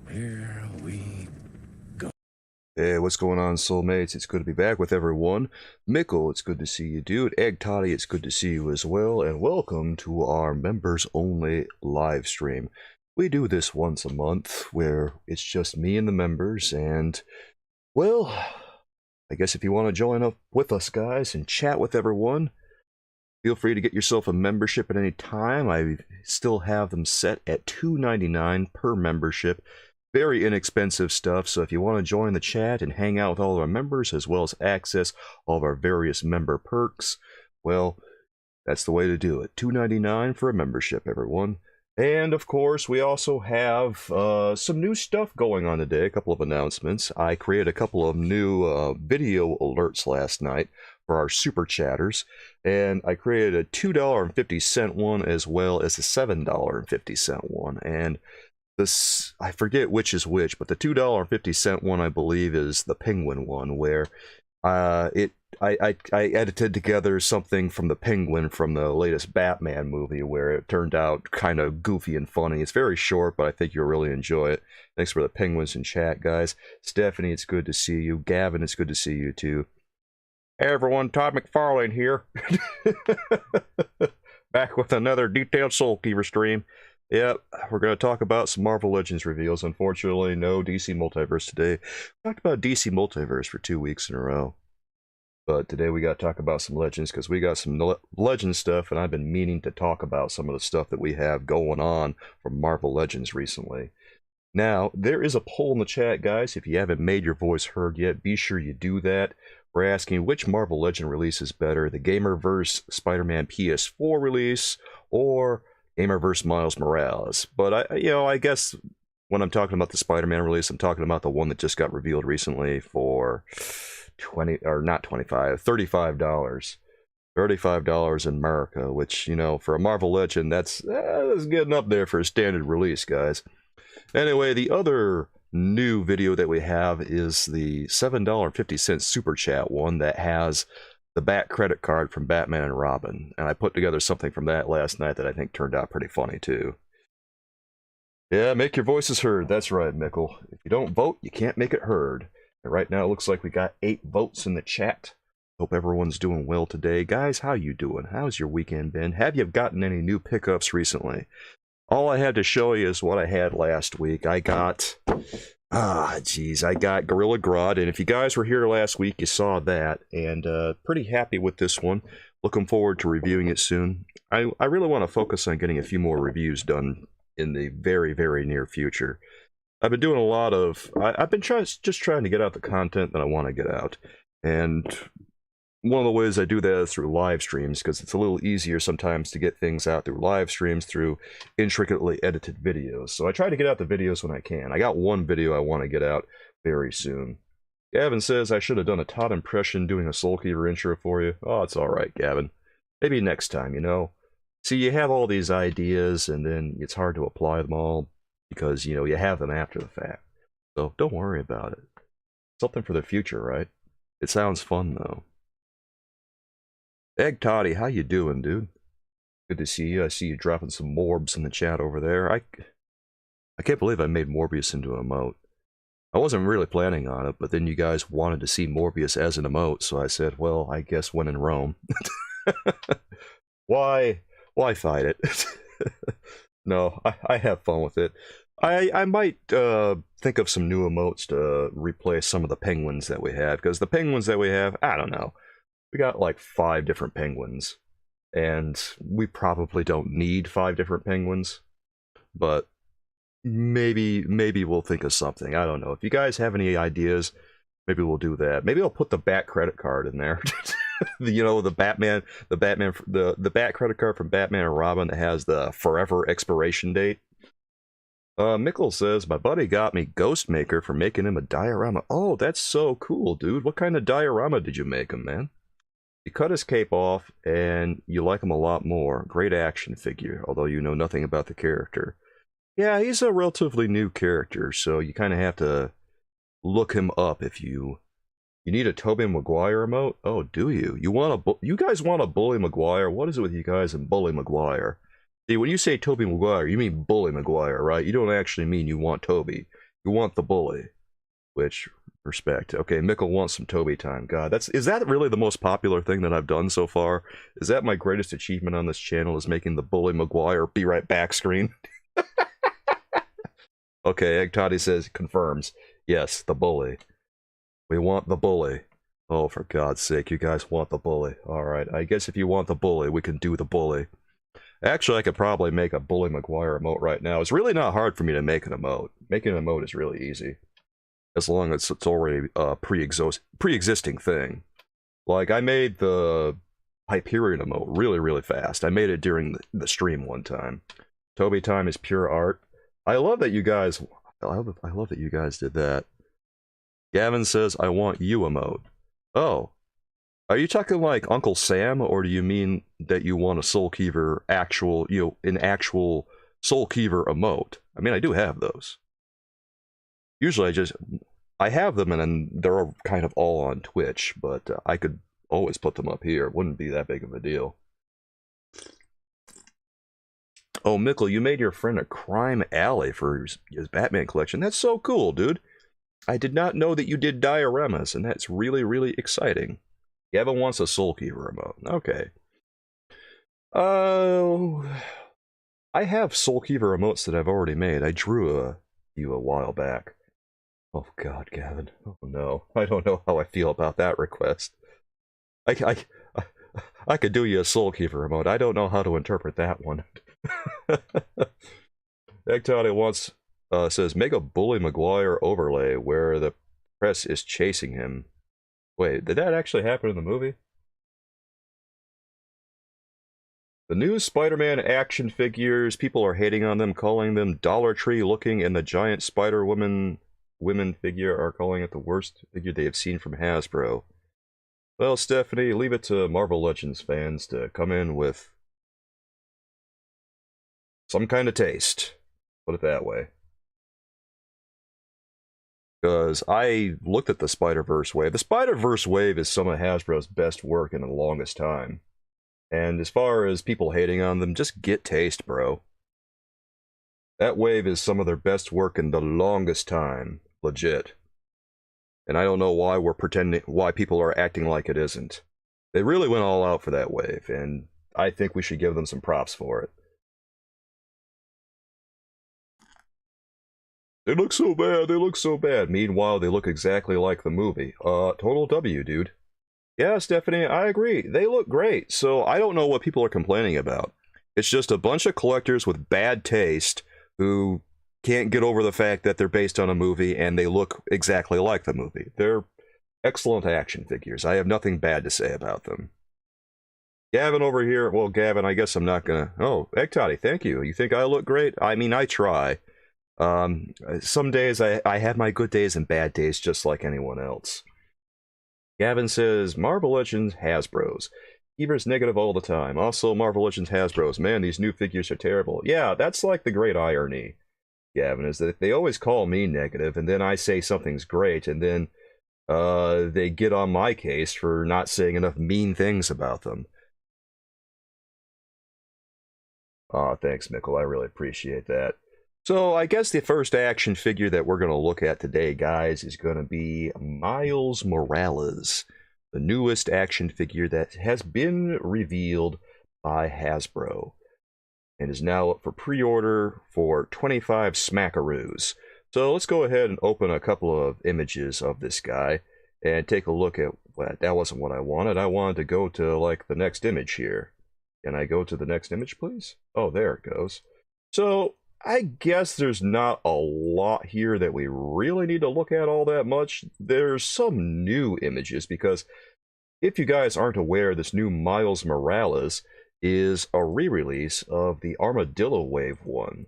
Here we go. Hey, what's going on, soulmates? It's good to be back with everyone. Mickle, it's good to see you, dude. Egg Toddy, it's good to see you as well. And welcome to our members-only live stream. We do this once a month, where it's just me and the members, and, well, I guess if you want to join up with us, guys, and chat with everyone, feel free to get yourself a membership at any time. I still have them set at $2.99 per membership. Very inexpensive stuff, so if you want to join the chat and hang out with all of our members, as well as access all of our various member perks, well, that's the way to do it. $2.99 for a membership, everyone. And, of course, we also have some new stuff going on today, a couple of announcements. I created a couple of new video alerts last night for our super chatters, and I created a $2.50 one as well as a $7.50 one, and this, I forget which is which, but the $2.50 one, I believe, is the Penguin one, where I edited together something from the Penguin from the latest Batman movie, where it turned out kind of goofy and funny. It's very short, but I think you'll really enjoy it. Thanks for the Penguins in chat, guys. Stephanie, it's good to see you. Gavin, it's good to see you, too. Hey, everyone, Todd McFarlane here. Back with another detailed Soul Keeper stream. Yep, we're going to talk about some Marvel Legends reveals. Unfortunately, no DC Multiverse today. We talked about DC Multiverse for 2 weeks in a row. But today we got to talk about some Legends, because we got some Legends stuff, and I've been meaning to talk about some of the stuff that we have going on from Marvel Legends recently. Now, there is a poll in the chat, guys. If you haven't made your voice heard yet, be sure you do that. We're asking which Marvel Legend release is better, the Gamerverse Spider-Man PS4 release, or Gamerverse Miles Morales. But I guess when I'm talking about the Spider-Man release, I'm talking about the one that just got revealed recently for $35. $35 in America, which, for a Marvel Legend, that's getting up there for a standard release, guys. Anyway, the other new video that we have is the $7.50 Super Chat one that has the Bat credit card from Batman and Robin, and I put together something from that last night that I think turned out pretty funny too. Yeah, make your voices heard. That's right, Mickle. If you don't vote, you can't make it heard. And right now it looks like we got 8 votes in the chat. Hope everyone's doing well today. Guys, how you doing? How's your weekend been? Have you gotten any new pickups recently? All I had to show you is what I had last week. I got I got Gorilla Grodd, and if you guys were here last week, you saw that, and pretty happy with this one. Looking forward to reviewing it soon. I really want to focus on getting a few more reviews done in the very, very near future. I've been doing a lot of, I've been just trying to get out the content that I want to get out, and one of the ways I do that is through live streams, because it's a little easier sometimes to get things out through live streams, through intricately edited videos. So I try to get out the videos when I can. I got one video I want to get out very soon. Gavin says I should have done a Todd impression doing a Soulkeeper intro for you. Oh, it's alright, Gavin. Maybe next time, See, you have all these ideas, and then it's hard to apply them all, because, you have them after the fact. So don't worry about it. Something for the future, right? It sounds fun, though. Egg Toddy, how you doing, dude? Good to see you. I see you dropping some morbs in the chat over there. I can't believe I made Morbius into an emote. I wasn't really planning on it, but then you guys wanted to see Morbius as an emote, so I said, well, I guess when in Rome. Why fight it? No, I have fun with it. I might think of some new emotes to replace some of the penguins that we have, because the penguins that we have, I don't know. We got like 5 different penguins, and we probably don't need 5 different penguins, but maybe we'll think of something. I don't know. If you guys have any ideas, maybe we'll do that. Maybe I'll put the Bat credit card in there. The Bat credit card from Batman and Robin that has the forever expiration date. Mickle says, my buddy got me Ghostmaker for making him a diorama. Oh, that's so cool, dude. What kind of diorama did you make him, man? You cut his cape off, and you like him a lot more. Great action figure, although you know nothing about the character. Yeah, he's a relatively new character, so you kind of have to look him up if you need a Tobey Maguire emote. Oh, do you? You guys want a Bully Maguire? What is it with you guys and Bully Maguire? See, when you say Tobey Maguire, you mean Bully Maguire, right? You don't actually mean you want Tobey. You want the bully. Which, respect. Okay, Mickle wants some Toby time. God, is that really the most popular thing that I've done so far? Is that my greatest achievement on this channel, is making the bully Maguire be right back screen? Okay, Egg Toddy says, confirms. Yes, the bully. We want the bully. Oh, for God's sake, you guys want the bully. Alright, I guess if you want the bully, we can do the bully. Actually, I could probably make a Bully Maguire emote right now. It's really not hard for me to make an emote. Making an emote is really easy. As long as it's already a pre-existing thing. Like, I made the Hyperion emote really, really fast. I made it during the stream one time. Toby time is pure art. I love that you guys... I love that you guys did that. Gavin says, I want you emote. Oh. Are you talking like Uncle Sam, or do you mean that you want a Soul Keever actual, an actual Soul Keever emote? I mean, I do have those. Usually I have them and they're kind of all on Twitch, but I could always put them up here. It wouldn't be that big of a deal. Oh, Mickle, you made your friend a crime alley for his Batman collection. That's so cool, dude. I did not know that you did dioramas, and that's really, really exciting. Gavin wants a Soul Keeper emote. Okay. I have Soul Keeper emotes that I've already made. I drew you a while back. Oh God, Gavin. Oh no. I don't know how I feel about that request. I could do you a Soul Keeper emote. I don't know how to interpret that one. Egtoddy wants says make a Bully Maguire overlay where the press is chasing him. Wait, did that actually happen in the movie? The new Spider-Man action figures, people are hating on them, calling them Dollar Tree looking, and the giant Spider-Woman figure are calling it the worst figure they have seen from Hasbro. Well, Stephanie, leave it to Marvel Legends fans to come in with some kind of taste. Put it that way. Because I looked at the Spider-Verse wave. The Spider-Verse wave is some of Hasbro's best work in the longest time. And as far as people hating on them, just get taste, bro. That wave is some of their best work in the longest time. Legit. And I don't know why why people are acting like it isn't. They really went all out for that wave, and I think we should give them some props for it. They look so bad, they look so bad. Meanwhile, they look exactly like the movie. Total W, dude. Yeah, Stephanie, I agree. They look great, so I don't know what people are complaining about. It's just a bunch of collectors with bad taste who can't get over the fact that they're based on a movie and they look exactly like the movie. They're excellent action figures. I have nothing bad to say about them. Gavin over here, well, Gavin, I guess I'm not gonna... Oh, Egg Toddy, thank you. You think I look great? I mean, I try. Some days I have my good days and bad days just like anyone else. Gavin says, Marvel Legends Hasbros. Keeper's negative all the time. Also, Marvel Legends Hasbros. Man, these new figures are terrible. Yeah, that's like the great irony, Gavin, is that they always call me negative, and then I say something's great, and then they get on my case for not saying enough mean things about them. Aw, thanks, Mickle. I really appreciate that. So, I guess the first action figure that we're going to look at today, guys, is going to be Miles Morales, the newest action figure that has been revealed by Hasbro, and is now up for pre-order for 25 smackaroos. So, let's go ahead and open a couple of images of this guy, and take a look at... Well, that wasn't what I wanted. I wanted to go to, like, the next image here. Can I go to the next image, please? Oh, there it goes. So... I guess there's not a lot here that we really need to look at all that much. There's some new images, because if you guys aren't aware, this new Miles Morales is a re-release of the Armadillo Wave 1.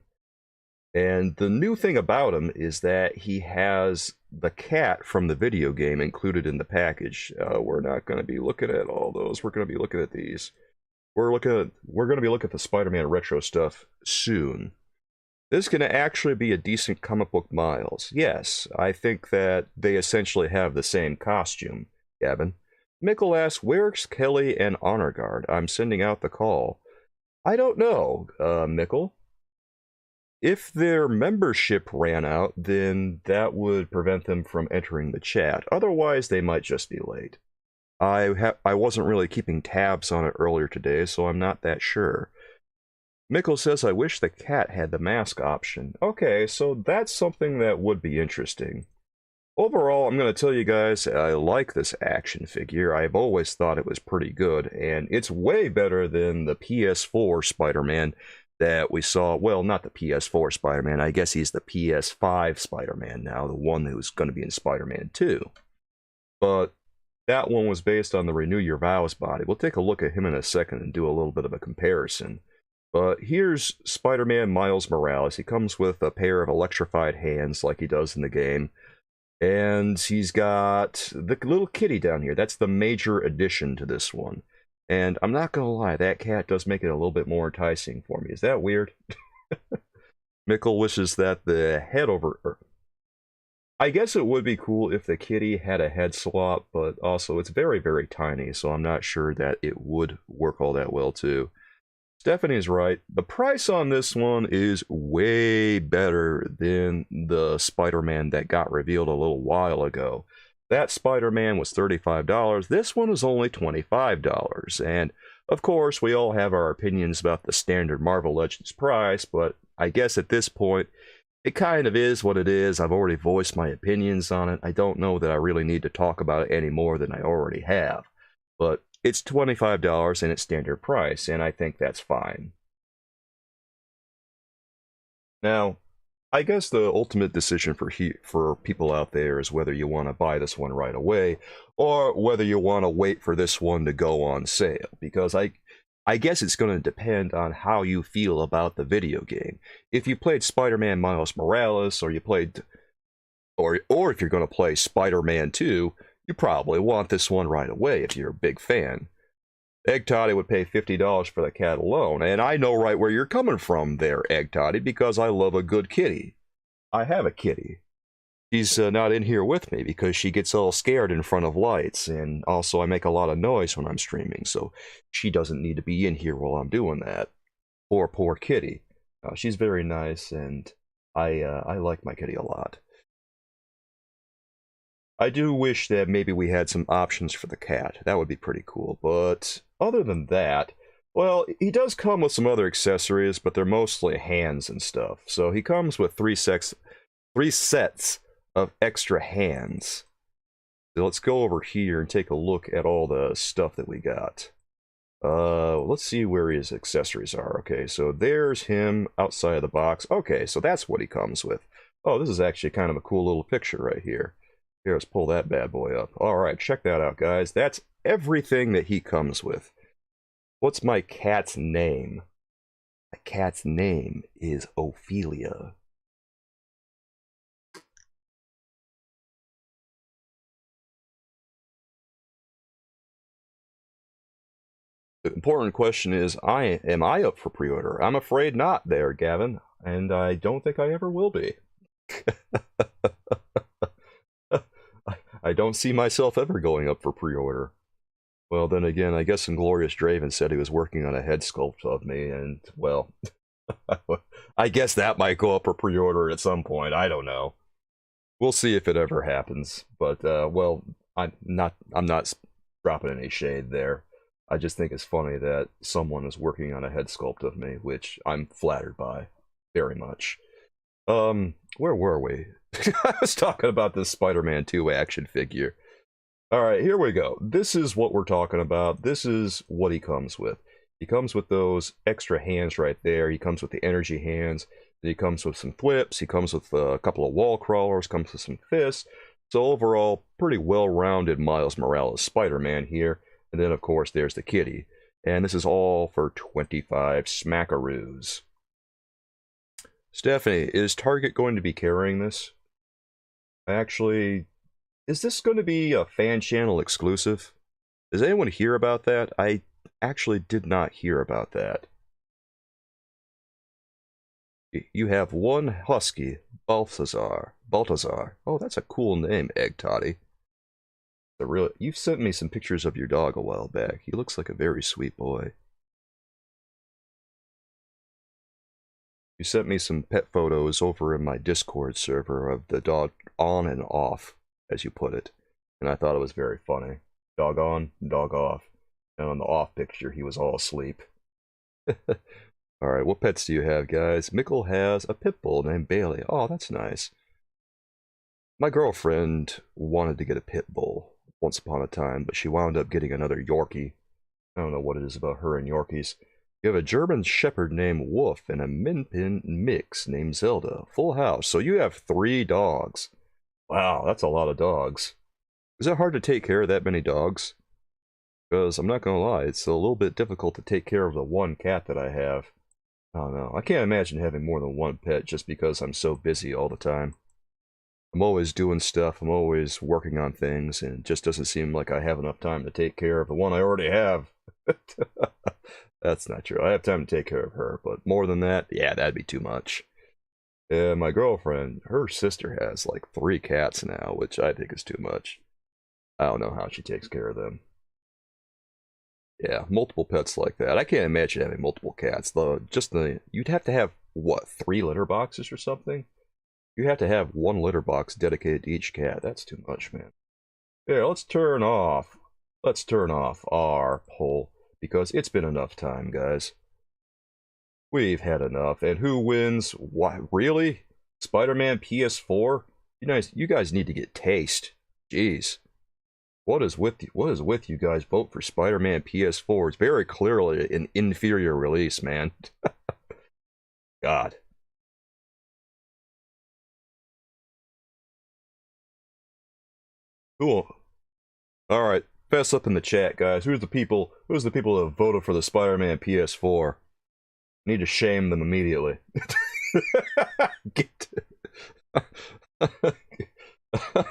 And the new thing about him is that he has the cat from the video game included in the package. We're not going to be looking at all those. We're going to be looking at these. We're going to be looking at the Spider-Man retro stuff soon. This is going to actually be a decent comic book Miles. Yes, I think that they essentially have the same costume, Gavin. Mickle asks, where's Kelly and Honor Guard? I'm sending out the call. I don't know, Mickle. If their membership ran out, then that would prevent them from entering the chat. Otherwise, they might just be late. I wasn't really keeping tabs on it earlier today, so I'm not that sure. Mickle says, I wish the cat had the mask option. Okay, so that's something that would be interesting. Overall, I'm going to tell you guys, I like this action figure. I've always thought it was pretty good, and it's way better than the PS4 Spider-Man that we saw. Well, not the PS4 Spider-Man. I guess he's the PS5 Spider-Man now, the one who's going to be in Spider-Man 2. But that one was based on the Renew Your Vows body. We'll take a look at him in a second and do a little bit of a comparison. But here's Spider-Man Miles Morales. He comes with a pair of electrified hands like he does in the game. And he's got the little kitty down here. That's the major addition to this one. And I'm not going to lie, that cat does make it a little bit more enticing for me. Is that weird? Mickle wishes that the head over... I guess it would be cool if the kitty had a head swap, but also it's very, very tiny, so I'm not sure that it would work all that well, too. Stephanie's right. The price on this one is way better than the Spider-Man that got revealed a little while ago. That Spider-Man was $35. This one is only $25. And, of course, we all have our opinions about the standard Marvel Legends price, but I guess at this point, it kind of is what it is. I've already voiced my opinions on it. I don't know that I really need to talk about it any more than I already have. But it's $25 and it's standard price, and I think that's fine. Now, I guess the ultimate decision for people out there is whether you want to buy this one right away, or whether you want to wait for this one to go on sale, because I guess it's going to depend on how you feel about the video game. If you played Spider-Man Miles Morales, or you played, or if you're going to play Spider-Man 2, you probably want this one right away if you're a big fan. Egg Toddy would pay $50 for the cat alone, and I know right where you're coming from there, Egg Toddy, because I love a good kitty. I have a kitty. She's not in here with me because she gets all scared in front of lights, and also I make a lot of noise when I'm streaming, so she doesn't need to be in here while I'm doing that. Poor kitty. She's very nice, and I like my kitty a lot. I do wish that maybe we had some options for the cat. That would be pretty cool. But other than that, well, he does come with some other accessories, but they're mostly hands and stuff. So he comes with three sets of extra hands. So let's go over here and take a look at all the stuff that we got. Let's see where his accessories are. Okay, so there's him outside of the box. Okay, so that's what he comes with. Oh, this is actually kind of a cool little picture right here. Here, let's pull that bad boy up. Alright, check that out, guys. That's everything that he comes with. What's my cat's name? My cat's name is Ophelia. The important question is, am I up for pre-order? I'm afraid not there, Gavin, and I don't think I ever will be. I don't see myself ever going up for pre-order. Well, then again, I guess Inglorious Draven said he was working on a head sculpt of me, and, well, I guess that might go up for pre-order at some point. I don't know. We'll see if it ever happens. But, well, I'm not dropping any shade there. I just think it's funny that someone is working on a head sculpt of me, which I'm flattered by very much. Where were we? I was talking about this Spider-Man 2 action figure. Alright, here we go. This is what we're talking about. This is what he comes with. He comes with those extra hands right there. He comes with the energy hands. He comes with some flips. He comes with a couple of wall crawlers. Comes with some fists. So overall, pretty well-rounded Miles Morales Spider-Man here. And then, of course, there's the kitty. And this is all for 25 smackaroos. Stephanie, is Target going to be carrying this? Actually, is this going to be a fan channel exclusive? Does anyone hear about that? I actually did not hear about that. You have one husky, Balthazar. Oh, that's a cool name, Egg Toddy. You've sent me some pictures of your dog a while back. He looks like a very sweet boy. You sent me some pet photos over in my Discord server of the dog on and off, as you put it. And I thought it was very funny. Dog on, dog off. And on the off picture, he was all asleep. Alright, what pets do you have, guys? Mickle has a pit bull named Bailey. Oh, that's nice. My girlfriend wanted to get a pit bull once upon a time, but she wound up getting another Yorkie. I don't know what it is about her and Yorkies. You have a German Shepherd named Wolf and a Min Pin mix named Zelda. Full house. So you have 3 dogs. Wow, that's a lot of dogs. Is it hard to take care of that many dogs? Because I'm not gonna lie, it's a little bit difficult to take care of the one cat that I have. I don't know. I can't imagine having more than one pet just because I'm so busy all the time. I'm always doing stuff, I'm always working on things, and it just doesn't seem like I have enough time to take care of the one I already have. That's not true. I have time to take care of her, but more than that, yeah, that'd be too much. And my girlfriend, her sister has like 3 cats now, which I think is too much. I don't know how she takes care of them. Yeah, multiple pets like that. I can't imagine having multiple cats, though. You'd have to have, what, 3 litter boxes or something? You have to have 1 litter box dedicated to each cat. That's too much, man. Yeah, let's turn off our poll, because it's been enough time, guys. We've had enough. And who wins? What? Really? Spider-Man PS4? You guys need to get taste. Jeez. What is with you guys? Vote for Spider-Man PS4. It's very clearly an inferior release, man. God. Cool. All right, fess up in the chat, guys. Who's the people that voted for the Spider-Man PS4? Need to shame them immediately.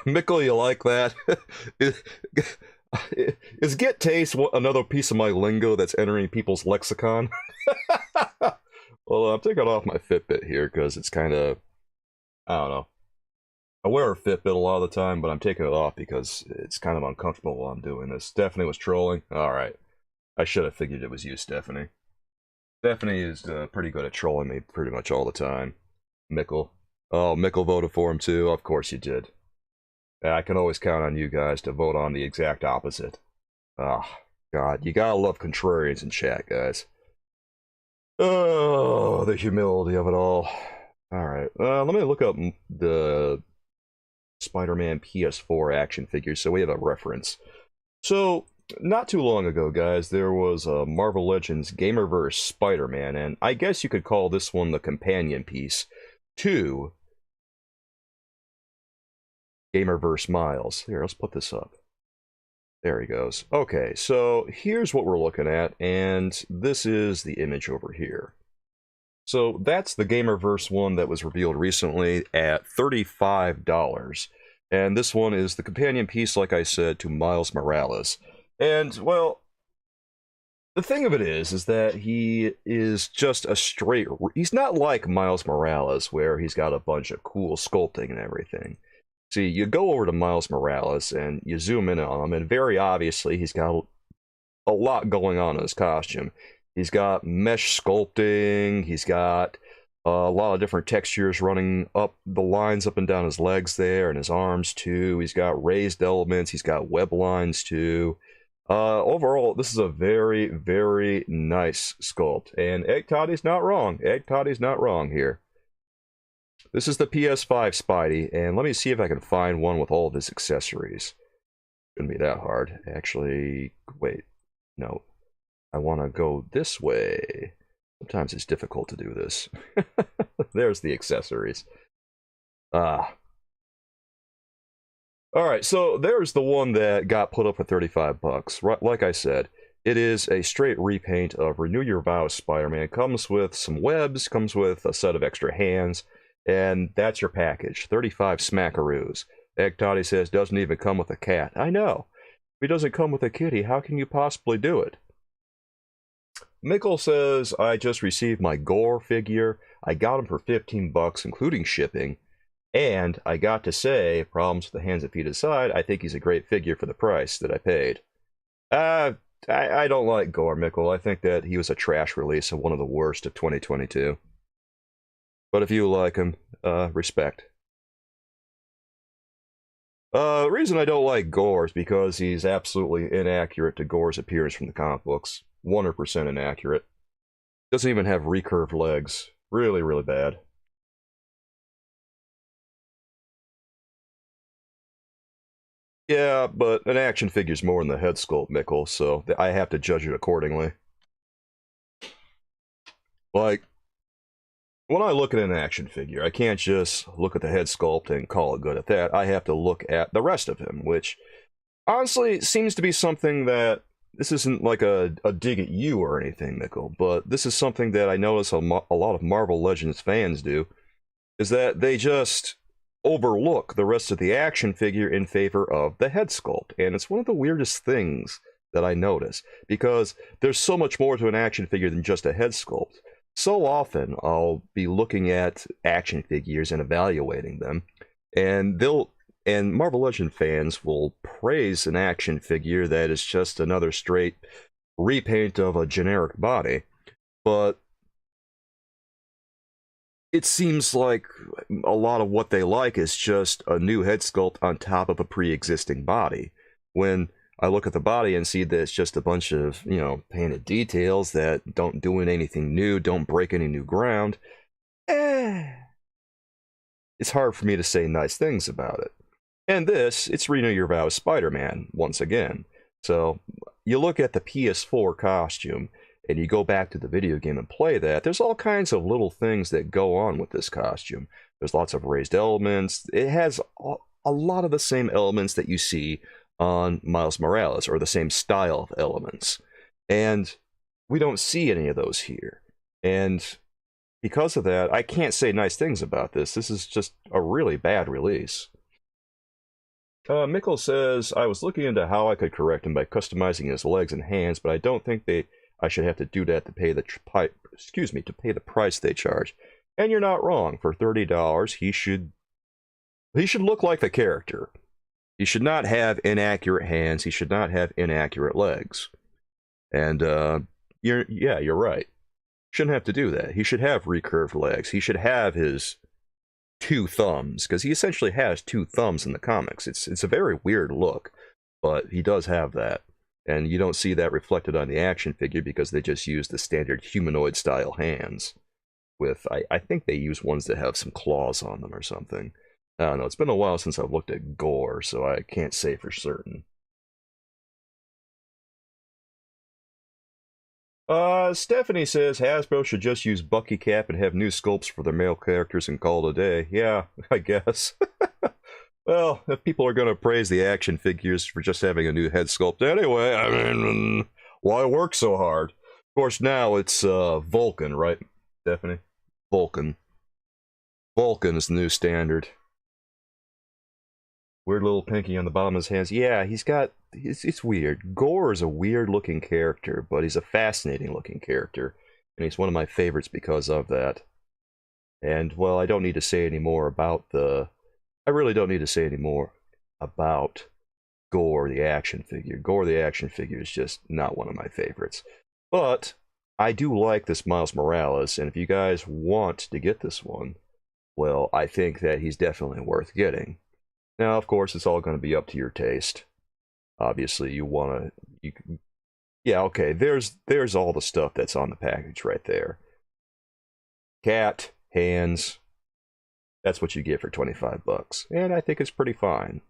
Mickle, you like that? Is get taste another piece of my lingo that's entering people's lexicon? Well, I'm taking off my Fitbit here because it's kind of, I don't know. I wear a Fitbit a lot of the time, but I'm taking it off because it's kind of uncomfortable while I'm doing this. Stephanie was trolling. Alright. I should have figured it was you, Stephanie. Stephanie is pretty good at trolling me pretty much all the time. Mickle. Oh, Mickle voted for him too. Of course you did. I can always count on you guys to vote on the exact opposite. Ah, God. You gotta love contrarians in chat, guys. Oh, the humility of it all. Alright. Let me look up the Spider-Man PS4 action figures so we have a reference. So, not too long ago, guys, there was a Marvel Legends Gamerverse Spider-Man, and I guess you could call this one the companion piece to Gamerverse Miles. Here, let's put this up. There he goes. Okay, so here's what we're looking at, and this is the image over here. So that's the Gamerverse one that was revealed recently at $35. And this one is the companion piece, like I said, to Miles Morales. And, well, the thing of it is that he is just a straight... He's not like Miles Morales, where he's got a bunch of cool sculpting and everything. See, you go over to Miles Morales, and you zoom in on him, and very obviously he's got a lot going on in his costume. He's got mesh sculpting, he's got a lot of different textures running up the lines up and down his legs there, and his arms too. He's got raised elements, he's got web lines too. Overall, this is a very, very nice sculpt. And Egg Toddy's not wrong. Egg Toddy's not wrong here. This is the PS5 Spidey, and let me see if I can find one with all of his accessories. Shouldn't be that hard. Actually, wait. No. I want to go this way. Sometimes it's difficult to do this. There's the accessories. Ah. Alright, so there's the one that got put up for 35 bucks. Like I said, it is a straight repaint of Renew Your Vows Spider-Man. It comes with some webs, comes with a set of extra hands, and that's your package. 35 smackaroos. Egg Toddy says, doesn't even come with a cat. I know. If it doesn't come with a kitty, how can you possibly do it? Mickle says, I just received my Gore figure. I got him for 15 bucks, including shipping. And I got to say, problems with the hands and feet aside, I think he's a great figure for the price that I paid. I don't like Gore, Mickle. I think that he was a trash release and one of the worst of 2022. But if you like him, respect. The reason I don't like Gore is because he's absolutely inaccurate to Gore's appearance from the comic books. 100% inaccurate. Doesn't even have recurved legs. Really, really bad. Yeah, but an action figure's more than the head sculpt, Mikkel, so I have to judge it accordingly. Like, when I look at an action figure, I can't just look at the head sculpt and call it good at that. I have to look at the rest of him, which honestly seems to be something that this isn't like a dig at you or anything, Mikkel, but this is something that I notice a lot of Marvel Legends fans do, is that they just overlook the rest of the action figure in favor of the head sculpt. And it's one of the weirdest things that I notice, because there's so much more to an action figure than just a head sculpt. So often I'll be looking at action figures and evaluating them, and Marvel Legend fans will praise an action figure that is just another straight repaint of a generic body, but it seems like a lot of what they like is just a new head sculpt on top of a pre-existing body. When I look at the body and see that it's just a bunch of, painted details that don't do anything new, don't break any new ground, it's hard for me to say nice things about it. And this, it's Renew Your Vows Spider-Man, once again. So, you look at the PS4 costume, and you go back to the video game and play that, there's all kinds of little things that go on with this costume. There's lots of raised elements. It has a lot of the same elements that you see on Miles Morales, or the same style of elements. And we don't see any of those here. And because of that, I can't say nice things about this. This is just a really bad release. Mikkel says, I was looking into how I could correct him by customizing his legs and hands, but I don't think I should have to do that to pay to pay the price they charge. And you're not wrong. For $30, he should look like the character. He should not have inaccurate hands. He should not have inaccurate legs. And you're right. Shouldn't have to do that. He should have recurved legs. He should have his two thumbs, because he essentially has two thumbs in the comics. It's a very weird look, but he does have that. And you don't see that reflected on the action figure because they just use the standard humanoid style hands. With, I think they use ones that have some claws on them or something. I don't know, it's been a while since I've looked at Gore, so I can't say for certain. Stephanie says Hasbro should just use Bucky Cap and have new sculpts for their male characters and call it a day. Yeah, I guess. Well, if people are going to praise the action figures for just having a new head sculpt anyway, I mean, why work so hard? Of course, now it's Vulcan, right, Stephanie? Vulcan. Vulcan is the new standard. Weird little pinky on the bottom of his hands. Yeah, it's weird. Gore is a weird looking character, but he's a fascinating looking character. And he's one of my favorites because of that. And, well, I don't need to say any more about I really don't need to say any more about Gore the action figure. Gore the action figure is just not one of my favorites. But I do like this Miles Morales, and if you guys want to get this one, well, I think that he's definitely worth getting. Now, of course, it's all going to be up to your taste. Obviously, yeah, okay, there's all the stuff that's on the package right there. Cat, hands, that's what you get for 25 bucks. And I think it's pretty fine.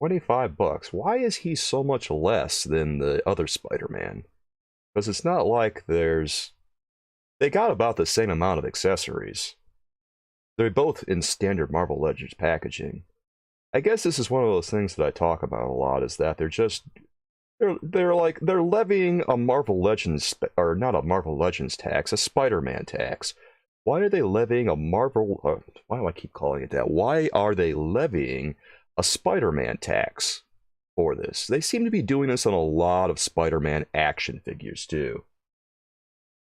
25 bucks. Why is he so much less than the other Spider-Man? Because it's not like they got about the same amount of accessories. They're both in standard Marvel Legends packaging. I guess this is one of those things that I talk about a lot, is that they're levying a Marvel Legends, or not a Marvel Legends tax, a Spider-Man tax. Why are they levying a Marvel, why do I keep calling it that? Why are they levying a Spider-Man tax for this? They seem to be doing this on a lot of Spider-Man action figures too.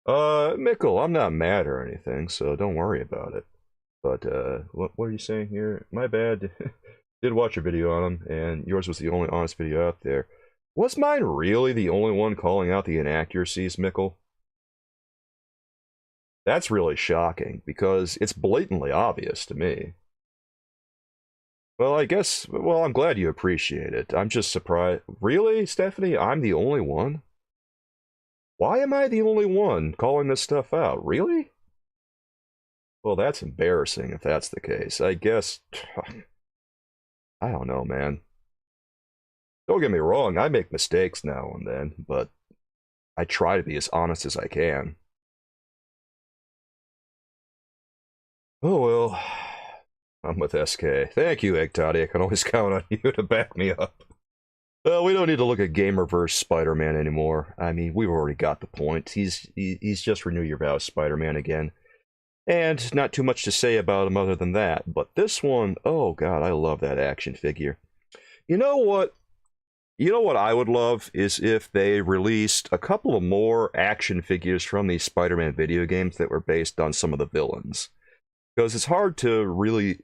Mikkel, I'm not mad or anything, so don't worry about it. But, what are you saying here? My bad. Did watch a video on him, and yours was the only honest video out there. Was mine really the only one calling out the inaccuracies, Mikkel? That's really shocking, because it's blatantly obvious to me. Well, I guess, well, I'm glad you appreciate it. I'm just surprised. Really, Stephanie? I'm the only one? Why am I the only one calling this stuff out? Really? Well, that's embarrassing if that's the case. I guess, I don't know, man. Don't get me wrong, I make mistakes now and then, but I try to be as honest as I can. Oh well, I'm with SK. Thank you, Egg Toddy. I can always count on you to back me up. Well, we don't need to look at Gamerverse Spider-Man anymore. I mean, we've already got the point. He's just Renew Your Vows Spider-Man again. And not too much to say about him other than that. But this one, oh god, I love that action figure. You know what? You know what I would love is if they released a couple of more action figures from these Spider-Man video games that were based on some of the villains. Because it's hard to really...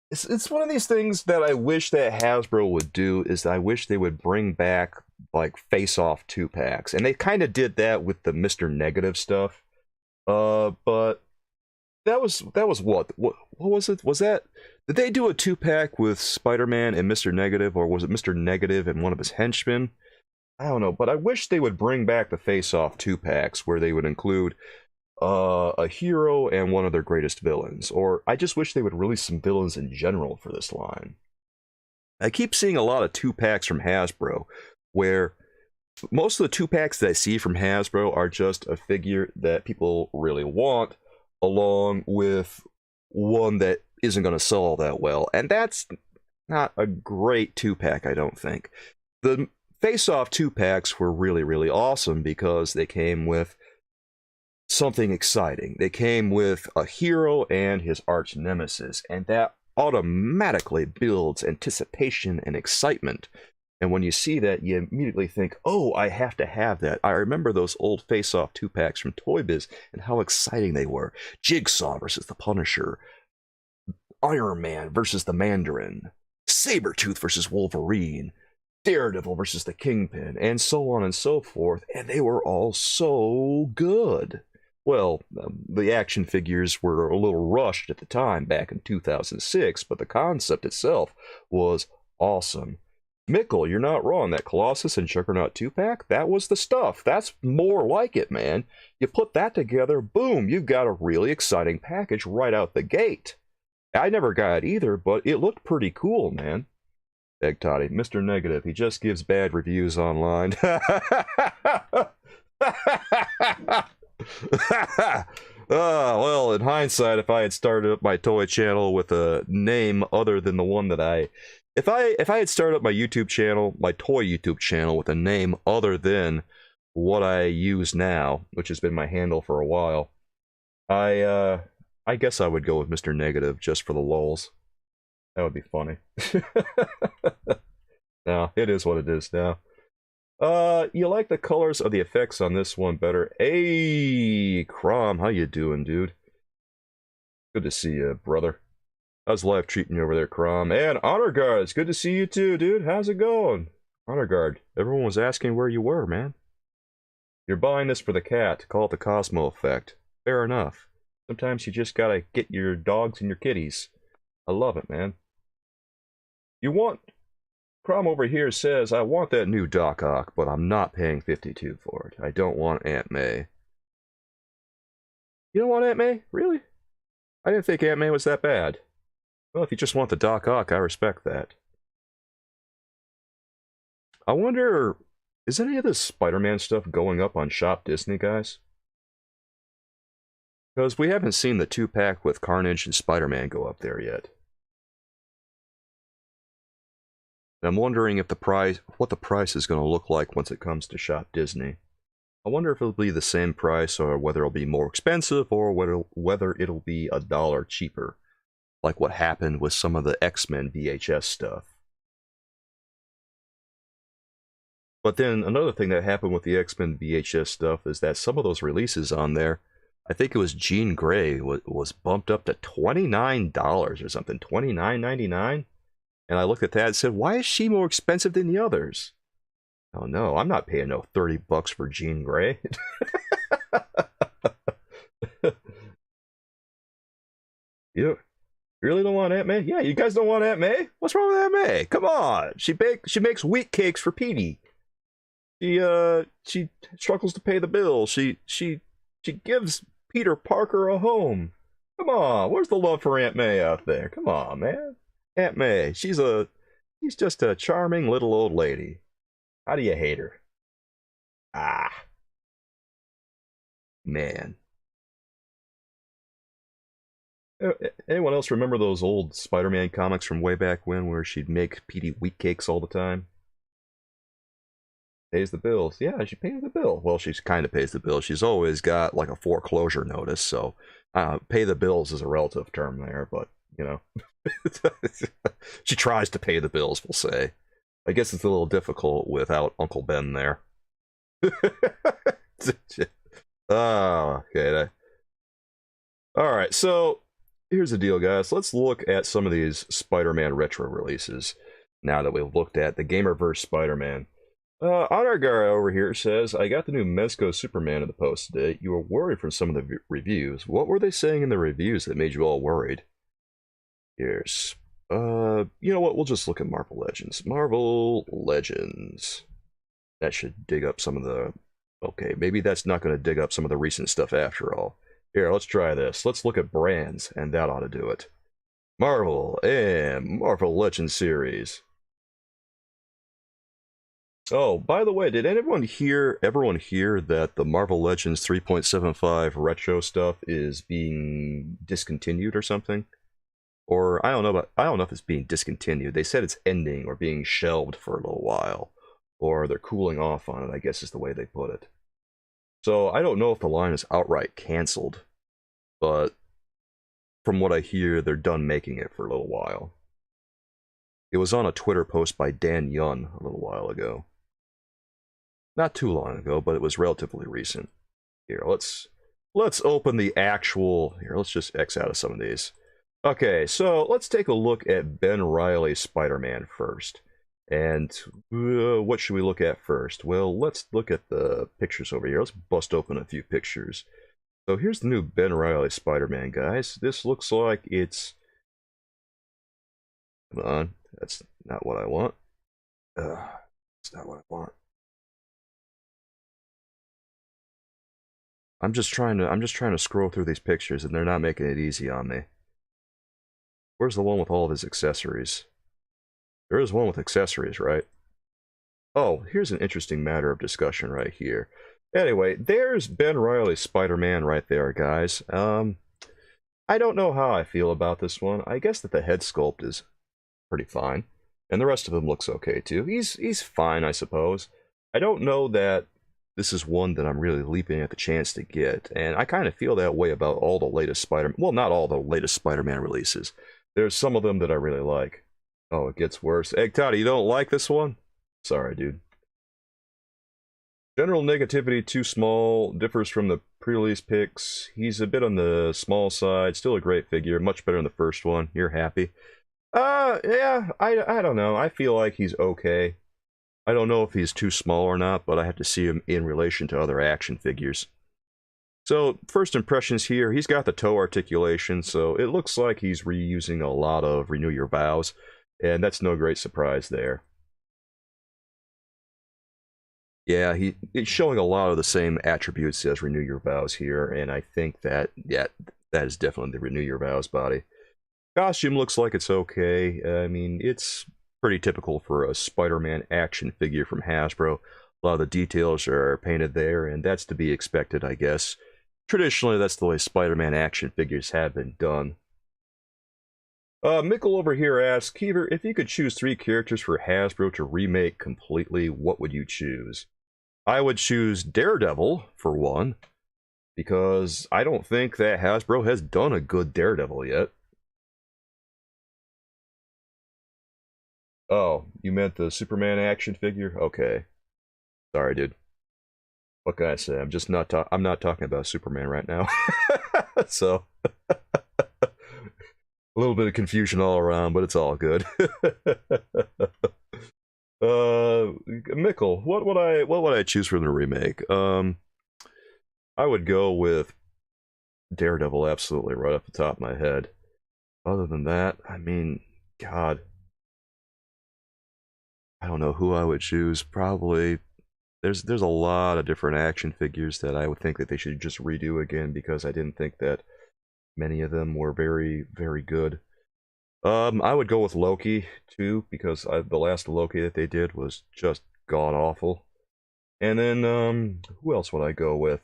It's one of these things that I wish that Hasbro would do, is I wish they would bring back, like, face-off 2-packs. And they kind of did that with the Mr. Negative stuff. But that was what was it? Was that... Did they do a 2-pack with Spider-Man and Mr. Negative, or was it Mr. Negative and one of his henchmen? I don't know, but I wish they would bring back the face-off 2-packs, where they would include a hero and one of their greatest villains. Or I just wish they would release some villains in general for this line. I keep seeing a lot of 2-packs from Hasbro, where most of the 2-packs that I see from Hasbro are just a figure that people really want, along with one that isn't going to sell all that well. And that's not a great 2-pack, I don't think. The face-off 2-packs were really, really awesome because they came with something exciting. They came with a hero and his arch nemesis, and that automatically builds anticipation and excitement. And when you see that, you immediately think, oh, I have to have that. I remember those old face-off 2-packs from Toy Biz and how exciting they were. Jigsaw versus the Punisher, Iron Man versus the Mandarin, Sabretooth versus Wolverine, Daredevil versus the Kingpin, and so on and so forth, and they were all so good. Well, the action figures were a little rushed at the time, back in 2006, but the concept itself was awesome. Mickle, you're not wrong. That Colossus and Juggernaut 2-pack, that was the stuff. That's more like it, man. You put that together, boom, you've got a really exciting package right out the gate. I never got it either, but it looked pretty cool, man. Egg Toddy, Mr. Negative, he just gives bad reviews online. Well, in hindsight, if I had started up my toy channel with a name other than the one that if I had started up my YouTube channel, my toy YouTube channel, with a name other than what I use now, which has been my handle for a while, I guess I would go with Mr. Negative just for the lulz. That would be funny. No, it is what it is now. You like the colors of the effects on this one better? Hey, Crom, how you doing, dude? Good to see you, brother. How's life treating you over there, Crom? And Honor Guard, it's good to see you too, dude. How's it going? Honor Guard, everyone was asking where you were, man. You're buying this for the cat. Call it the Cosmo effect. Fair enough. Sometimes you just gotta get your dogs and your kitties. I love it, man. You want... Crom over here says, I want that new Doc Ock, but I'm not paying $52 for it. I don't want Aunt May. You don't want Aunt May? Really? I didn't think Aunt May was that bad. Well, if you just want the Doc Ock, I respect that. I wonder, is any of this Spider-Man stuff going up on Shop Disney, guys? Because we haven't seen the 2-pack with Carnage and Spider-Man go up there yet. I'm wondering if what the price is going to look like once it comes to Shop Disney. I wonder if it'll be the same price, or whether it'll be more expensive, or whether it'll be $1 cheaper, like what happened with some of the X-Men VHS stuff. But then another thing that happened with the X-Men VHS stuff is that some of those releases on there, I think it was Jean Grey, was bumped up to $29 or something, $29.99. And I looked at that and said, why is she more expensive than the others? Oh no, I'm not paying no $30 for Jean Grey. You really don't want Aunt May? Yeah, you guys don't want Aunt May? What's wrong with Aunt May? Come on. She makes wheat cakes for Petey. She struggles to pay the bills. She gives Peter Parker a home. Come on, where's the love for Aunt May out there? Come on, man. Aunt May, she's just a charming little old lady. How do you hate her? Ah, man. Anyone else remember those old Spider-Man comics from way back when where she'd make Petey wheat cakes all the time? Pays the bills. Yeah, she pays the bill. Well, she kind of pays the bill. She's always got like a foreclosure notice, so pay the bills is a relative term there, but, you know. She tries to pay the bills, we'll say. I guess it's a little difficult without Uncle Ben there. Oh, okay. Alright, so here's the deal, guys. Let's look at some of these Spider-Man retro releases now that we've looked at the Gamerverse Spider-Man. Honor guy over here says, I got the new Mezco Superman in the post today. You were worried from some of the reviews. What were they saying in the reviews that made you all worried? Here's, you know what? We'll just look at Marvel Legends. Marvel Legends. That should dig up some of the... Okay, maybe that's not going to dig up some of the recent stuff after all. Here, let's try this. Let's look at brands, and that ought to do it. Marvel and Marvel Legends series. Oh, by the way, did everyone hear that the Marvel Legends 3.75 retro stuff is being discontinued or something? Or I don't know if it's being discontinued. They said it's ending or being shelved for a little while, or they're cooling off on it, I guess is the way they put it. So I don't know if the line is outright canceled, but from what I hear, they're done making it for a little while. It was on a Twitter post by Dan Yun a little while ago. Not too long ago, but it was relatively recent. Here, let's open the actual... Here, let's just X out of some of these. Okay, so let's take a look at Ben Reilly Spider-Man first. And what should we look at first? Well, let's look at the pictures over here. Let's bust open a few pictures. So here's the new Ben Reilly Spider-Man, guys. This looks like it's... Come on, that's not what I want. That's not what I want. I'm just trying to scroll through these pictures, and they're not making it easy on me. Where's the one with all of his accessories? There is one with accessories, right? Oh, here's an interesting matter of discussion right here. Anyway, there's Ben Reilly Spider-Man right there, guys. I don't know how I feel about this one. I guess that the head sculpt is pretty fine, and the rest of him looks okay too. He's fine, I suppose. I don't know that this is one that I'm really leaping at the chance to get, and I kind of feel that way about all the latest Spider-Man. Well, not all the latest Spider-Man releases. There's some of them that I really like. Oh, it gets worse. Egg Toddy, you don't like this one? Sorry, dude. General negativity, too small, differs from the pre-release pics. He's a bit on the small side, still a great figure, much better than the first one. You're happy? Yeah, I don't know. I feel like he's okay. I don't know if he's too small or not, but I have to see him in relation to other action figures. So, first impressions here, he's got the toe articulation, so it looks like he's reusing a lot of Renew Your Vows, and that's no great surprise there. Yeah, he's showing a lot of the same attributes as Renew Your Vows here, and I think that, yeah, that is definitely the Renew Your Vows body. Costume looks like it's okay. I mean, it's pretty typical for a Spider-Man action figure from Hasbro. A lot of the details are painted there, and that's to be expected, I guess. Traditionally, that's the way Spider-Man action figures have been done. Mickle over here asks, Keever, if you could choose 3 characters for Hasbro to remake completely, what would you choose? I would choose Daredevil, for one, because I don't think that Hasbro has done a good Daredevil yet. Oh, you meant the Superman action figure? Okay. Sorry, dude. What can I say? I'm not talking about Superman right now. So a little bit of confusion all around, but it's all good. Mickle, what would I choose for the remake? I would go with Daredevil, absolutely, right off the top of my head. Other than that, I mean, God, I don't know who I would choose. Probably there's a lot of different action figures that I would think that they should just redo again because I didn't think that many of them were very, very good. I would go with Loki too because the last Loki that they did was just god awful. And then who else would I go with?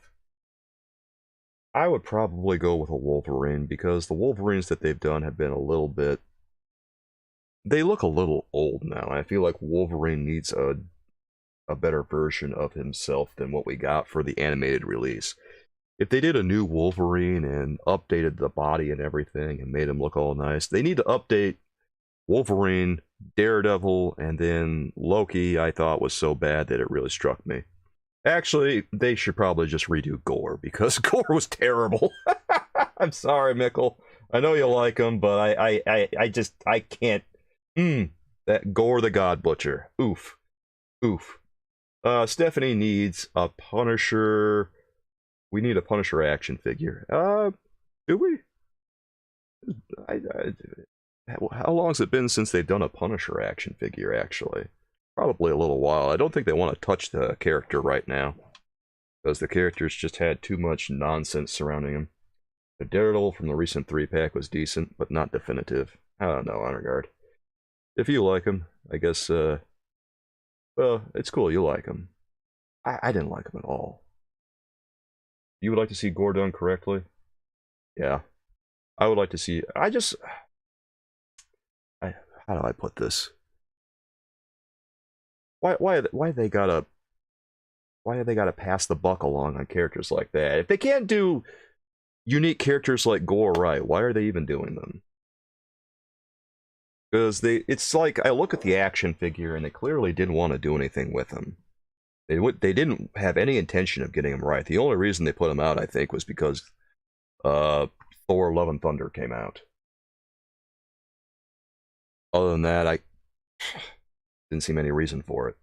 I would probably go with a Wolverine because the Wolverines that they've done have been a little bit. They look a little old now. I feel like Wolverine needs a better version of himself than what we got for the animated release. If they did a new Wolverine and updated the body and everything and made him look all nice, they need to update Wolverine, Daredevil, and then Loki. I thought was so bad that it really struck me. Actually, they should probably just redo Gore because Gore was terrible. I'm sorry, Mickle. I know you like him, but I can't. That Gore the God Butcher. Oof. Oof. Stephanie needs a Punisher. We need a Punisher action figure. Do we? How long has it been since they've done a Punisher action figure, actually? Probably a little while. I don't think they want to touch the character right now. Because the character's just had too much nonsense surrounding him. The Daredevil from the recent 3-pack was decent, but not definitive. I don't know, on regard. If you like him, I guess, well, it's cool you like him. I didn't like him at all. You would like to see Gore done correctly? Yeah. I would like to see... how do I put this? Why they gotta pass the buck along on characters like that? If they can't do unique characters like Gore right, why are they even doing them? Because it's like I look at the action figure and they clearly didn't want to do anything with him. They didn't have any intention of getting him right. The only reason they put him out, I think, was because Thor: Love and Thunder came out. Other than that, I didn't see any reason for it.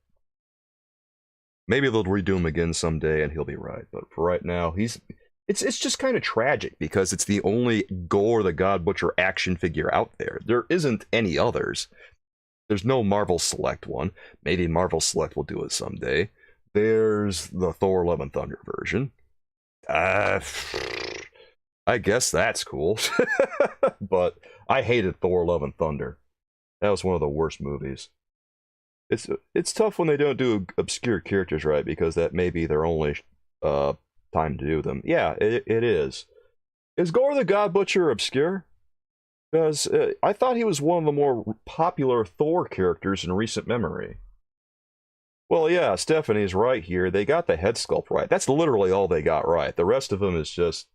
Maybe they'll redo him again someday and he'll be right. But for right now, it's just kind of tragic because it's the only Gore the God Butcher action figure out there. There isn't any others. There's no Marvel Select one. Maybe Marvel Select will do it someday. There's the Thor: Love and Thunder version. I guess that's cool. But I hated Thor: Love and Thunder. That was one of the worst movies. It's tough when they don't do obscure characters right because that may be their only time to do them. Yeah, it is. Is Gore the God Butcher obscure? Because I thought he was one of the more popular Thor characters in recent memory. Well, yeah, Stephanie's right here. They got the head sculpt right. That's literally all they got right. The rest of them is just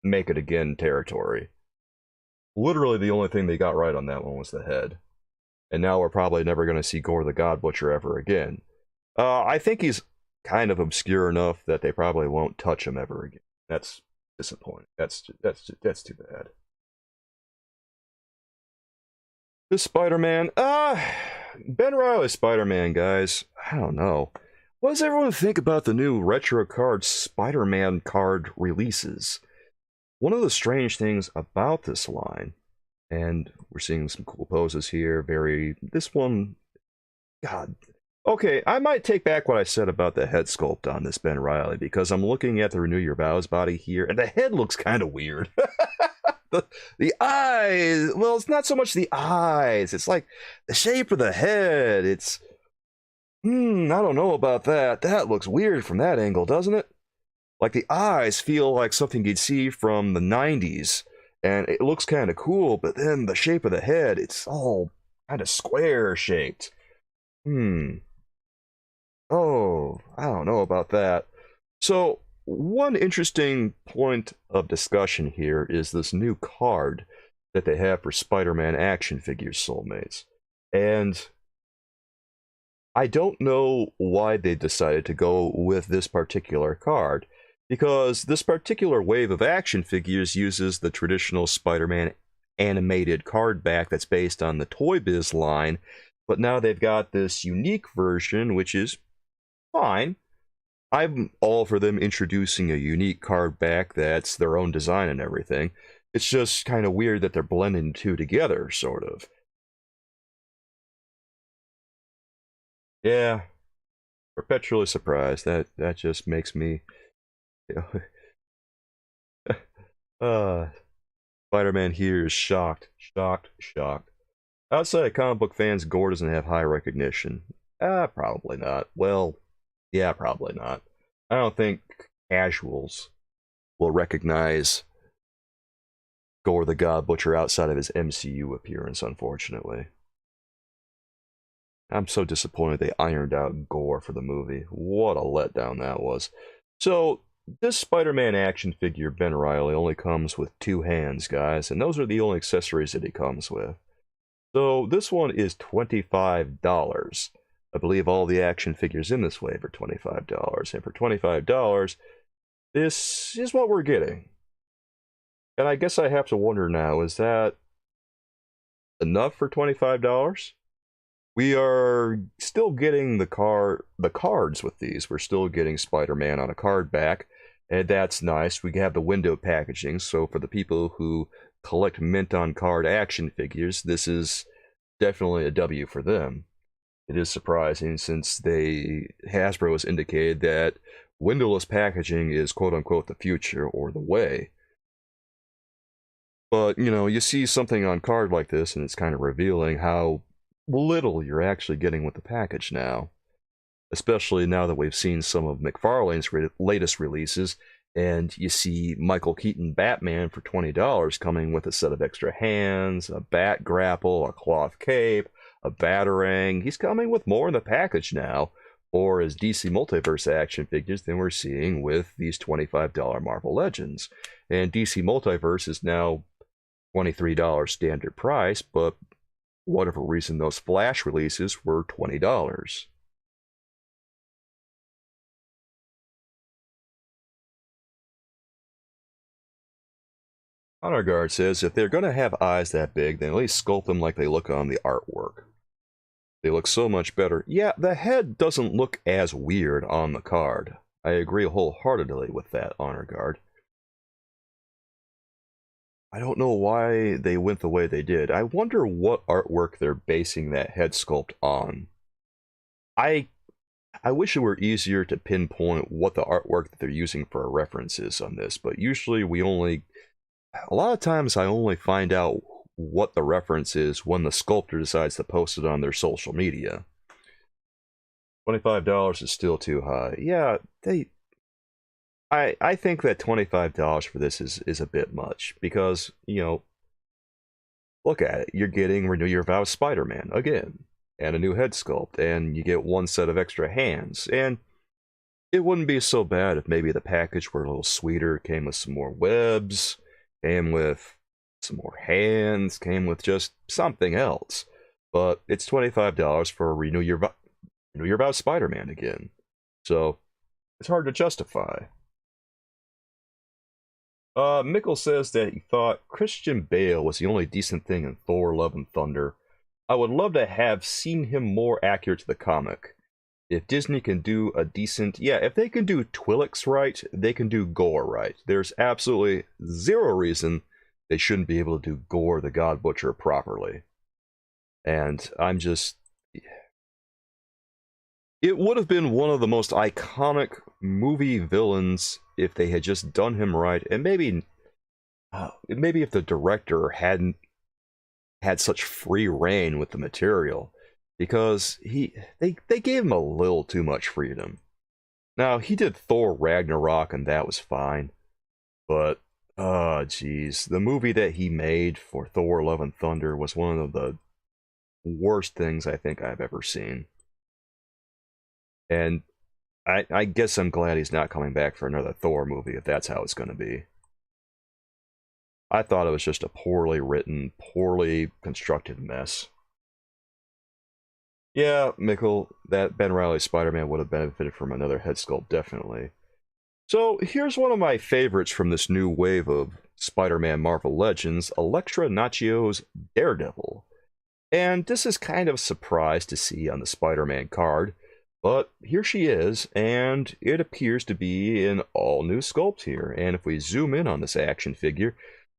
make it again territory. Literally the only thing they got right on that one was the head. And now we're probably never going to see Gore the God Butcher ever again. I think he's kind of obscure enough that they probably won't touch him ever again. That's disappointing. That's too bad. This Spider-Man, Ben Reilly Spider-Man, guys. I don't know. What does everyone think about the new retro card Spider-Man card releases? One of the strange things about this line, and we're seeing some cool poses here, this one, God. Okay, I might take back what I said about the head sculpt on this Ben Reilly, because I'm looking at the Renew Your Vows body here, and the head looks kind of weird. The eyes, well, it's not so much the eyes, it's like the shape of the head. It's, I don't know about that. That looks weird from that angle, doesn't it? Like the eyes feel like something you'd see from the 90s, and it looks kind of cool, but then the shape of the head, it's all kind of square shaped. Oh, I don't know about that. So, one interesting point of discussion here is this new card that they have for Spider-Man action figures soulmates. And I don't know why they decided to go with this particular card, because this particular wave of action figures uses the traditional Spider-Man animated card back that's based on the Toy Biz line, but now they've got this unique version, which is fine. I'm all for them introducing a unique card back that's their own design and everything. It's just kind of weird that they're blending the two together, sort of. Yeah, perpetually surprised. That just makes me, you know, Spider-Man here is shocked, shocked, shocked. Outside of comic book fans, Gore doesn't have high recognition. Probably not. Well, yeah, probably not. I don't think casuals will recognize Gore the God Butcher outside of his MCU appearance, unfortunately. I'm so disappointed they ironed out Gore for the movie. What a letdown that was. So, this Spider-Man action figure, Ben Reilly, only comes with 2 hands, guys, and those are the only accessories that he comes with. So, this one is $25. I believe all the action figures in this wave are $25, and for $25, this is what we're getting. And I guess I have to wonder now, is that enough for $25? We are still getting the cards with these. We're still getting Spider-Man on a card back, and that's nice. We have the window packaging, so for the people who collect mint on card action figures, this is definitely a W for them. It is surprising since Hasbro has indicated that windowless packaging is quote-unquote the future or the way. But, you know, you see something on card like this, and it's kind of revealing how little you're actually getting with the package now. Especially now that we've seen some of McFarlane's latest releases, and you see Michael Keaton Batman for $20 coming with a set of extra hands, a bat grapple, a cloth cape, a batarang. He's coming with more in the package now, or as DC Multiverse action figures than we're seeing with these $25 Marvel Legends. And DC Multiverse is now $23 standard price, but whatever reason those Flash releases were $20. Honor Guard says if they're going to have eyes that big, then at least sculpt them like they look on the artwork. They look so much better. Yeah, the head doesn't look as weird on the card. I agree wholeheartedly with that, Honor Guard. I don't know why they went the way they did. I wonder what artwork they're basing that head sculpt on. I wish it were easier to pinpoint what the artwork that they're using for a reference is on this, but usually a lot of times I only find out what the reference is when the sculptor decides to post it on their social media. $25 is still too high. Yeah, I think that $25 for this is a bit much, because, you know, look at it. You're getting Renew Your Vows Spider-Man again, and a new head sculpt, and you get 1 set of extra hands, and it wouldn't be so bad if maybe the package were a little sweeter, came with some more webs, came with some more hands, came with just something else. But it's $25 for Renew Your Vows Spider-Man again. So, it's hard to justify. Mickle says that he thought Christian Bale was the only decent thing in Thor: Love and Thunder. I would love to have seen him more accurate to the comic. If Disney can do a decent... Yeah, if they can do Twi'leks right, they can do Gore right. There's absolutely zero reason they shouldn't be able to do Gore the God Butcher properly. And I'm just... It would have been one of the most iconic movie villains if they had just done him right, and maybe if the director hadn't had such free reign with the material, because they gave him a little too much freedom. Now, he did Thor Ragnarok, and that was fine, but geez, the movie that he made for Thor: Love and Thunder was one of the worst things I think I've ever seen. And I guess I'm glad he's not coming back for another Thor movie, if that's how it's going to be. I thought it was just a poorly written, poorly constructed mess. Yeah, Mickle, that Ben Reilly Spider-Man would have benefited from another head sculpt, definitely. So, here's one of my favorites from this new wave of Spider-Man Marvel Legends, Elektra Natchios Daredevil. And this is kind of a surprise to see on the Spider-Man card, but here she is, and it appears to be an all-new sculpt here. And if we zoom in on this action figure,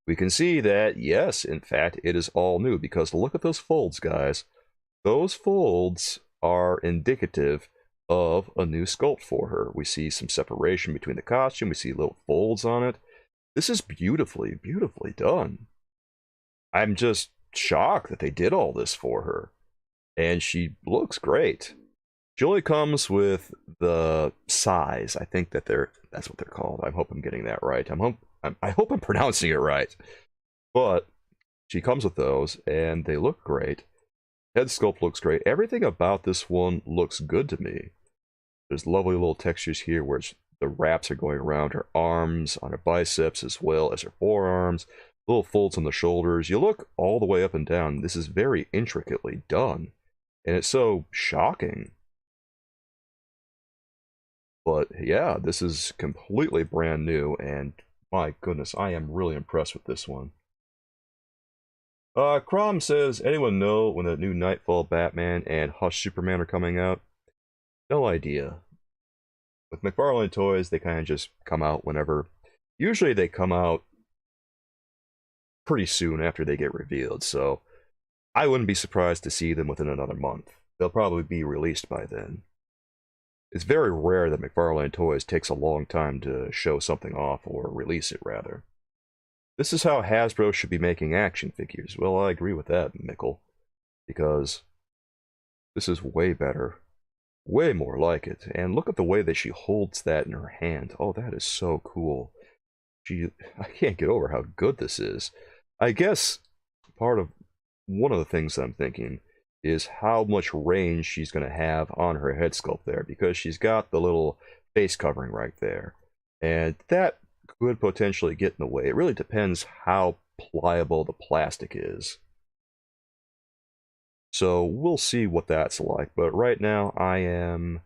we can see that, yes, in fact, it is all new, because look at those folds, guys. Those folds are indicative of a new sculpt for her. We see some separation between the costume, we see little folds on it. This is beautifully, beautifully done. I'm just shocked that they did all this for her. And she looks great. She only comes with the size. I think that that's what they're called. I hope I'm getting that right. I hope I'm pronouncing it right. But she comes with those, and they look great. Head sculpt looks great. Everything about this one looks good to me. There's lovely little textures here where the wraps are going around her arms, on her biceps, as well as her forearms. Little folds on the shoulders. You look all the way up and down. This is very intricately done. And it's so shocking. But yeah, this is completely brand new, and my goodness, I am really impressed with this one. Crom says, anyone know when the new Nightfall Batman and Hush Superman are coming out? No idea. With McFarlane Toys, they kind of just come out whenever. Usually they come out pretty soon after they get revealed, so I wouldn't be surprised to see them within another month. They'll probably be released by then. It's very rare that McFarlane Toys takes a long time to show something off, or release it, rather. This is how Hasbro should be making action figures. Well, I agree with that, Mickle. Because this is way better. Way more like it. And look at the way that she holds that in her hand. Oh, that is so cool. I can't get over how good this is. I guess one of the things that I'm thinking is how much range she's going to have on her head sculpt there, because she's got the little face covering right there. And that could potentially get in the way. It really depends how pliable the plastic is. So we'll see what that's like, but right now I am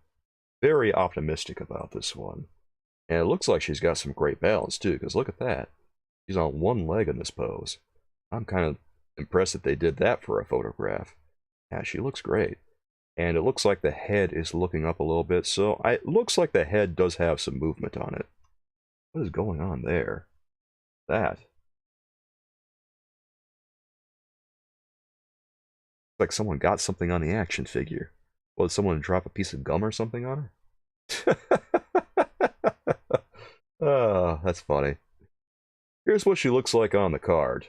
very optimistic about this one. And it looks like she's got some great balance too, because look at that. She's on one leg in this pose. I'm kind of impressed that they did that for a photograph. Yeah, she looks great. And it looks like the head is looking up a little bit, so it looks like the head does have some movement on it. What is going on there? That. Like someone got something on the action figure. Well, did someone drop a piece of gum or something on her? Oh, that's funny. Here's what she looks like on the card.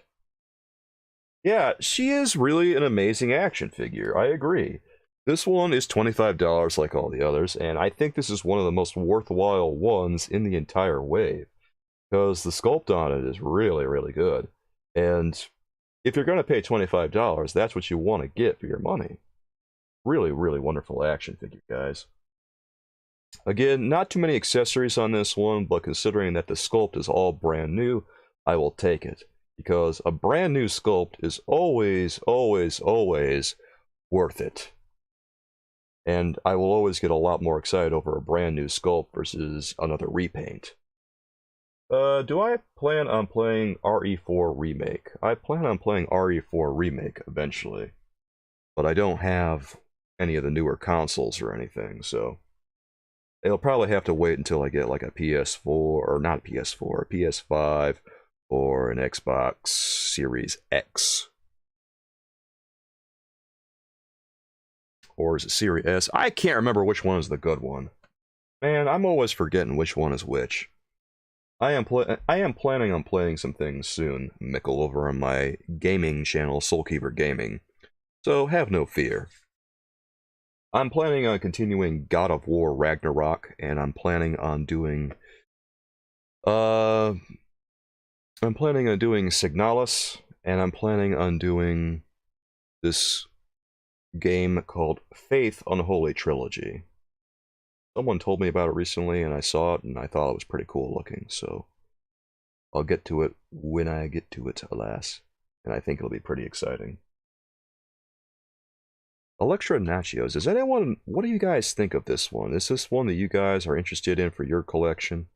Yeah, she is really an amazing action figure, I agree. This one is $25 like all the others, and I think this is one of the most worthwhile ones in the entire wave, because the sculpt on it is really, really good. And if you're going to pay $25, that's what you want to get for your money. Really, really wonderful action figure, guys. Again, not too many accessories on this one, but considering that the sculpt is all brand new, I will take it. Because a brand new sculpt is always, always, always worth it. And I will always get a lot more excited over a brand new sculpt versus another repaint. Do I plan on playing RE4 Remake? I plan on playing RE4 Remake eventually. But I don't have any of the newer consoles or anything, so it'll probably have to wait until I get like a PS4, or not PS4, a PS5, or an Xbox Series X. Or is it Series S? I can't remember which one is the good one. Man, I'm always forgetting which one is which. I am planning on playing some things soon, Mickle, over on my gaming channel, Soulkeeper Gaming. So have no fear. I'm planning on continuing God of War Ragnarok, and I'm planning on doing Signalis, and I'm planning on doing this game called Faith Unholy Trilogy. Someone told me about it recently, and I saw it, and I thought it was pretty cool looking, so I'll get to it when I get to it, alas. And I think it'll be pretty exciting. Elektra Natchios, what do you guys think of this one? Is this one that you guys are interested in for your collection?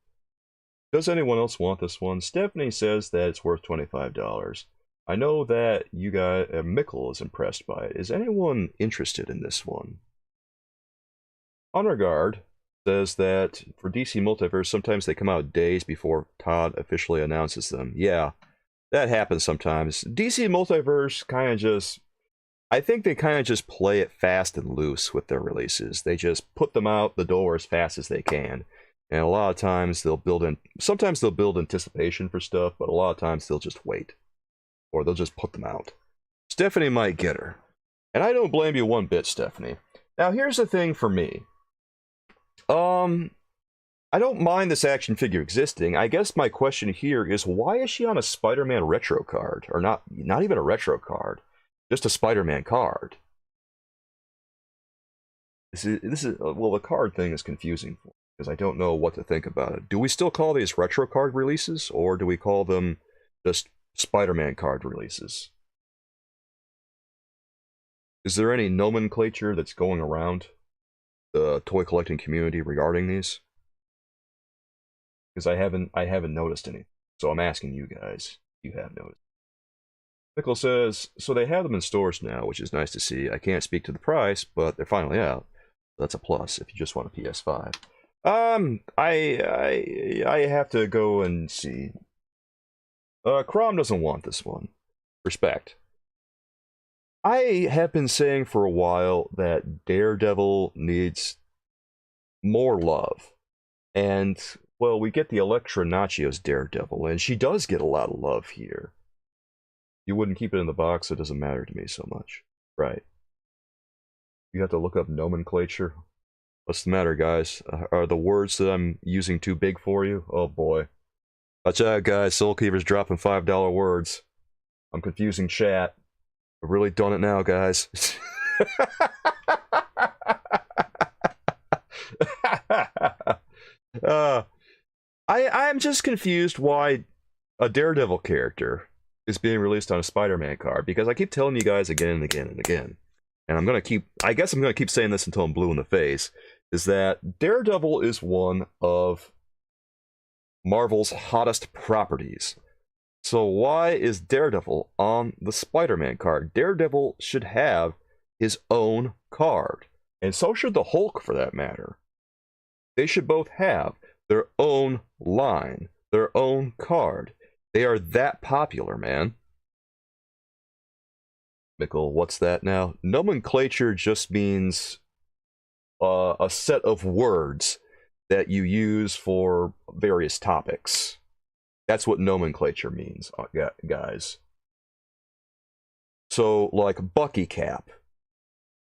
Does anyone else want this one? Stephanie says that it's worth $25. I know that you guys, Mickle is impressed by it. Is anyone interested in this one? Honor Guard says that for DC Multiverse, sometimes they come out days before Todd officially announces them. Yeah, That happens sometimes. DC Multiverse kind of just, I think they kind of just play it fast and loose with their releases. They just put them out the door as fast as they can. And a lot of times they'll build in, sometimes they'll build anticipation for stuff, but a lot of times they'll just wait. Or they'll just put them out. Stephanie might get her. And I don't blame you one bit, Stephanie. Now here's the thing for me. I don't mind this action figure existing. I guess my question here is, why is she on a Spider-Man retro card? Or not even a retro card. Just a Spider-Man card. This is well, the card thing is confusing for me, because I don't know what to think about it. Do we still call these retro card releases, or do we call them just Spider-Man card releases? Is there any nomenclature that's going around the toy collecting community regarding these? Because I haven't noticed any. So I'm asking you guys. You have noticed. Mickle says, so they have them in stores now, which is nice to see. I can't speak to the price, but they're finally out. That's a plus if you just want a PS5. I have to go and see. Crom doesn't want this one. Respect. I have been saying for a while that Daredevil needs more love. And, well, we get the Elektra Natchios Daredevil, and she does get a lot of love here. You wouldn't keep it in the box, it doesn't matter to me so much. Right. You have to look up nomenclature. What's the matter, guys? Are the words that I'm using too big for you? Oh boy. Watch out, guys. Soulkeeper's dropping $5 words. I'm confusing chat. I've really done it now, guys. I'm just confused why a Daredevil character is being released on a Spider-Man card, because I keep telling you guys again and again and again, and I guess I'm gonna keep saying this until I'm blue in the face, is that Daredevil is one of Marvel's hottest properties. So why is Daredevil on the Spider-Man card? Daredevil should have his own card, and so should the Hulk for that matter. They should both have their own line, their own card. They are that popular, man. Mickle, what's that now? Nomenclature just means a set of words that you use for various topics. That's what nomenclature means, guys. So, like Bucky Cap,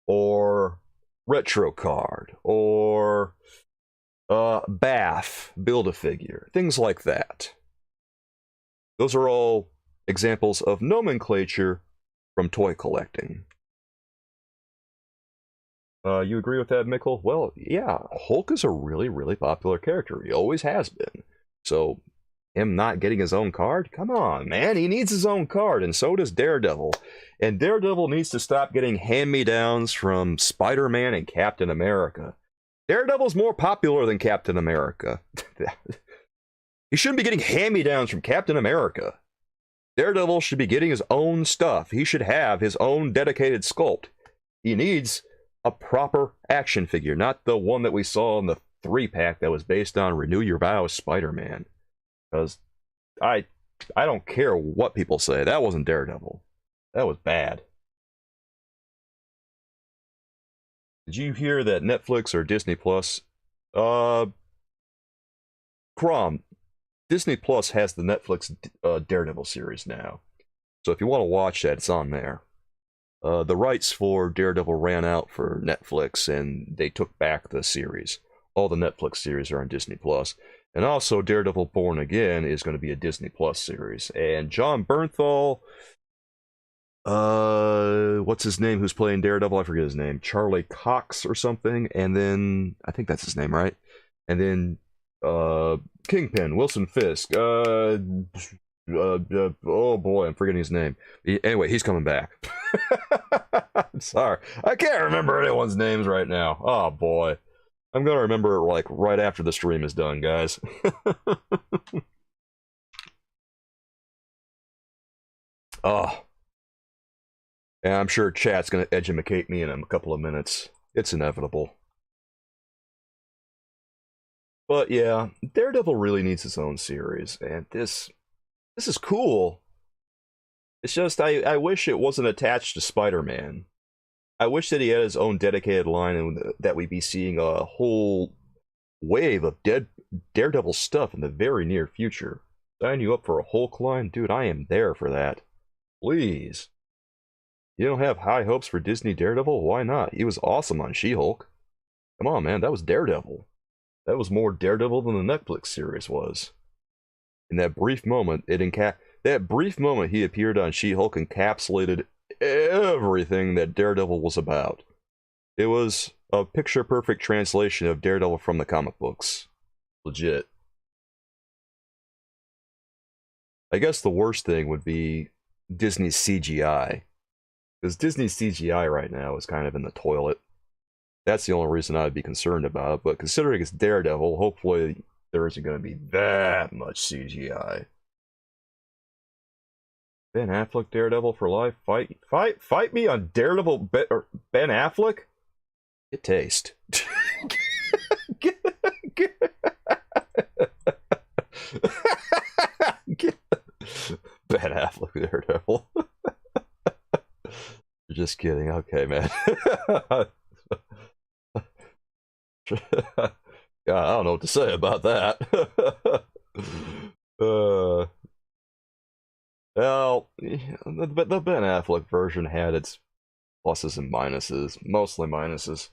or Retro Card, or Bath, Build-A-Figure, things like that. Those are all examples of nomenclature from toy collecting. You agree with that, Mickle? Well, yeah, Hulk is a really, really popular character. He always has been. So, him not getting his own card? Come on, man. He needs his own card, and so does Daredevil. And Daredevil needs to stop getting hand-me-downs from Spider-Man and Captain America. Daredevil's more popular than Captain America. He shouldn't be getting hand-me-downs from Captain America. Daredevil should be getting his own stuff. He should have his own dedicated sculpt. He needs a proper action figure, not the one that we saw in the 3-pack that was based on Renew Your Vows Spider-Man. Because I don't care what people say. That wasn't Daredevil. That was bad. Did you hear that Netflix or Disney Plus? Crom, Disney Plus has the Netflix Daredevil series now. So if you want to watch that, it's on there. The rights for Daredevil ran out for Netflix, and they took back the series. All the Netflix series are on Disney Plus. And also, Daredevil Born Again is going to be a Disney Plus series. And John Bernthal, what's his name, who's playing Daredevil? I forget his name. Charlie Cox or something. And then, I think that's his name, right? And then, Kingpin, Wilson Fisk. Oh boy, I'm forgetting his name. Anyway, he's coming back. I'm sorry. I can't remember anyone's names right now. Oh boy. I'm gonna remember it like right after the stream is done, guys. Oh. And I'm sure chat's gonna educate me in a couple of minutes. It's inevitable. But yeah, Daredevil really needs its own series, and this is cool, It's just, I wish it wasn't attached to Spider-Man. I wish that he had his own dedicated line and that we'd be seeing a whole wave of Daredevil stuff in the very near future. Sign you up for a Hulk line? Dude, I am there for that. Please. You don't have high hopes for Disney Daredevil? Why not? He was awesome on She-Hulk. Come on, man, that was Daredevil. That was more Daredevil than the Netflix series was. In that brief moment, he appeared on She-Hulk encapsulated everything that Daredevil was about. It was a picture-perfect translation of Daredevil from the comic books. Legit. I guess the worst thing would be Disney's CGI. Because Disney's CGI right now is kind of in the toilet. That's the only reason I'd be concerned about it, but considering it's Daredevil, hopefully there isn't going to be that much CGI. Ben Affleck, Daredevil for life? Fight me on Daredevil Ben Affleck? Get taste. Ben Affleck, Daredevil. You're just kidding. Okay, man. God, I don't know what to say about that. Well, the Ben Affleck version had its pluses and minuses, mostly minuses.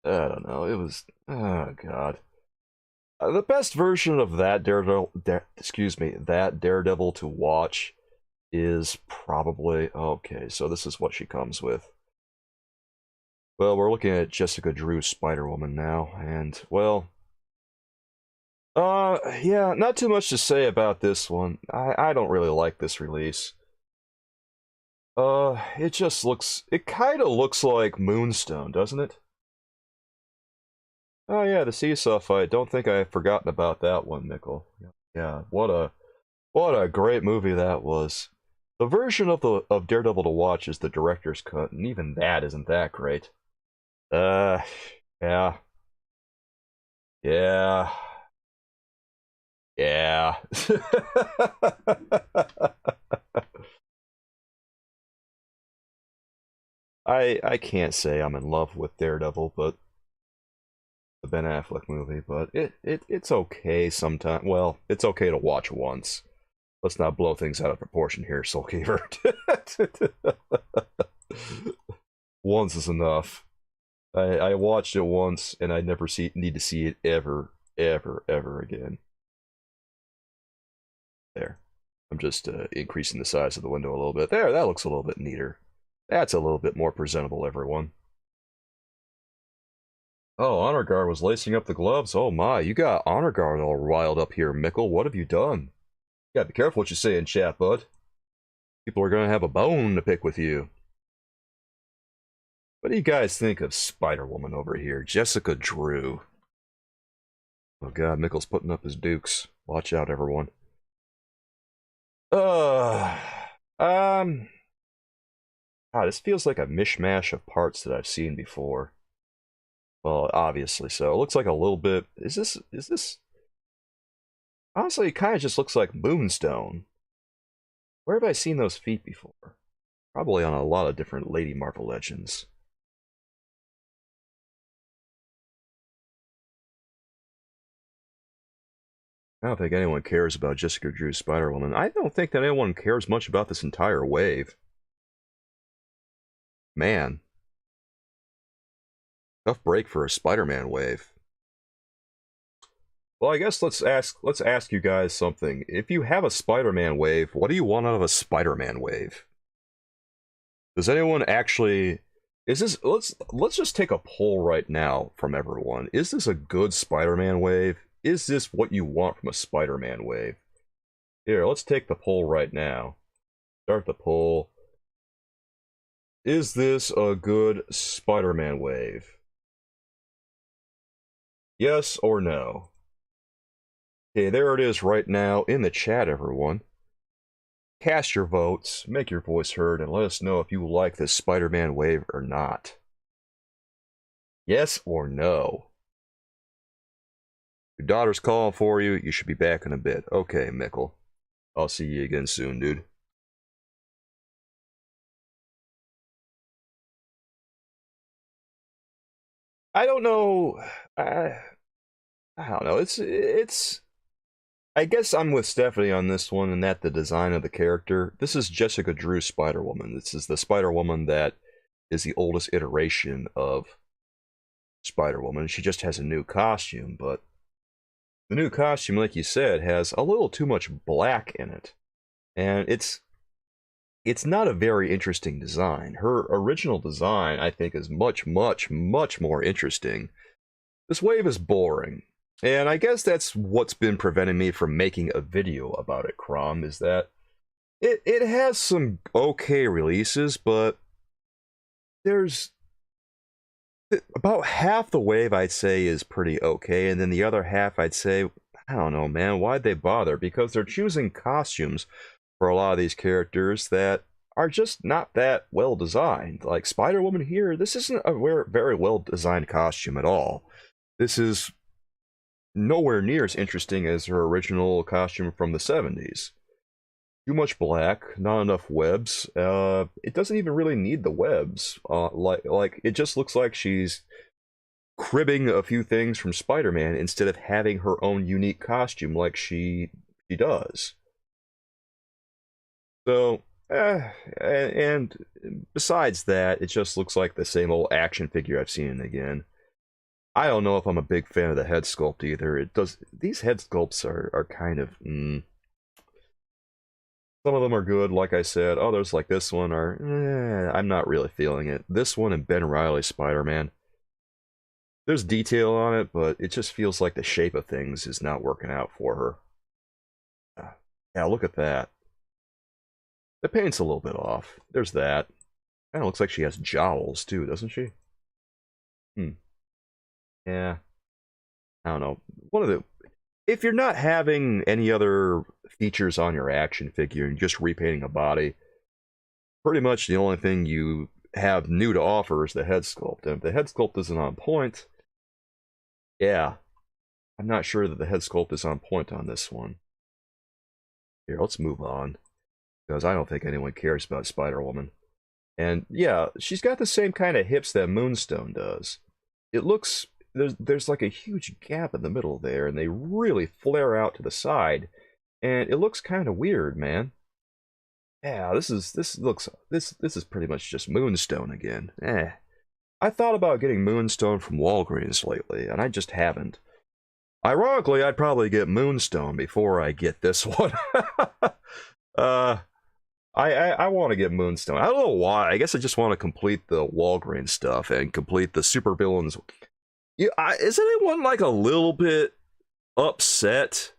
I don't know. It was, oh god. The best version of that Daredevil to watch is probably, okay, so this is what she comes with. Well, we're looking at Jessica Drew's Spider-Woman now, and, well, yeah, not too much to say about this one. I don't really like this release. It just looks, it kind of looks like Moonstone, doesn't it? Oh yeah, the seesaw fight. Don't think I've forgotten about that one, Mickle. Yeah, what a great movie that was. The version of Daredevil to watch is the director's cut, and even that isn't that great. Yeah. Yeah. Yeah. I can't say I'm in love with Daredevil, but the Ben Affleck movie, but it's okay sometimes. Well, it's okay to watch once. Let's not blow things out of proportion here, Soulkeeper. Once is enough. I watched it once, and I never need to see it ever again. There. I'm just increasing the size of the window a little bit. There, that looks a little bit neater. That's a little bit more presentable, everyone. Oh, Honor Guard was lacing up the gloves. Oh my, you got Honor Guard all riled up here, Mickle. What have you done? You gotta be careful what you say in chat, bud. People are gonna have a bone to pick with you. What do you guys think of Spider-Woman over here? Jessica Drew. Oh god, Mickle's putting up his dukes. Watch out, everyone. God, this feels like a mishmash of parts that I've seen before. Well, obviously so. It looks like a little bit... Is this... Honestly, it kind of just looks like Moonstone. Where have I seen those feet before? Probably on a lot of different Lady Marvel Legends. I don't think anyone cares about Jessica Drew's Spider-Woman. I don't think that anyone cares much about this entire wave. Man. Tough break for a Spider-Man wave. Well, I guess let's ask you guys something. If you have a Spider-Man wave, what do you want out of a Spider-Man wave? Does anyone actually... Is this... Let's just take a poll right now from everyone. Is this a good Spider-Man wave? Is this what you want from a Spider-Man wave? Here, let's take the poll right now. Start the poll. Is this a good Spider-Man wave? Yes or no? Okay, there it is right now in the chat, everyone. Cast your votes, make your voice heard, and let us know if you like this Spider-Man wave or not. Yes or no? Your daughter's calling for you. You should be back in a bit. Okay, Mickle. I'll see you again soon, dude. I don't know. I, I don't know. It's. I guess I'm with Stephanie on this one, and that the design of the character. This is Jessica Drew's Spider-Woman. This is the Spider-Woman that is the oldest iteration of Spider-Woman. She just has a new costume, but the new costume, like you said, has a little too much black in it, and it's not a very interesting design. Her original design, I think, is much, much, much more interesting. This wave is boring. And I guess that's what's been preventing me from making a video about it, Crom, is that it has some okay releases, but there's about half the wave I'd say is pretty okay, and then the other half I'd say, I don't know, man, why'd they bother? Because they're choosing costumes for a lot of these characters that are just not that well designed. Like Spider-Woman here, this isn't a very well designed costume at all. This is nowhere near as interesting as her original costume from the 70s. Too much black, not enough webs. It doesn't even really need the webs. Like it just looks like she's cribbing a few things from Spider-Man instead of having her own unique costume like she does. So, and besides that, it just looks like the same old action figure I've seen again. I don't know if I'm a big fan of the head sculpt either. These head sculpts are kind of some of them are good, like I said. Others, like this one, are I'm not really feeling it. This one and Ben Reilly Spider-Man, there's detail on it, but it just feels like the shape of things is not working out for her. Yeah, look at that. The paint's a little bit off. There's that. Kind of looks like she has jowls too, doesn't she? Yeah. I don't know. If you're not having any other features on your action figure and just repainting a body, pretty much the only thing you have new to offer is the head sculpt. And if the head sculpt isn't on point, yeah, I'm not sure that the head sculpt is on point on this one. Here, let's move on, because I don't think anyone cares about Spider-Woman. And yeah, she's got the same kind of hips that Moonstone does. It looks, there's like a huge gap in the middle there, and they really flare out to the side, and it looks kind of weird, man. Yeah, this is pretty much just Moonstone again. I thought about getting Moonstone from Walgreens lately, and I just haven't. Ironically, I'd probably get Moonstone before I get this one. I want to get Moonstone. I don't know why. I guess I just want to complete the Walgreens stuff and complete the supervillains. Yeah, is anyone like a little bit upset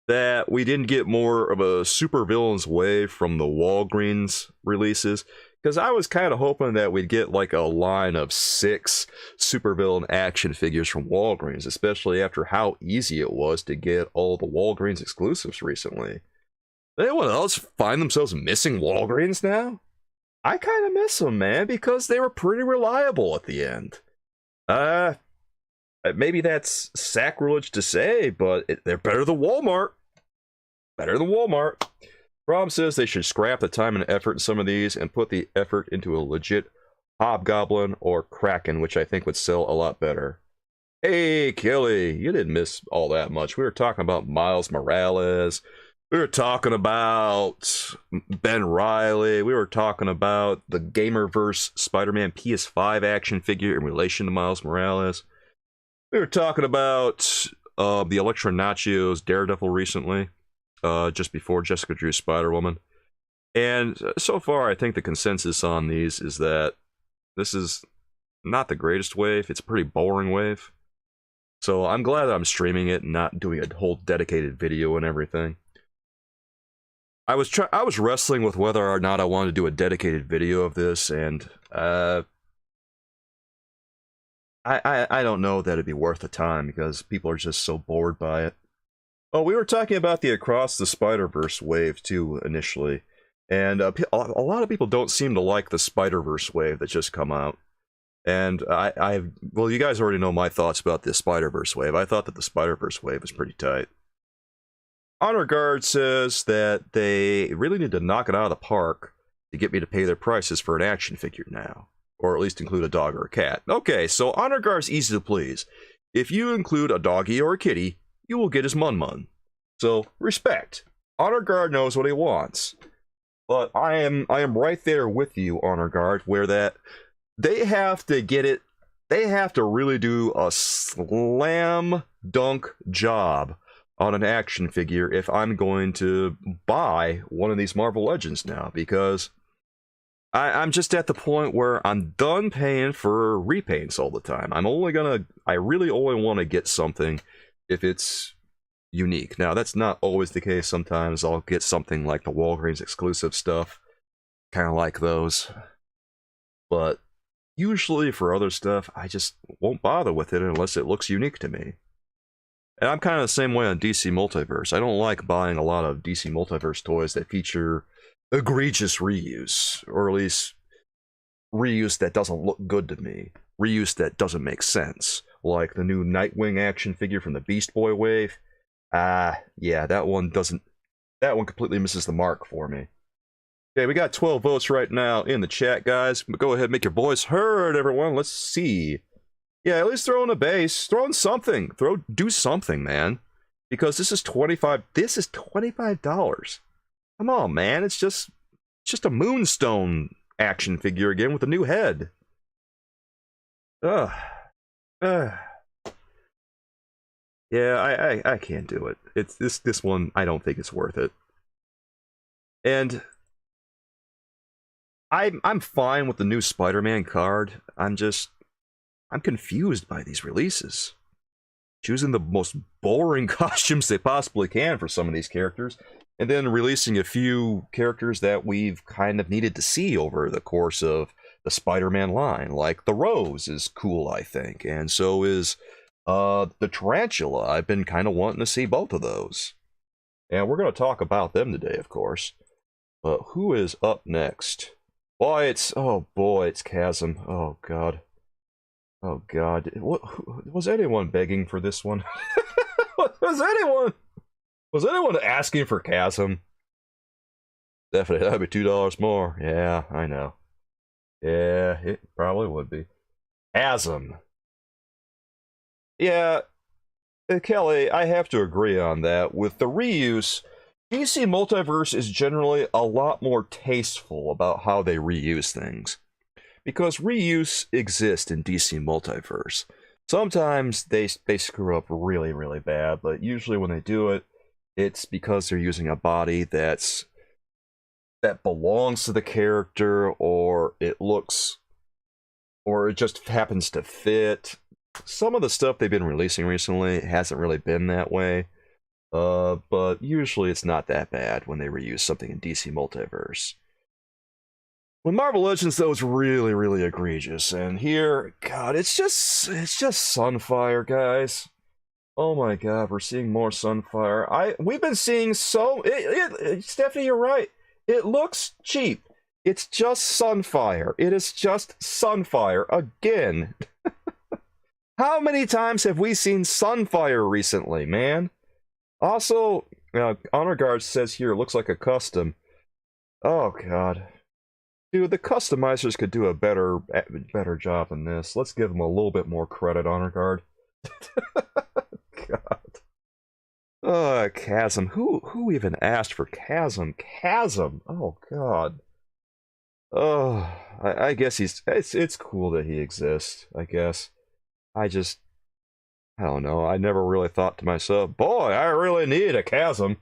that we didn't get more of a supervillains wave from the Walgreens releases? Because I was kind of hoping that we'd get like a line of 6 supervillain action figures from Walgreens, especially after how easy it was to get all the Walgreens exclusives recently. Anyone else find themselves missing Walgreens now? I kind of miss them, man, because they were pretty reliable at the end. Maybe that's sacrilege to say, but they're better than Walmart. Better than Walmart. Rob says they should scrap the time and effort in some of these and put the effort into a legit Hobgoblin or Kraken, which I think would sell a lot better. Hey, Kelly, you didn't miss all that much. We were talking about Miles Morales. We were talking about Ben Reilly. We were talking about the Gamerverse Spider-Man PS5 action figure in relation to Miles Morales. We were talking about the Elektra Natchios Daredevil recently, just before Jessica Drew's Spider-Woman. And so far, I think the consensus on these is that this is not the greatest wave. It's a pretty boring wave. So I'm glad that I'm streaming it and not doing a whole dedicated video and everything. I was wrestling with whether or not I wanted to do a dedicated video of this, and I don't know that it'd be worth the time because people are just so bored by it. Oh, we were talking about the Across the Spider-Verse wave too initially, and a lot of people don't seem to like the Spider-Verse wave that's just come out. And well, you guys already know my thoughts about the Spider-Verse wave. I thought that the Spider-Verse wave was pretty tight. Honor Guard says that they really need to knock it out of the park to get me to pay their prices for an action figure now. or at least include a dog or a cat. Okay, so Honor Guard's easy to please. If you include a doggy or a kitty, you will get his Mun. So, respect. Honor Guard knows what he wants. But I am right there with you, Honor Guard, where that they have to get it, they have to really do a slam dunk job on an action figure if I'm going to buy one of these Marvel Legends now, because I'm just at the point where I'm done paying for repaints all the time. I really only want to get something if it's unique. Now, that's not always the case. Sometimes I'll get something like the Walgreens exclusive stuff, kind of like those. But usually for other stuff, I just won't bother with it unless it looks unique to me. And I'm kind of the same way on DC Multiverse. I don't like buying a lot of DC Multiverse toys that feature egregious reuse, or at least reuse that doesn't look good to me. Reuse that doesn't make sense. Like the new Nightwing action figure from the Beast Boy wave. Yeah, that one completely misses the mark for me. Okay, we got 12 votes right now in the chat, guys. Go ahead, make your voice heard, everyone. Let's see. Yeah, at least throw in a base. Throw in something. Do something, man. Because this is $25. Come on, man. It's just a Moonstone action figure again with a new head. Yeah, I can't do it. It's this one, I don't think it's worth it. And I'm fine with the new Spider-Man card. I'm confused by these releases. Choosing the most boring costumes they possibly can for some of these characters, and then releasing a few characters that we've kind of needed to see over the course of the Spider-Man line. Like the Rose is cool, I think, and so is the Tarantula. I've been kind of wanting to see both of those. And we're going to talk about them today, of course. But who is up next? Oh boy, it's Chasm. Oh god. Oh god. Was anyone begging for this one? Was anyone asking for Chasm? Definitely, that'd be $2 more. Yeah, I know. Yeah, it probably would be. Chasm. Yeah, Kelly, I have to agree on that. With the reuse, DC Multiverse is generally a lot more tasteful about how they reuse things. Because reuse exists in DC Multiverse. Sometimes they screw up really, really bad, but usually when they do it, it's because they're using a body that belongs to the character, or it just happens to fit. Some of the stuff they've been releasing recently hasn't really been that way, but usually it's not that bad when they reuse something in DC Multiverse. When Marvel Legends, though, it's really, really egregious, and here, God, it's just Sunfire, guys. Oh my God, we're seeing more Sunfire. We've been seeing Stephanie, you're right. It looks cheap. It's just Sunfire. It is just Sunfire again. How many times have we seen Sunfire recently, man? Also, Honor Guard says here, it looks like a custom. Oh God. Dude, the customizers could do a better job than this. Let's give them a little bit more credit, Honor Guard. God. Chasm. Who even asked for Chasm? Chasm. Oh God. Oh, I guess it's cool that he exists, I guess. I don't know. I never really thought to myself, boy, I really need a Chasm.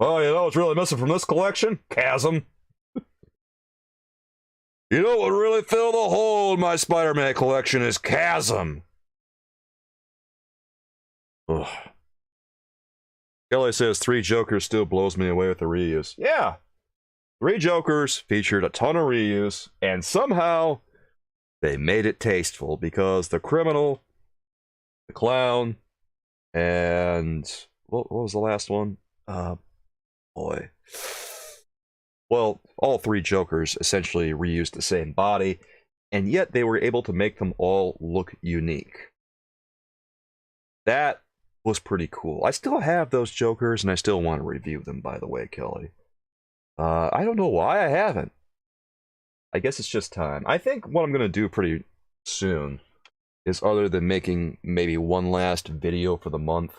Oh, you know what's really missing from this collection? Chasm. You know what would really fill the hole in my Spider-Man collection is Chasm. Ugh. Kelly says 3 Jokers still blows me away with the reuse. Yeah. 3 Jokers featured a ton of reuse, and somehow they made it tasteful, because the criminal, the clown, and what was the last one? Boy. Well, all 3 Jokers essentially reused the same body, and yet they were able to make them all look unique. That was pretty cool. I still have those Jokers, and I still want to review them, by the way, Kelly. I don't know why I haven't. I guess it's just time. I think what I'm going to do pretty soon is, other than making maybe one last video for the month,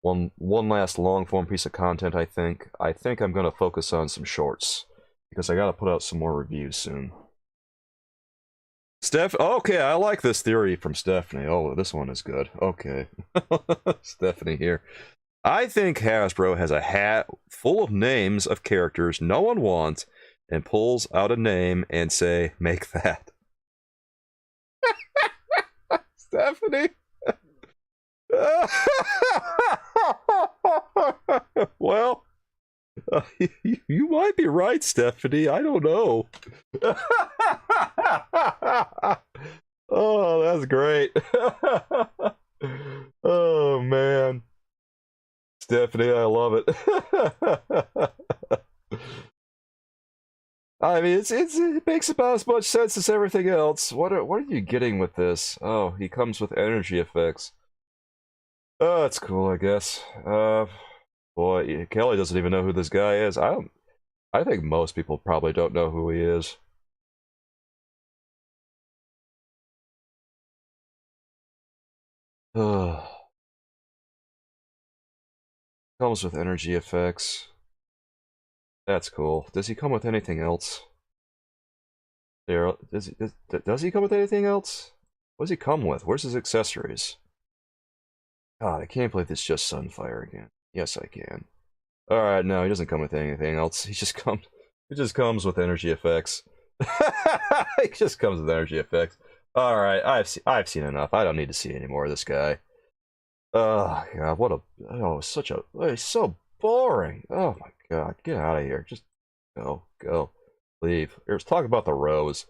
one last long-form piece of content, I think I'm going to focus on some shorts, because I got to put out some more reviews soon. Okay, I like this theory from Stephanie. Oh, this one is good. Okay. Stephanie here. I think Hasbro has a hat full of names of characters no one wants, and pulls out a name and say, make that. Stephanie? Well, you might be right, Stephanie. I don't know. Oh, that's great. Oh, man. Stephanie, I love it. I mean, it makes about as much sense as everything else. What are you getting with this? Oh, he comes with energy effects. Oh, that's cool, I guess. Boy, Kelly doesn't even know who this guy is. I think most people probably don't know who he is. Comes with energy effects. That's cool. Does he come with anything else? Does he come with anything else? What does he come with? Where's his accessories? God, I can't believe it's just Sunfire again. Yes, I can. Alright, no, he doesn't come with anything else. He just comes with energy effects. He just comes with energy effects. Alright, I've seen enough. I don't need to see any more of this guy. Oh god, he's so boring. Oh my god, get out of here. Just go. Leave. Let's talk about the Rose.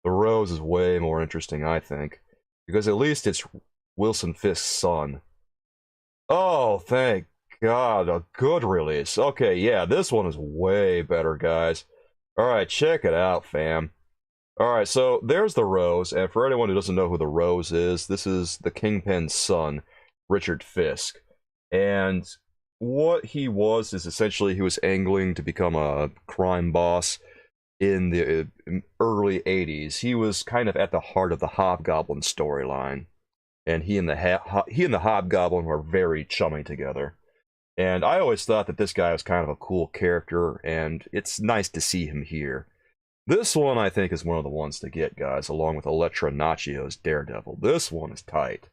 The Rose is way more interesting, I think. Because at least it's Wilson Fisk's son. Oh, thank God, a good release. Okay, yeah, this one is way better, guys. Alright, check it out, fam. Alright, so there's the Rose, and for anyone who doesn't know who the Rose is, this is the Kingpin's son, Richard Fisk. And what he was is essentially he was angling to become a crime boss in the early 80s. He was kind of at the heart of the Hobgoblin storyline. And he and the Hobgoblin were very chummy together. And I always thought that this guy was kind of a cool character, and it's nice to see him here. This one, I think, is one of the ones to get, guys, along with Elektra Natchios Daredevil. This one is tight.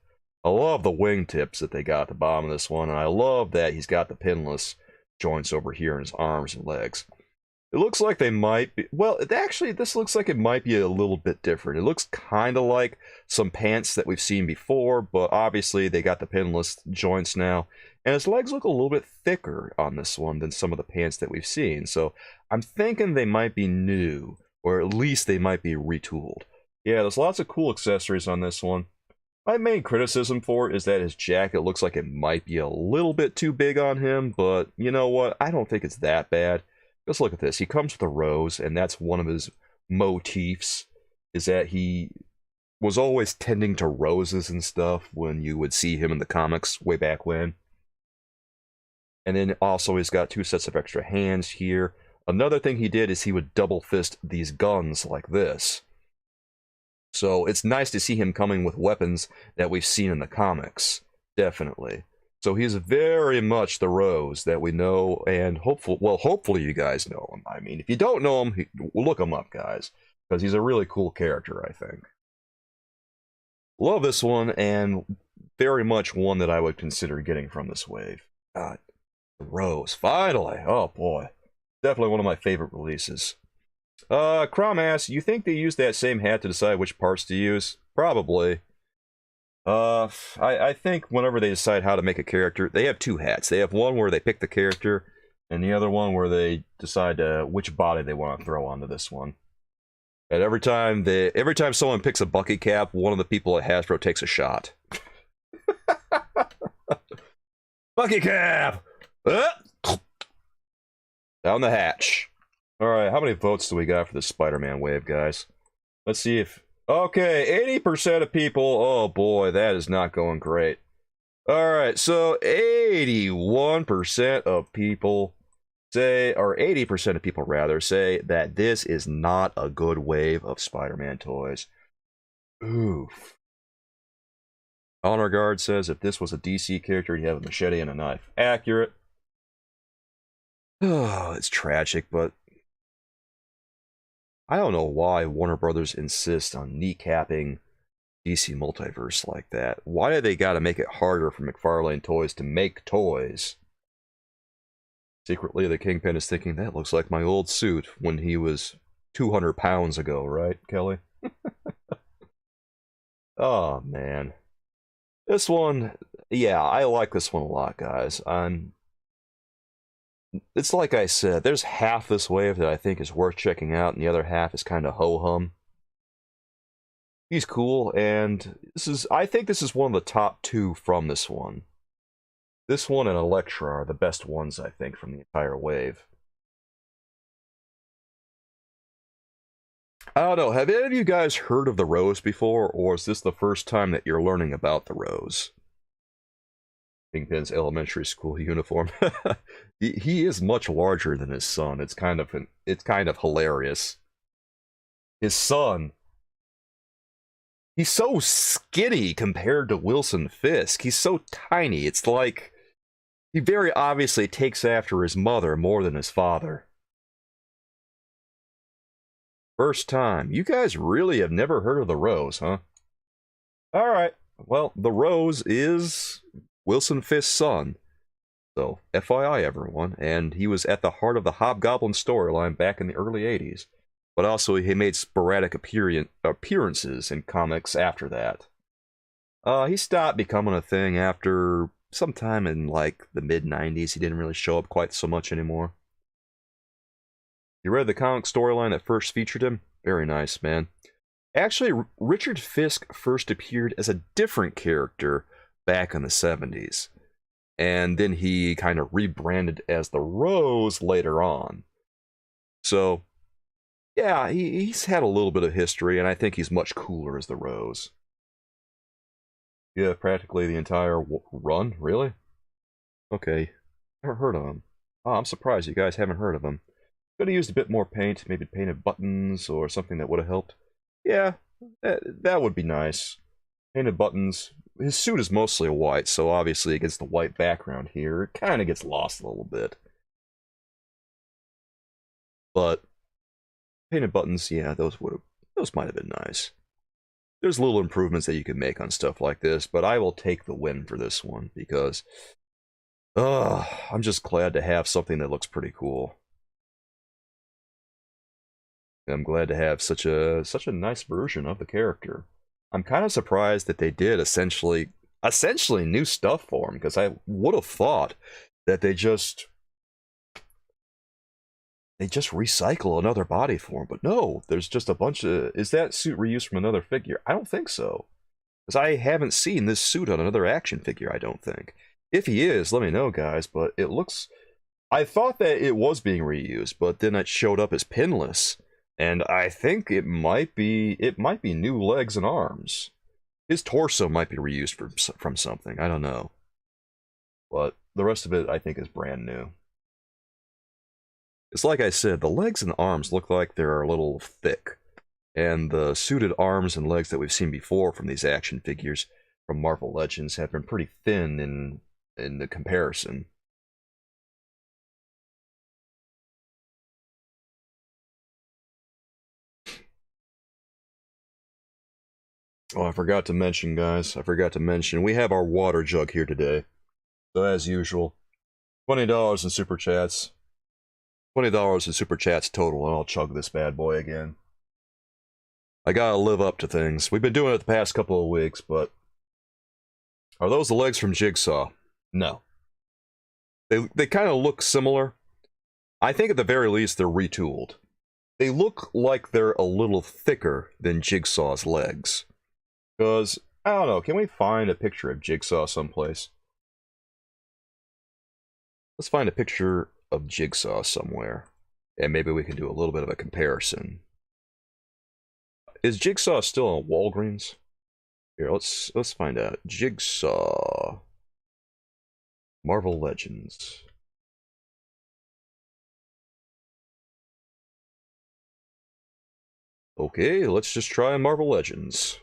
I love the wingtips that they got at the bottom of this one, and I love that he's got the pinless joints over here in his arms and legs. It looks like they might be... Well, actually, this looks like it might be a little bit different. It looks kind of like some pants that we've seen before, but obviously they got the pinless joints now. And his legs look a little bit thicker on this one than some of the pants that we've seen. So I'm thinking they might be new, or at least they might be retooled. Yeah, there's lots of cool accessories on this one. My main criticism for it is that his jacket looks like it might be a little bit too big on him, but you know what? I don't think it's that bad. Let's look at this. He comes with a rose, and that's one of his motifs, is that he was always tending to roses and stuff when you would see him in the comics way back when. And then also he's got 2 sets of extra hands here. Another thing he did is he would double fist these guns like this. So it's nice to see him coming with weapons that we've seen in the comics. Definitely. So he's very much the Rose that we know, and hopefully you guys know him. I mean, if you don't know him, look him up, guys, because he's a really cool character, I think. Love this one, and very much one that I would consider getting from this wave. God, the Rose, finally! Oh boy, definitely one of my favorite releases. Crom asks, you think they use that same hat to decide which parts to use? Probably. I think whenever they decide how to make a character, they have 2 hats. They have one where they pick the character, and the other one where they decide which body they want to throw onto this one. And every time someone picks a Bucky cap, one of the people at Hasbro takes a shot. Bucky cap! Down the hatch. Alright, how many votes do we got for this Spider-Man wave, guys? Let's see if... Okay, 80% of people... Oh boy, that is not going great. Alright, so 81% of people say, or 80% of people rather, say that this is not a good wave of Spider-Man toys. Oof. Honor Guard says if this was a DC character, he'd have a machete and a knife. Accurate. Oh, it's tragic, but I don't know why Warner Brothers insists on kneecapping DC Multiverse like that. Why do they gotta make it harder for McFarlane Toys to make toys? Secretly, the Kingpin is thinking, that looks like my old suit when he was 200 pounds ago, right, Kelly? Oh, man. This one, yeah, I like this one a lot, guys. It's like I said, there's half this wave that I think is worth checking out, and the other half is kind of ho-hum. He's cool, and I think this is one of the top two from this one. This one and Elektra are the best ones, I think, from the entire wave. I don't know, have any of you guys heard of the Rose before, or is this the first time that you're learning about the Rose? Kingpin's elementary school uniform. he is much larger than his son. It's kind of hilarious. His son, he's so skinny compared to Wilson Fisk. He's so tiny. It's like he very obviously takes after his mother more than his father. First time. You guys really have never heard of the Rose, huh? Alright. Well, the Rose is Wilson Fisk's son. So, FYI everyone. And he was at the heart of the Hobgoblin storyline back in the early 80s. But also he made sporadic appearances in comics after that. He stopped becoming a thing after sometime in like the mid-90s. He didn't really show up quite so much anymore. You read the comic storyline that first featured him? Very nice, man. Actually, Richard Fisk first appeared as a different character back in the 70s. And then he kind of rebranded as the Rose later on. So, yeah, he's had a little bit of history, and I think he's much cooler as the Rose. Yeah, practically the entire run? Really? Okay. Never heard of him. Oh, I'm surprised you guys haven't heard of him. Could have used a bit more paint, maybe painted buttons or something that would have helped. Yeah, that would be nice. Painted buttons. His suit is mostly white, so obviously against the white background here, it kind of gets lost a little bit. But painted buttons, yeah, those might have been nice. There's little improvements that you can make on stuff like this, but I will take the win for this one because I'm just glad to have something that looks pretty cool. I'm glad to have such a nice version of the character. I'm kind of surprised that they did essentially new stuff for him, because I would have thought that they just recycle another body for him, but no, there's just a bunch of... Is that suit reused from another figure? I don't think so, because I haven't seen this suit on another action figure, I don't think. If he is, let me know, guys, but it looks... I thought that it was being reused, but then it showed up as pinless. And I think it might be new legs and arms. His torso might be reused from something. I don't know. But the rest of it, I think, is brand new. It's like I said, the legs and arms look like they're a little thick. And the suited arms and legs that we've seen before from these action figures from Marvel Legends have been pretty thin in the comparison. Oh, I forgot to mention, guys. We have our water jug here today. So, as usual, $20 in Super Chats. $20 in Super Chats total, and I'll chug this bad boy again. I gotta live up to things. We've been doing it the past couple of weeks, but... Are those the legs from Jigsaw? No. They kind of look similar. I think at the very least they're retooled. They look like they're a little thicker than Jigsaw's legs. Because, I don't know, can we find a picture of Jigsaw someplace? Let's find a picture of Jigsaw somewhere. And maybe we can do a little bit of a comparison. Is Jigsaw still on Walgreens? Here, let's find out. Jigsaw. Marvel Legends. Okay, let's just try Marvel Legends.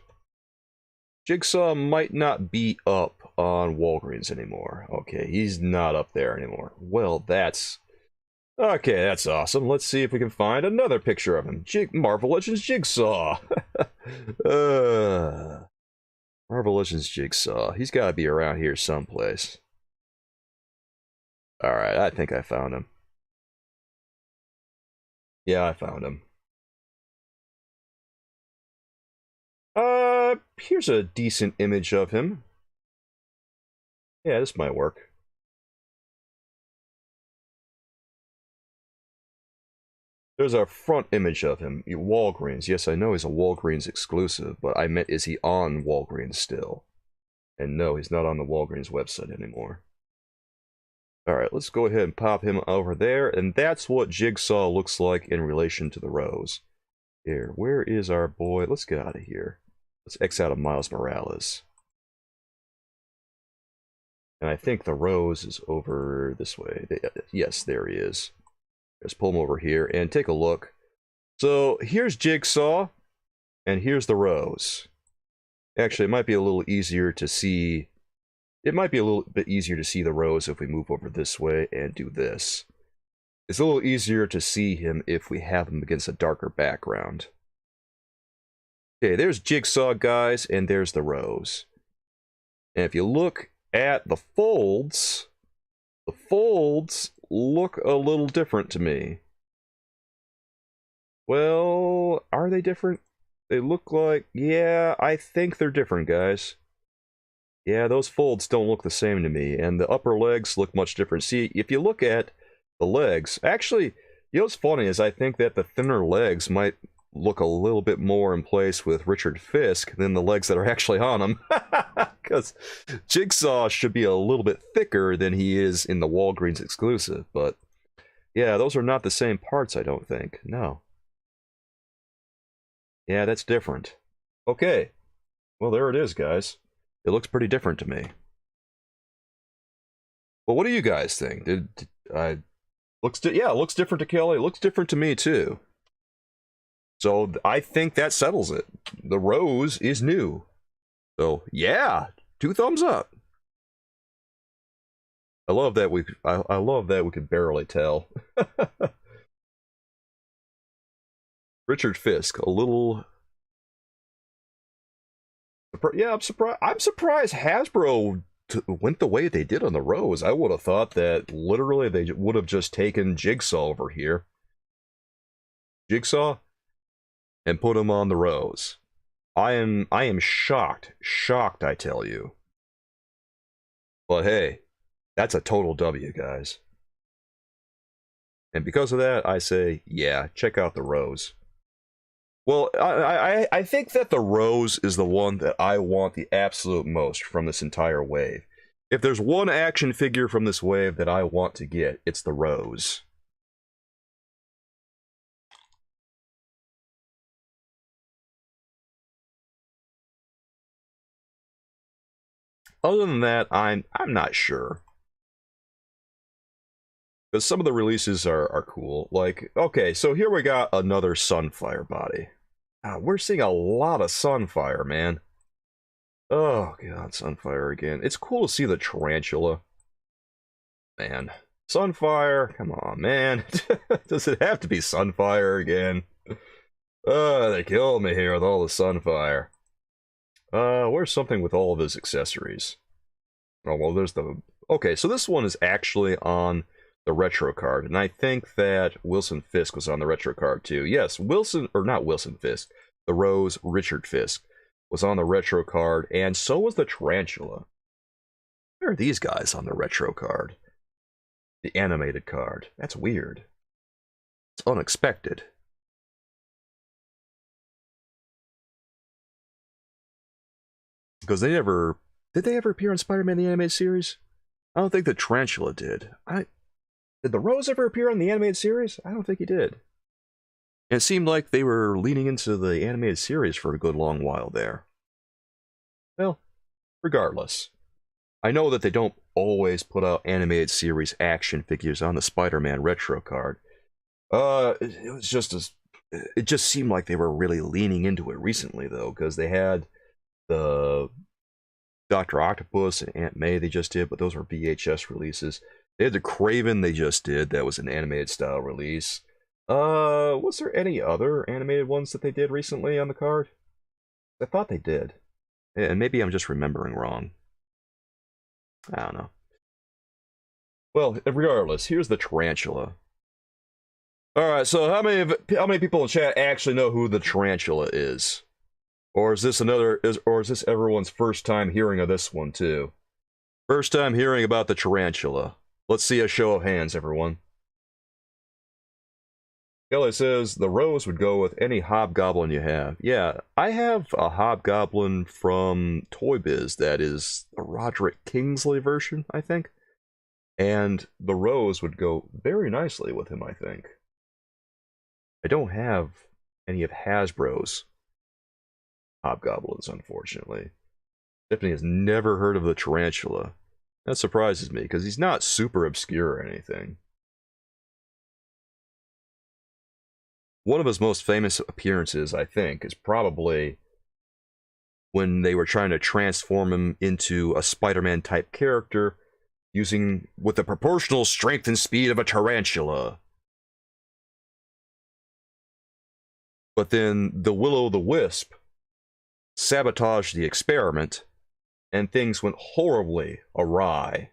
Jigsaw might not be up on Walgreens anymore. Okay, he's not up there anymore. Well, that's... Okay, that's awesome. Let's see if we can find another picture of him. Marvel Legends Jigsaw! Marvel Legends Jigsaw. He's got to be around here someplace. Alright, I think I found him. Yeah, I found him. Here's a decent image of him. Yeah, this might work. There's a front image of him. Walgreens. Yes, I know he's a Walgreens exclusive, but I meant, is he on Walgreens still? And no, he's not on the Walgreens website anymore. Alright, let's go ahead and pop him over there, and that's what Jigsaw looks like in relation to the Rose. Here, where is our boy? Let's get out of here. Let's X out of Miles Morales. And I think the Rose is over this way. Yes, there he is. Let's pull him over here and take a look. So here's Jigsaw, and here's the Rose. Actually, it might be a little easier to see. It might be a little bit easier to see the Rose if we move over this way and do this. It's a little easier to see him if we have him against a darker background. Okay, there's Jigsaw, guys, and there's the Rose. And if you look at the folds look a little different to me. Well, are they different? They look like, yeah, I think they're different, guys. Yeah, those folds don't look the same to me, and the upper legs look much different. See, if you look at the legs, actually, you know what's funny is I think that the thinner legs might look a little bit more in place with Richard Fisk than the legs that are actually on him. Because Jigsaw should be a little bit thicker than he is in the Walgreens exclusive, but yeah, those are not the same parts, I don't think. No. Yeah, that's different. Okay. Well, there it is, guys. It looks pretty different to me. Well, what do you guys think? Yeah, it looks different to Kelly. It looks different to me, too. So I think that settles it. The Rose is new. So yeah, 2 thumbs up. I love that I love that we could barely tell. Richard Fisk, a little. Yeah, I'm surprised. I'm surprised Hasbro went the way they did on the Rose. I would have thought that literally they would have just taken Jigsaw over here. Jigsaw. And put him on the Rose. I am shocked, I tell you. But hey, that's a total W, guys. And because of that, I say, yeah, check out the Rose. Well, I think that the Rose is the one that I want the absolute most from this entire wave. If there's one action figure from this wave that I want to get, it's the Rose. Other than that, I'm not sure. Because some of the releases are cool. Like, okay, so here we got another Sunfire body. We're seeing a lot of Sunfire, man. Oh, God, Sunfire again. It's cool to see the Tarantula. Man. Sunfire, come on, man. Does it have to be Sunfire again? They killed me here with all the Sunfire. Where's something with all of his accessories? Oh, well, there's the... Okay, so this one is actually on the retro card, and I think that Wilson Fisk was on the retro card too. Yes, the Rose Richard Fisk was on the retro card, and so was the Tarantula. Where are these guys on the retro card? The animated card. That's weird. It's unexpected. Because they never... Did they ever appear on Spider-Man the Animated Series? I don't think the Tarantula did. Did the Rose ever appear on the animated series? I don't think he did. And it seemed like they were leaning into the animated series for a good long while there. Well, regardless. I know that they don't always put out animated series action figures on the Spider-Man retro card. It was just as it just seemed like they were really leaning into it recently, though, because they had the Dr. Octopus and Aunt May they just did, but those were VHS releases. They had the Kraven they just did, that was an animated style release. Was there any other animated ones that they did recently on the card? I thought they did. And maybe I'm just remembering wrong. I don't know. Well, regardless, here's the Tarantula. Alright, so how many people in chat actually know who the Tarantula is? Or is this everyone's first time hearing of this one too? First time hearing about the Tarantula. Let's see a show of hands, everyone. Kelly says, the rose would go with any hobgoblin you have. Yeah, I have a hobgoblin from Toy Biz that is the Roderick Kingsley version, I think. And the rose would go very nicely with him, I think. I don't have any of Hasbro's hobgoblins, unfortunately. Tiffany has never heard of the Tarantula. That surprises me, because he's not super obscure or anything. One of his most famous appearances, I think, is probably when they were trying to transform him into a Spider-Man type character with the proportional strength and speed of a tarantula. But then the Will-O-the-Wisp sabotaged the experiment, and things went horribly awry.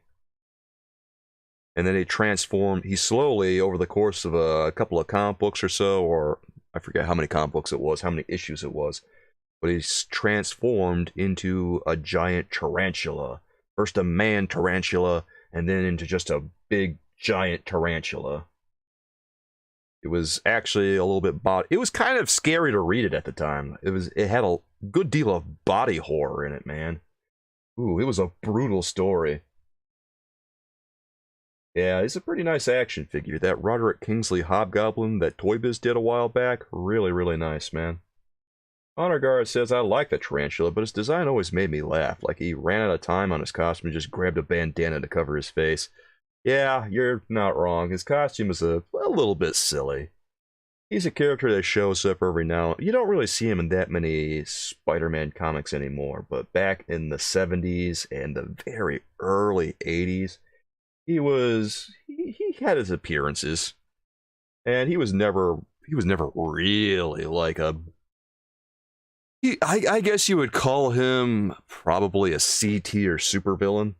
And then he slowly, over the course of a couple of comic books or so, or I forget how many comic books it was, how many issues it was, but he's transformed into a giant tarantula. First a man tarantula, and then into just a big, giant tarantula. It was actually a little bit it was kind of scary to read it at the time. It had a good deal of body horror in it, man. Ooh, it was a brutal story. Yeah, it's a pretty nice action figure. That Roderick Kingsley Hobgoblin that Toy Biz did a while back, really, really nice, man. Honor Guard says, I like the Tarantula, but his design always made me laugh. Like he ran out of time on his costume and just grabbed a bandana to cover his face. Yeah, you're not wrong. His costume is a little bit silly. He's a character that shows up every now. You don't really see him in that many Spider-Man comics anymore, but back in the 70s and the very early 80s, he had his appearances, and he was never really like I guess you would call him probably a C-tier supervillain.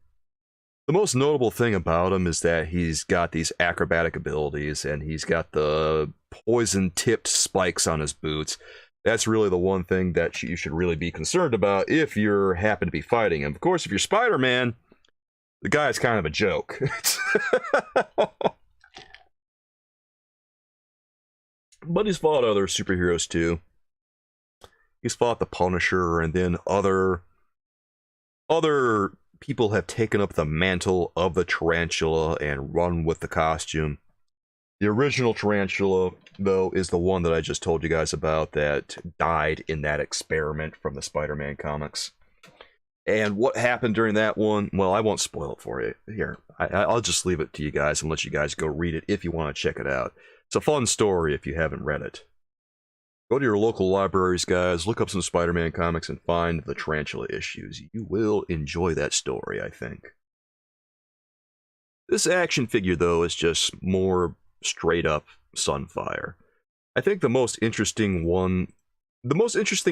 The most notable thing about him is that he's got these acrobatic abilities, and he's got the poison-tipped spikes on his boots. That's really the one thing that you should really be concerned about if you happen to be fighting him. Of course, if you're Spider-Man, the guy's kind of a joke. But he's fought other superheroes too. He's fought the Punisher, and then other people have taken up the mantle of the Tarantula and run with the costume. The original Tarantula, though, is the one that I just told you guys about that died in that experiment from the Spider-Man comics. And what happened during that one, well, I won't spoil it for you. Here, I'll just leave it to you guys and let you guys go read it if you want to check it out. It's a fun story if you haven't read it. Go to your local libraries, guys, look up some Spider-Man comics and find the Tarantula issues. You will enjoy that story, I think. This action figure, though, is just more straight-up Sunfire. I think the most interesting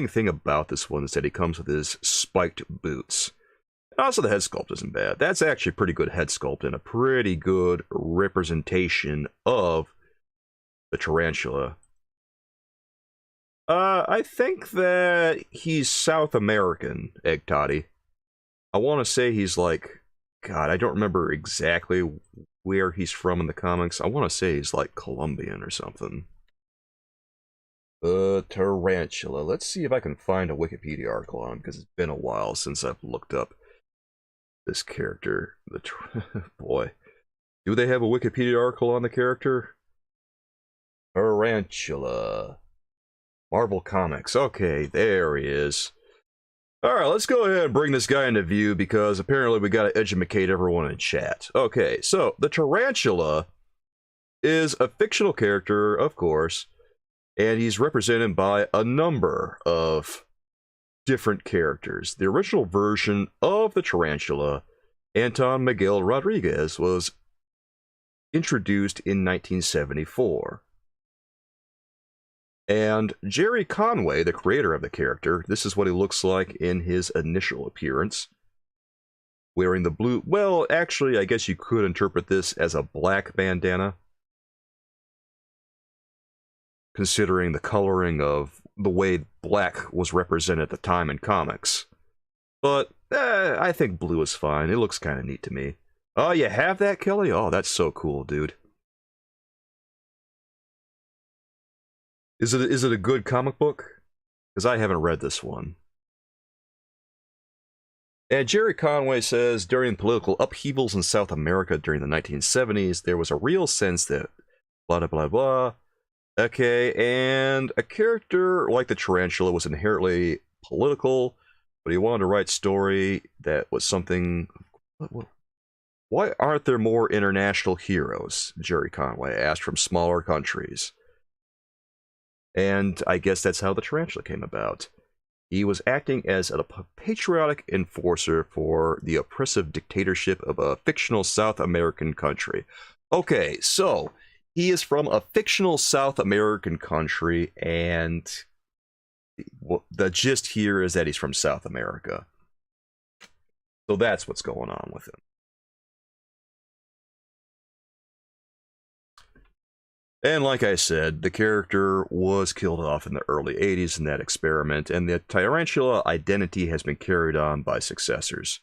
thing about this one is that he comes with his spiked boots. Also, the head sculpt isn't bad. That's actually a pretty good head sculpt and a pretty good representation of the Tarantula. I think that he's South American, Egg Toddy. I want to say he's like, God, I don't remember exactly where he's from in the comics. I want to say he's like Colombian or something. Tarantula. Let's see if I can find a Wikipedia article on him, because it's been a while since I've looked up this character. Boy. Do they have a Wikipedia article on the character? Tarantula. Marvel Comics. Okay, there he is. Alright, let's go ahead and bring this guy into view, because apparently we gotta educate everyone in chat. Okay, so the Tarantula is a fictional character, of course, And he's represented by a number of different characters. The original version of the Tarantula, Anton Miguel Rodriguez, was introduced in 1974. And Jerry Conway, the creator of the character, this is what he looks like in his initial appearance. Wearing the blue, well, actually, I guess you could interpret this as a black bandana, considering the coloring of the way black was represented at the time in comics. But I think blue is fine. It looks kind of neat to me. Oh, you have that, Kelly? Oh, that's so cool, dude. Is it a good comic book? Because I haven't read this one. And Jerry Conway says, during political upheavals in South America during the 1970s, there was a real sense that blah, blah, blah, blah. Okay, and a character like the Tarantula was inherently political, but he wanted to write story that was something... Why aren't there more international heroes? Jerry Conway asked, from smaller countries. And I guess that's how the Tarantula came about. He was acting as a patriotic enforcer for the oppressive dictatorship of a fictional South American country. Okay, so he is from a fictional South American country, and the gist here is that he's from South America. So that's what's going on with him. And like I said, the character was killed off in the early 80s in that experiment, and the Tarantula identity has been carried on by successors.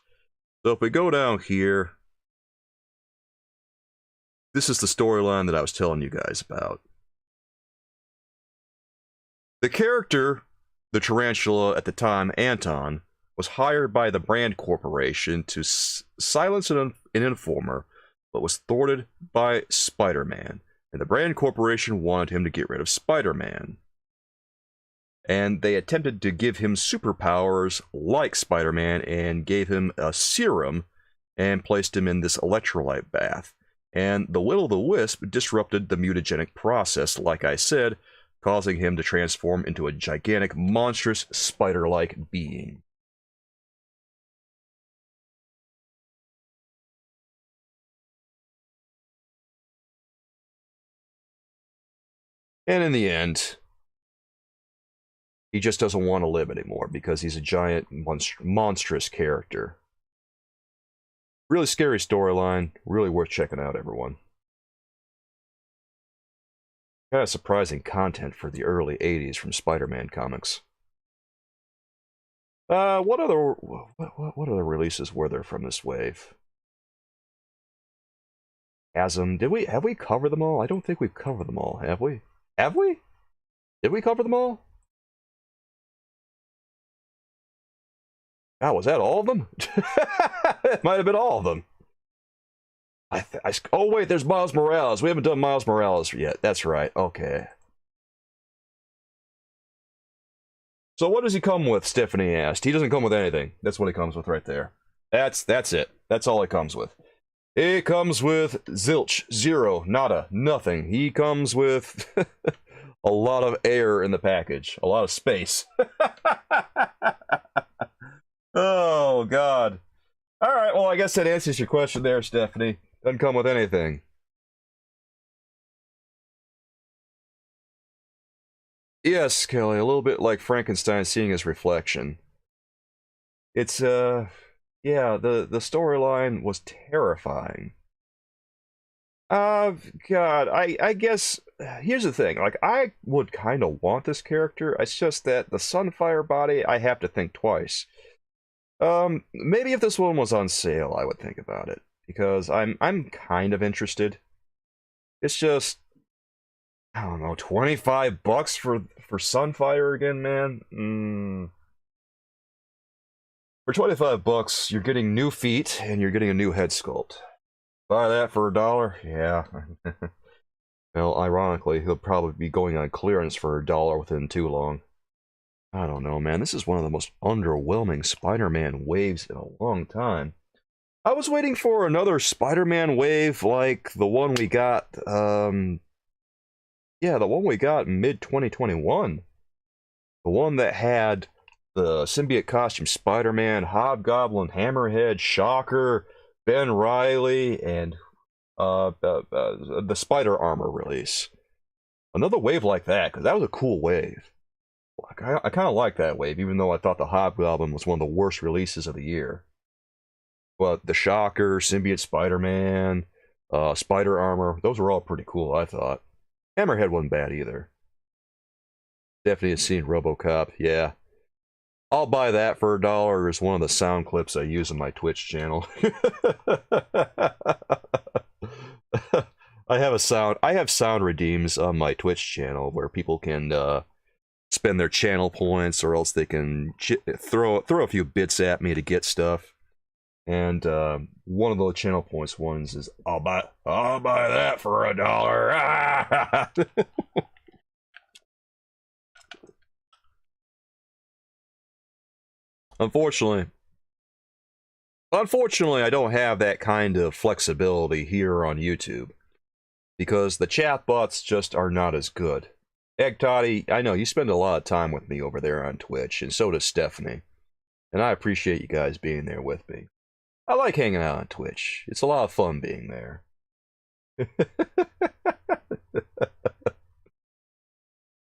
So if we go down here, this is the storyline that I was telling you guys about. The character, the Tarantula at the time, Anton, was hired by the Brand Corporation to silence an informer, but was thwarted by Spider-Man. And the Brand Corporation wanted him to get rid of Spider-Man. And they attempted to give him superpowers like Spider-Man and gave him a serum and placed him in this electrolyte bath. And the Will-o'-the-Wisp disrupted the mutagenic process, like I said, causing him to transform into a gigantic, monstrous, spider-like being. And in the end, he just doesn't want to live anymore because he's a giant, monstrous character. Really scary storyline, really worth checking out, everyone. Kind of surprising content for the early 80s from Spider-Man comics. What other releases were there from this wave? Chasm, have we covered them all? I don't think we've covered them all, have we? Have we? Did we cover them all? God, was that all of them? It might have been all of them. Oh, wait, there's Miles Morales. We haven't done Miles Morales yet. That's right. Okay. So what does he come with, Stephanie asked. He doesn't come with anything. That's what he comes with right there. That's it. That's all it comes with. It comes with zilch, zero, nada, nothing. He comes with a lot of air in the package. A lot of space. Oh, God. All right, well, I guess that answers your question there, Stephanie. Doesn't come with anything. Yes, Kelly, a little bit like Frankenstein seeing his reflection. It's, yeah, the storyline was terrifying. God, I guess, here's the thing, like, I would kind of want this character, it's just that the Sunfire body, I have to think twice. Maybe if this one was on sale, I would think about it, because I'm kind of interested. It's just, I don't know, $25 for Sunfire again, man? For $25, you're getting new feet, and you're getting a new head sculpt. Buy that for $1? Yeah. Well, ironically, he'll probably be going on clearance for $1 within too long. I don't know, man. This is one of the most underwhelming Spider-Man waves in a long time. I was waiting for another Spider-Man wave like the one we got Yeah, the one we got mid-2021. The one that had the symbiote costume Spider-Man, Hobgoblin, Hammerhead, Shocker, Ben Reilly, and the Spider Armor release. Another wave like that, because that was a cool wave. I kind of like that wave, even though I thought the Hobgoblin was one of the worst releases of the year. But the Shocker, Symbiote Spider-Man, Spider Armor, those were all pretty cool, I thought. Hammerhead wasn't bad either. Definitely have seen RoboCop, yeah. I'll buy that for $1 as one of the sound clips I use on my Twitch channel. I have sound redeems on my Twitch channel where people can spend their channel points, or else they can throw a few bits at me to get stuff. And one of those channel points ones is I'll buy that for $1. Unfortunately, I don't have that kind of flexibility here on YouTube, because the chatbots just are not as good. Egg Toddy, I know you spend a lot of time with me over there on Twitch, and so does Stephanie. And I appreciate you guys being there with me. I like hanging out on Twitch. It's a lot of fun being there.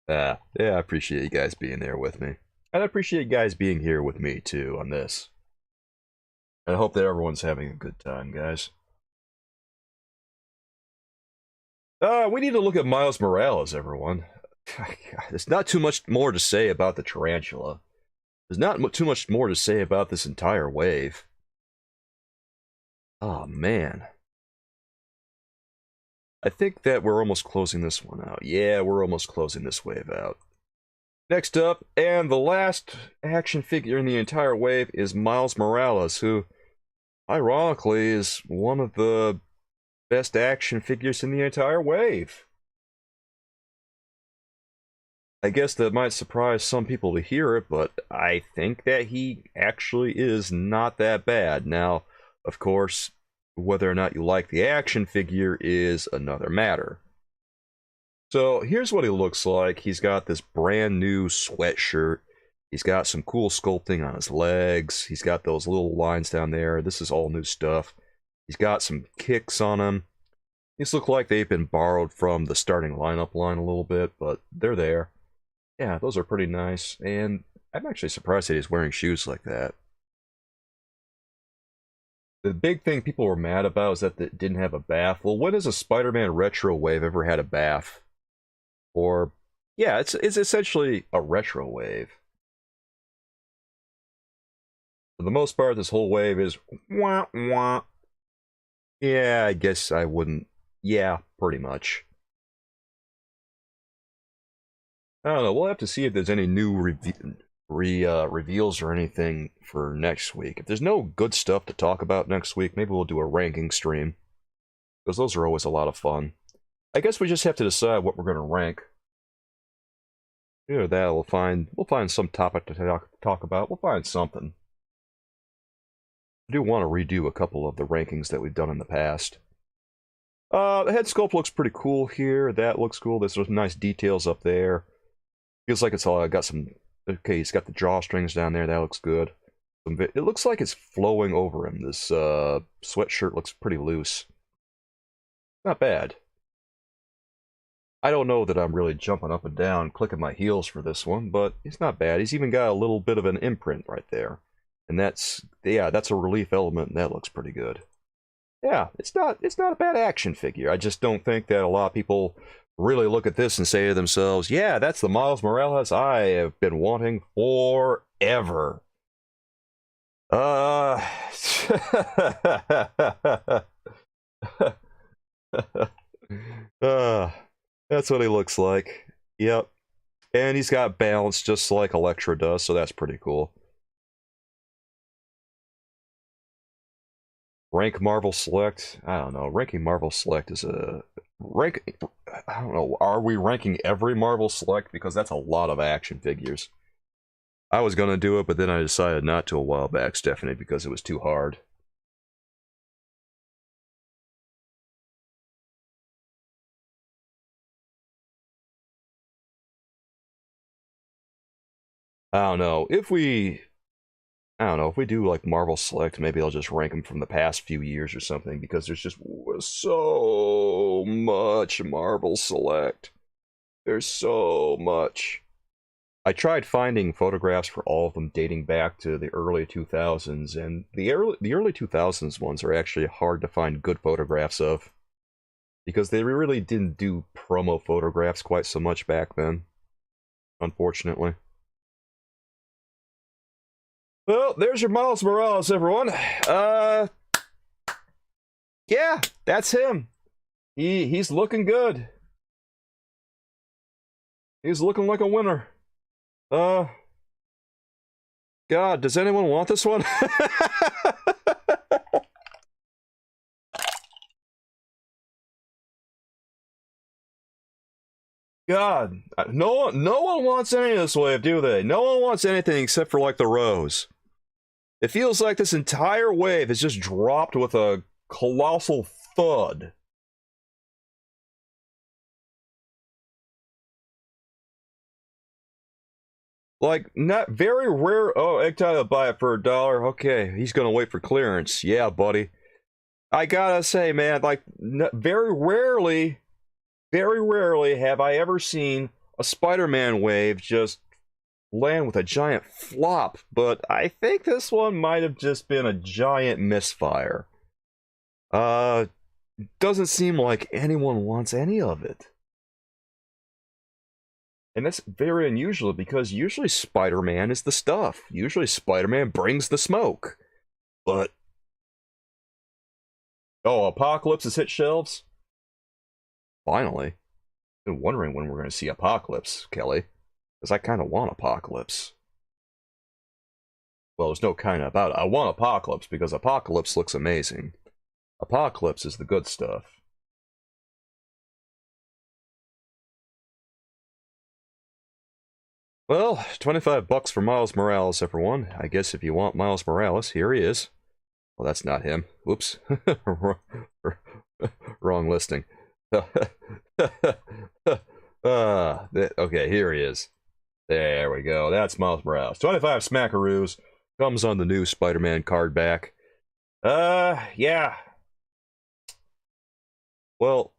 Yeah, I appreciate you guys being there with me. And I appreciate you guys being here with me, too, on this. And I hope that everyone's having a good time, guys. We need to look at Miles Morales, everyone. There's not too much more to say about the Tarantula. There's not too much more to say about this entire wave. Oh, man. I think that we're almost closing this one out. Yeah, we're almost closing this wave out. Next up, and the last action figure in the entire wave, is Miles Morales, who, ironically, is one of the best action figures in the entire wave. I guess that might surprise some people to hear it, but I think that he actually is not that bad. Now, of course, whether or not you like the action figure is another matter. So here's what he looks like. He's got this brand new sweatshirt. He's got some cool sculpting on his legs. He's got those little lines down there. This is all new stuff. He's got some kicks on him. These look like they've been borrowed from the starting lineup line a little bit, but they're there. Yeah, those are pretty nice. And I'm actually surprised that he's wearing shoes like that. The big thing people were mad about is that it didn't have a bath. Well, when has a Spider-Man retro wave ever had a bath? Or, yeah, it's essentially a retro wave. For the most part, this whole wave is wah wah. Yeah, I guess I wouldn't. Yeah, pretty much. I don't know. We'll have to see if there's any new reveals or anything for next week. If there's no good stuff to talk about next week, maybe we'll do a ranking stream, because those are always a lot of fun. I guess we just have to decide what we're going to rank. That we'll find some topic to talk about. We'll find something. I do want to redo a couple of the rankings that we've done in the past. The head sculpt looks pretty cool here. That looks cool. There's some nice details up there. Feels like it's got some... Okay, he's got the drawstrings down there. That looks good. It looks like it's flowing over him. This sweatshirt looks pretty loose. Not bad. I don't know that I'm really jumping up and down, clicking my heels for this one, but it's not bad. He's even got a little bit of an imprint right there. And that's a relief element, and that looks pretty good. Yeah, it's not a bad action figure. I just don't think that a lot of people really look at this and say to themselves, yeah, that's the Miles Morales I have been wanting forever. That's what he looks like. Yep. And he's got balance just like Elektra does, so that's pretty cool. Rank Marvel Select? I don't know. Ranking Marvel Select is a... I don't know. Are we ranking every Marvel Select? Because that's a lot of action figures. I was going to do it, but then I decided not to a while back, Stephanie, because it was too hard. I don't know. I don't know, if we do like Marvel Select, maybe I'll just rank them from the past few years or something, because there's just so much Marvel Select. There's so much. I tried finding photographs for all of them dating back to the early 2000s, and the early 2000s ones are actually hard to find good photographs of, because they really didn't do promo photographs quite so much back then, unfortunately. Well, there's your Miles Morales, everyone. Yeah, that's him. He's looking good. He's looking like a winner. God, does anyone want this one? God, no one wants any of this wave, do they? No one wants anything except for like the Rose. It feels like this entire wave is just dropped with a colossal thud. Like, not very rare. Oh, Eggtie will buy it for $1. Okay, he's gonna wait for clearance. Yeah, buddy. I gotta say, man, like, very rarely have I ever seen a Spider-Man wave just land with a giant flop, but I think this one might have just been a giant misfire. Doesn't seem like anyone wants any of it. And that's very unusual, because usually Spider-Man is the stuff. Usually Spider-Man brings the smoke. But... oh, Apocalypse has hit shelves? Finally. I've been wondering when we're going to see Apocalypse, Kelly. Because I kind of want Apocalypse. Well, there's no kind of about it. I want Apocalypse because Apocalypse looks amazing. Apocalypse is the good stuff. Well, $25 for Miles Morales, everyone. I guess if you want Miles Morales, here he is. Well, that's not him. Whoops. Wrong listing. Okay, here he is. There we go. That's Miles Morales. 25 smackaroos. Comes on the new Spider-Man card back. Yeah. Well,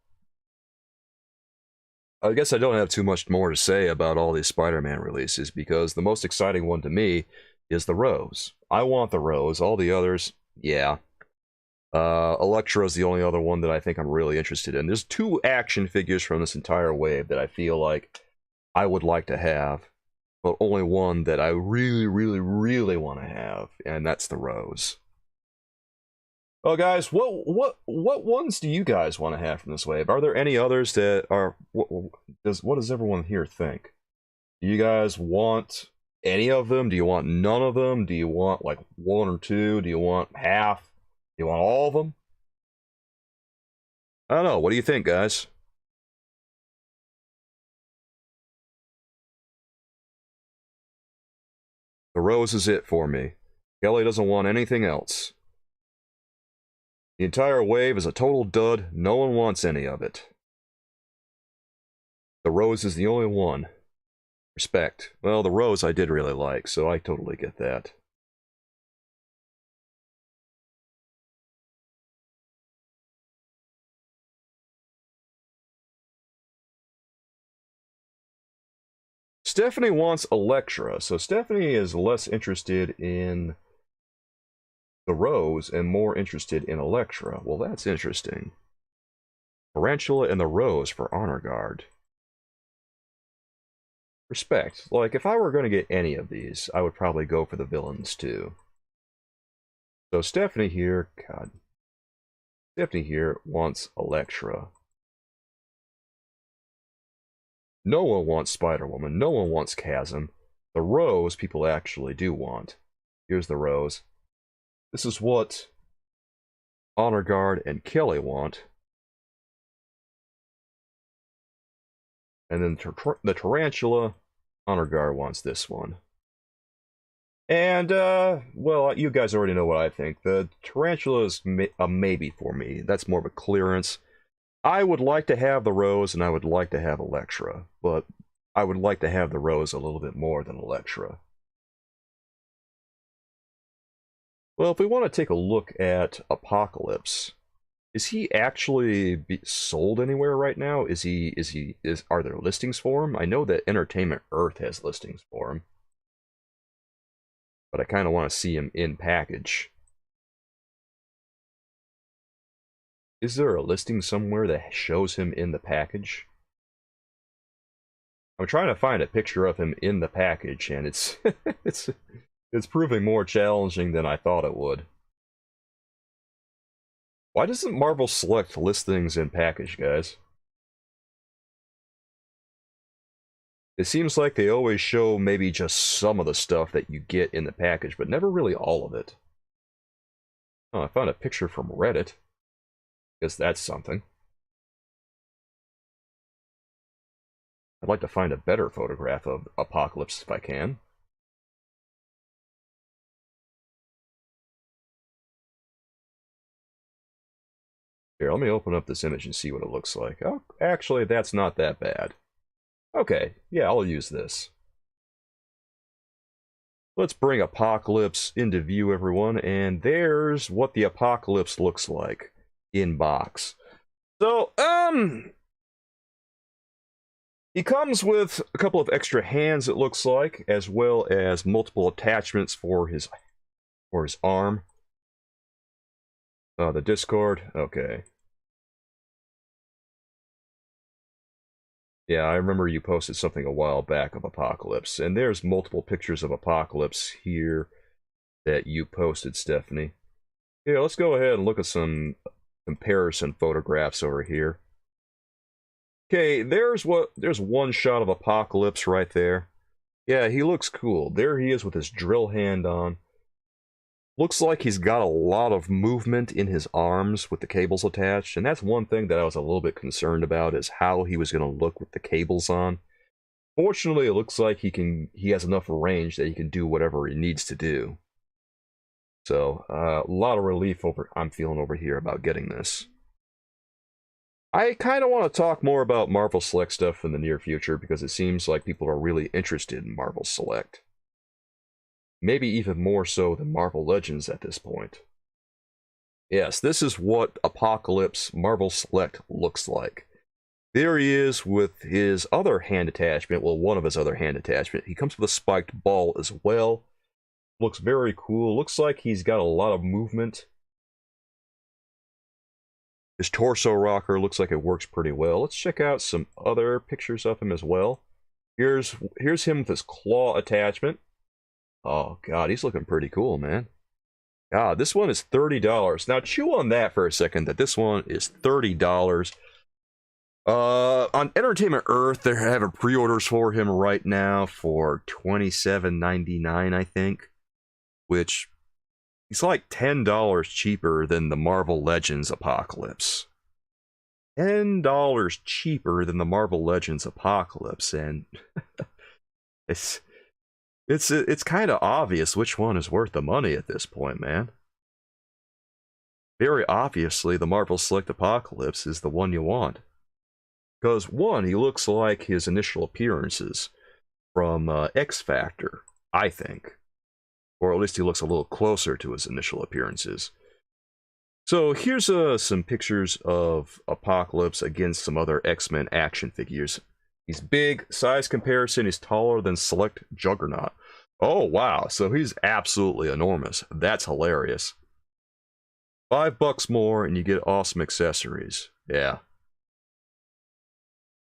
I guess I don't have too much more to say about all these Spider-Man releases, because the most exciting one to me is the Rose. I want the Rose. All the others, yeah. Elektra is the only other one that I think I'm really interested in. There's 2 action figures from this entire wave that I feel like I would like to have, but only one that I really, really, really want to have, and that's the Rose. Well, guys, what ones do you guys want to have from this wave? Are there any others that are... what does everyone here think? Do you guys want any of them? Do you want none of them? Do you want like 1 or 2? Do you want half? Do you want all of them? I don't know. What do you think, guys? The Rose is it for me. Kelly doesn't want anything else. The entire wave is a total dud. No one wants any of it. The Rose is the only one. Respect. Well, the Rose I did really like, so I totally get that. Stephanie wants Elektra, so Stephanie is less interested in the Rose and more interested in Elektra. Well, that's interesting. Tarantula and the Rose for Honor Guard. Respect. Like, if I were going to get any of these, I would probably go for the villains, too. So Stephanie here, God. Stephanie here wants Elektra. No one wants Spider-Woman. No one wants Chasm. The Rose people actually do want. Here's the Rose. This is what Honor Guard and Kelly want. And then the Tarantula, Honor Guard wants this one. And, well, you guys already know what I think. The Tarantula is a maybe for me. That's more of a clearance. I would like to have the Rose, and I would like to have Elektra, but I would like to have the Rose a little bit more than Elektra. Well, if we want to take a look at Apocalypse, is he actually sold anywhere right now? Are there listings for him? I know that Entertainment Earth has listings for him, but I kind of want to see him in package. Is there a listing somewhere that shows him in the package? I'm trying to find a picture of him in the package, and it's it's proving more challenging than I thought it would. Why doesn't Marvel Select list things in package, guys? It seems like they always show maybe just some of the stuff that you get in the package, but never really all of it. Oh, I found a picture from Reddit. Guess that's something. I'd like to find a better photograph of Apocalypse if I can. Here, let me open up this image and see what it looks like. Oh, actually, that's not that bad. Okay, yeah, I'll use this. Let's bring Apocalypse into view, everyone, and there's what the Apocalypse looks like in box. So, he comes with a couple of extra hands, it looks like, as well as multiple attachments for his arm. The Discord, okay. Yeah, I remember you posted something a while back of Apocalypse, and there's multiple pictures of Apocalypse here that you posted, Stephanie. Yeah, let's go ahead and look at some comparison photographs over here. Okay, there's one shot of Apocalypse right there. Yeah, he looks cool. There he is with his drill hand on. Looks like he's got a lot of movement in his arms with the cables attached, and that's one thing that I was a little bit concerned about, is how he was going to look with the cables on. Fortunately, it looks like he has enough range that he can do whatever he needs to do. So, a lot of relief I'm feeling over here about getting this. I kind of want to talk more about Marvel Select stuff in the near future, because it seems like people are really interested in Marvel Select. Maybe even more so than Marvel Legends at this point. Yes, this is what Apocalypse Marvel Select looks like. There he is with his other hand attachment, well, one of his other hand attachment. He comes with a spiked ball as well. Looks very cool. Looks like he's got a lot of movement. His torso rocker looks like it works pretty well. Let's check out some other pictures of him as well. Here's him with his claw attachment. Oh god, he's looking pretty cool, man. God, this one is $30. Now chew on that for a second, that this one is $30. On Entertainment Earth, they're having pre-orders for him right now for $27.99, I think. Which, he's like $10 cheaper than the Marvel Legends Apocalypse. $10 cheaper than the Marvel Legends Apocalypse, and it's kind of obvious which one is worth the money at this point, man. Very obviously, the Marvel Select Apocalypse is the one you want. Because, one, he looks like his initial appearances from X Factor, I think. Or at least he looks a little closer to his initial appearances. So here's some pictures of Apocalypse against some other X-Men action figures. He's big, size comparison, he's taller than Select Juggernaut. Oh wow, so he's absolutely enormous. That's hilarious. $5 more and you get awesome accessories. Yeah.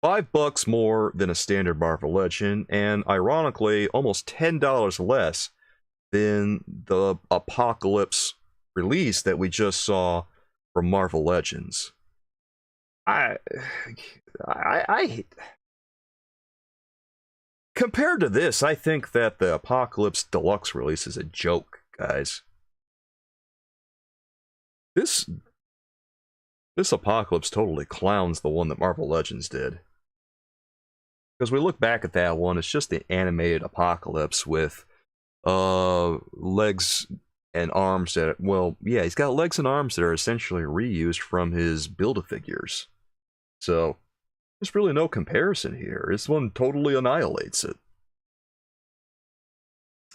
$5 more than a standard Marvel Legend, and ironically, almost $10 less than the Apocalypse release that we just saw from Marvel Legends. Compared to this, I think that the Apocalypse Deluxe release is a joke, guys. This Apocalypse totally clowns the one that Marvel Legends did. Because we look back at that one, it's just the animated Apocalypse with legs and arms that, well, yeah, he's got legs and arms that are essentially reused from his Build-A-Figures. So, there's really no comparison here. This one totally annihilates it.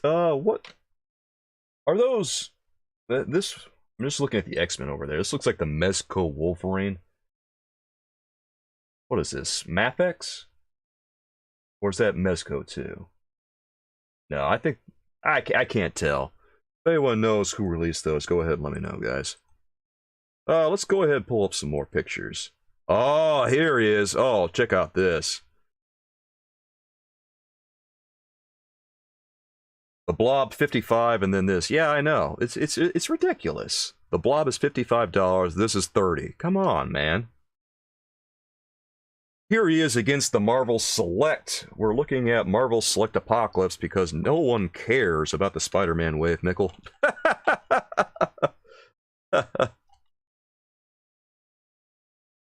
What? Are those This, I'm just looking at the X-Men over there. This looks like the Mezco Wolverine. What is this? Mafex? Or is that Mezco too? No, I think I can't tell. If anyone knows who released those, go ahead and let me know, guys. Let's go ahead and pull up some more pictures. Oh, here he is. Oh, check out this. The Blob 55 and then this. Yeah, I know. It's ridiculous. The Blob is $55, this is $30. Come on, man. Here he is against the Marvel Select. We're looking at Marvel Select Apocalypse because no one cares about the Spider-Man wave, Nickel.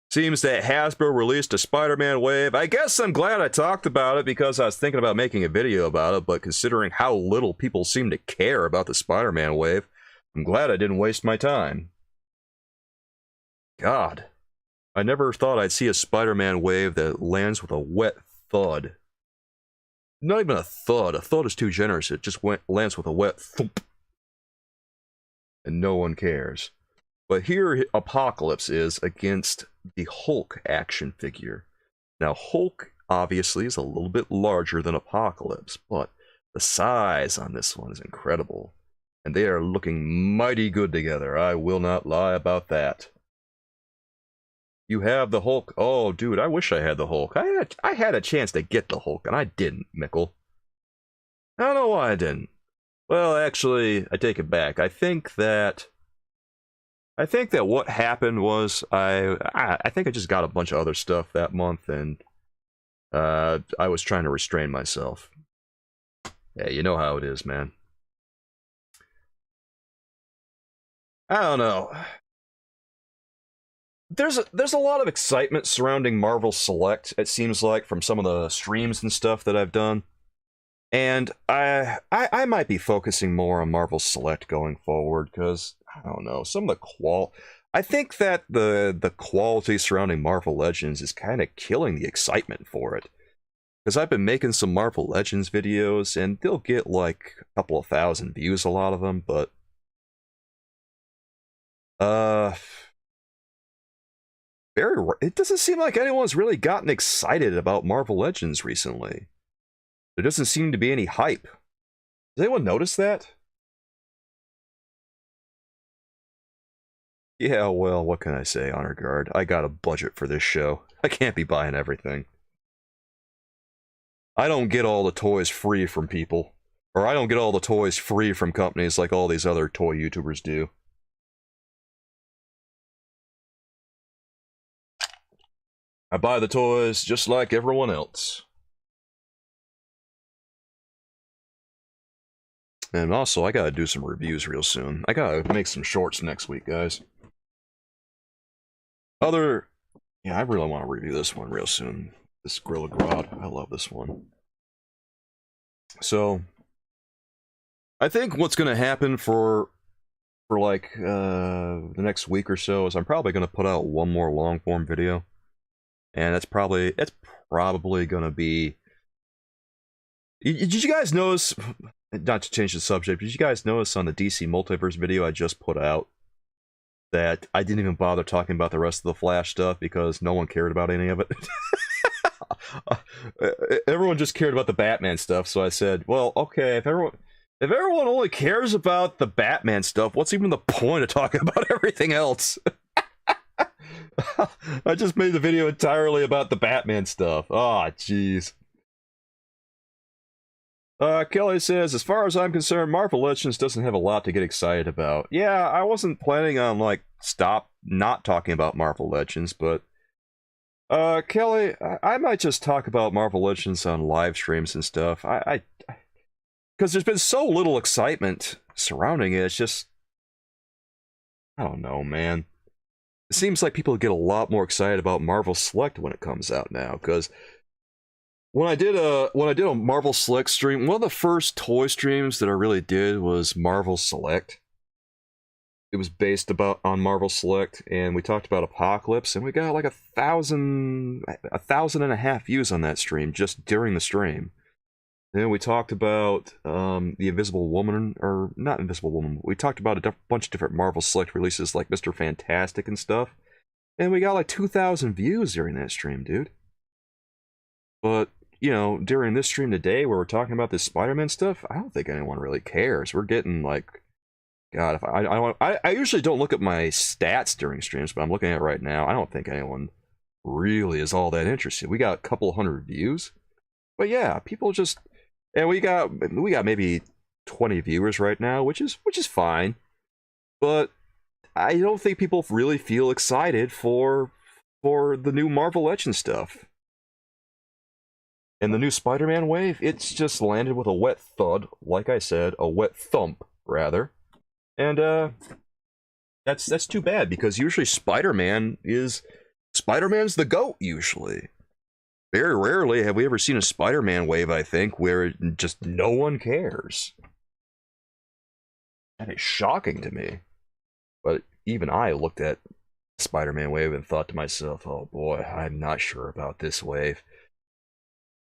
Seems that Hasbro released a Spider-Man wave. I guess I'm glad I talked about it because I was thinking about making a video about it, but considering how little people seem to care about the Spider-Man wave, I'm glad I didn't waste my time. God, I never thought I'd see a Spider-Man wave that lands with a wet thud. Not even a thud. A thud is too generous. It just lands with a wet thump. And no one cares. But here Apocalypse is against the Hulk action figure. Now Hulk obviously is a little bit larger than Apocalypse, but the size on this one is incredible. And they are looking mighty good together. I will not lie about that. You have the Hulk. Oh, dude, I wish I had the Hulk. I had a chance to get the Hulk, and I didn't, Mickle. I don't know why I didn't. Well, actually, I take it back. I think that what happened was I think I just got a bunch of other stuff that month, and I was trying to restrain myself. Yeah, you know how it is, man. I don't know. There's a lot of excitement surrounding Marvel Select, it seems like, from some of the streams and stuff that I've done. And I might be focusing more on Marvel Select going forward, because, I don't know, some of the I think that the quality surrounding Marvel Legends is kind of killing the excitement for it. Because I've been making some Marvel Legends videos, and they'll get like a couple of thousand views, a lot of them, but it doesn't seem like anyone's really gotten excited about Marvel Legends recently. There doesn't seem to be any hype. Does anyone notice that? Yeah, well, what can I say, Honor Guard? I got a budget for this show. I can't be buying everything. I don't get all the toys free from people. Or I don't get all the toys free from companies like all these other toy YouTubers do. I buy the toys just like everyone else. And also, I gotta do some reviews real soon. I gotta make some shorts next week, guys. Yeah, I really want to review this one real soon. This Gorilla Grodd. I love this one. So, I think what's gonna happen for like the next week or so is I'm probably gonna put out one more long form video. And that's probably gonna be. Did you guys notice? Not to change the subject, did you guys notice on the DC Multiverse video I just put out that I didn't even bother talking about the rest of the Flash stuff because no one cared about any of it? Everyone just cared about the Batman stuff, so I said, well, okay, if everyone only cares about the Batman stuff, what's even the point of talking about everything else? I just made the video entirely about the Batman stuff. Oh, jeez. Kelly says, as far as I'm concerned, Marvel Legends doesn't have a lot to get excited about. Yeah, I wasn't planning on, like, not talking about Marvel Legends, but... Kelly, I might just talk about Marvel Legends on live streams and stuff. Because there's been so little excitement surrounding it, it's just... I don't know, man. It seems like people get a lot more excited about Marvel Select when it comes out now, because... When I did a Marvel Select stream, one of the first toy streams that I really did was Marvel Select. It was based on Marvel Select, and we talked about Apocalypse, and we got like 1,500 views on that stream just during the stream. Then we talked about the Invisible Woman, or not Invisible Woman. We talked about a bunch of different Marvel Select releases like Mr. Fantastic and stuff. And we got like 2,000 views during that stream, dude. But, you know, during this stream today where we're talking about this Spider-Man stuff, I don't think anyone really cares. We're getting like, God, if I usually don't look at my stats during streams, but I'm looking at it right now. I don't think anyone really is all that interested. We got a couple hundred views. But yeah, people just, and we got maybe 20 viewers right now, which is fine. But I don't think people really feel excited for the new Marvel Legends stuff. And the new Spider-Man wave, it's just landed with a wet thud, like I said, a wet thump, rather. And that's too bad, because usually Spider-Man's the GOAT, usually. Very rarely have we ever seen a Spider-Man wave, I think, where just no one cares. That is shocking to me. But even I looked at Spider-Man wave and thought to myself, oh boy, I'm not sure about this wave.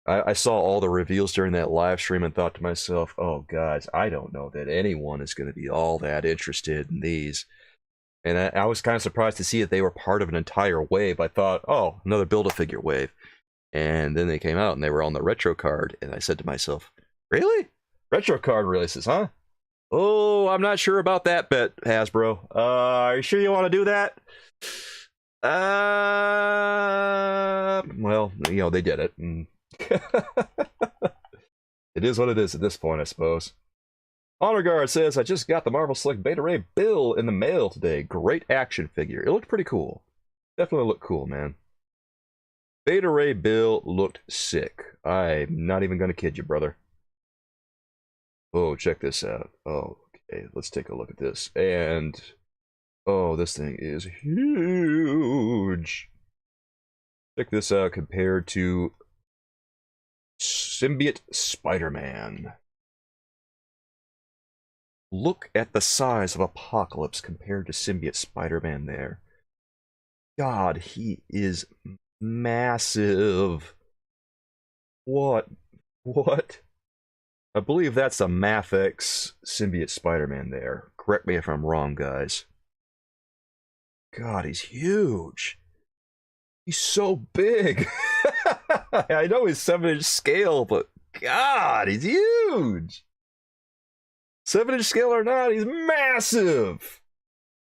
I saw all the reveals during that live stream and thought to myself, oh guys, I don't know that anyone is going to be all that interested in these. And I was kind of surprised to see that they were part of an entire wave. I thought, oh, another Build-A-Figure wave. And then they came out and they were on the retro card, and I said to myself, really? Retro card releases, huh? Oh, I'm not sure about that bet, Hasbro. Are you sure you want to do that? Well, you know, they did it. And it is what it is at this point, I suppose. Honor Guard says, I just got the Marvel Select Beta Ray Bill in the mail today. Great action figure. It looked pretty cool. Definitely looked cool, man. Beta Ray Bill looked sick. I'm not even going to kid you, brother. Oh, check this out. Oh, okay, let's take a look at this. And, oh, this thing is huge. Check this out compared to Symbiote Spider-Man. Look at the size of Apocalypse compared to Symbiote Spider-Man there. God, he is massive. What? I believe that's a Mafex Symbiote Spider-Man there. Correct me if I'm wrong, guys. God, he's huge. He's so big. I know he's 7-inch scale, but God, he's huge. 7-inch scale or not, he's massive.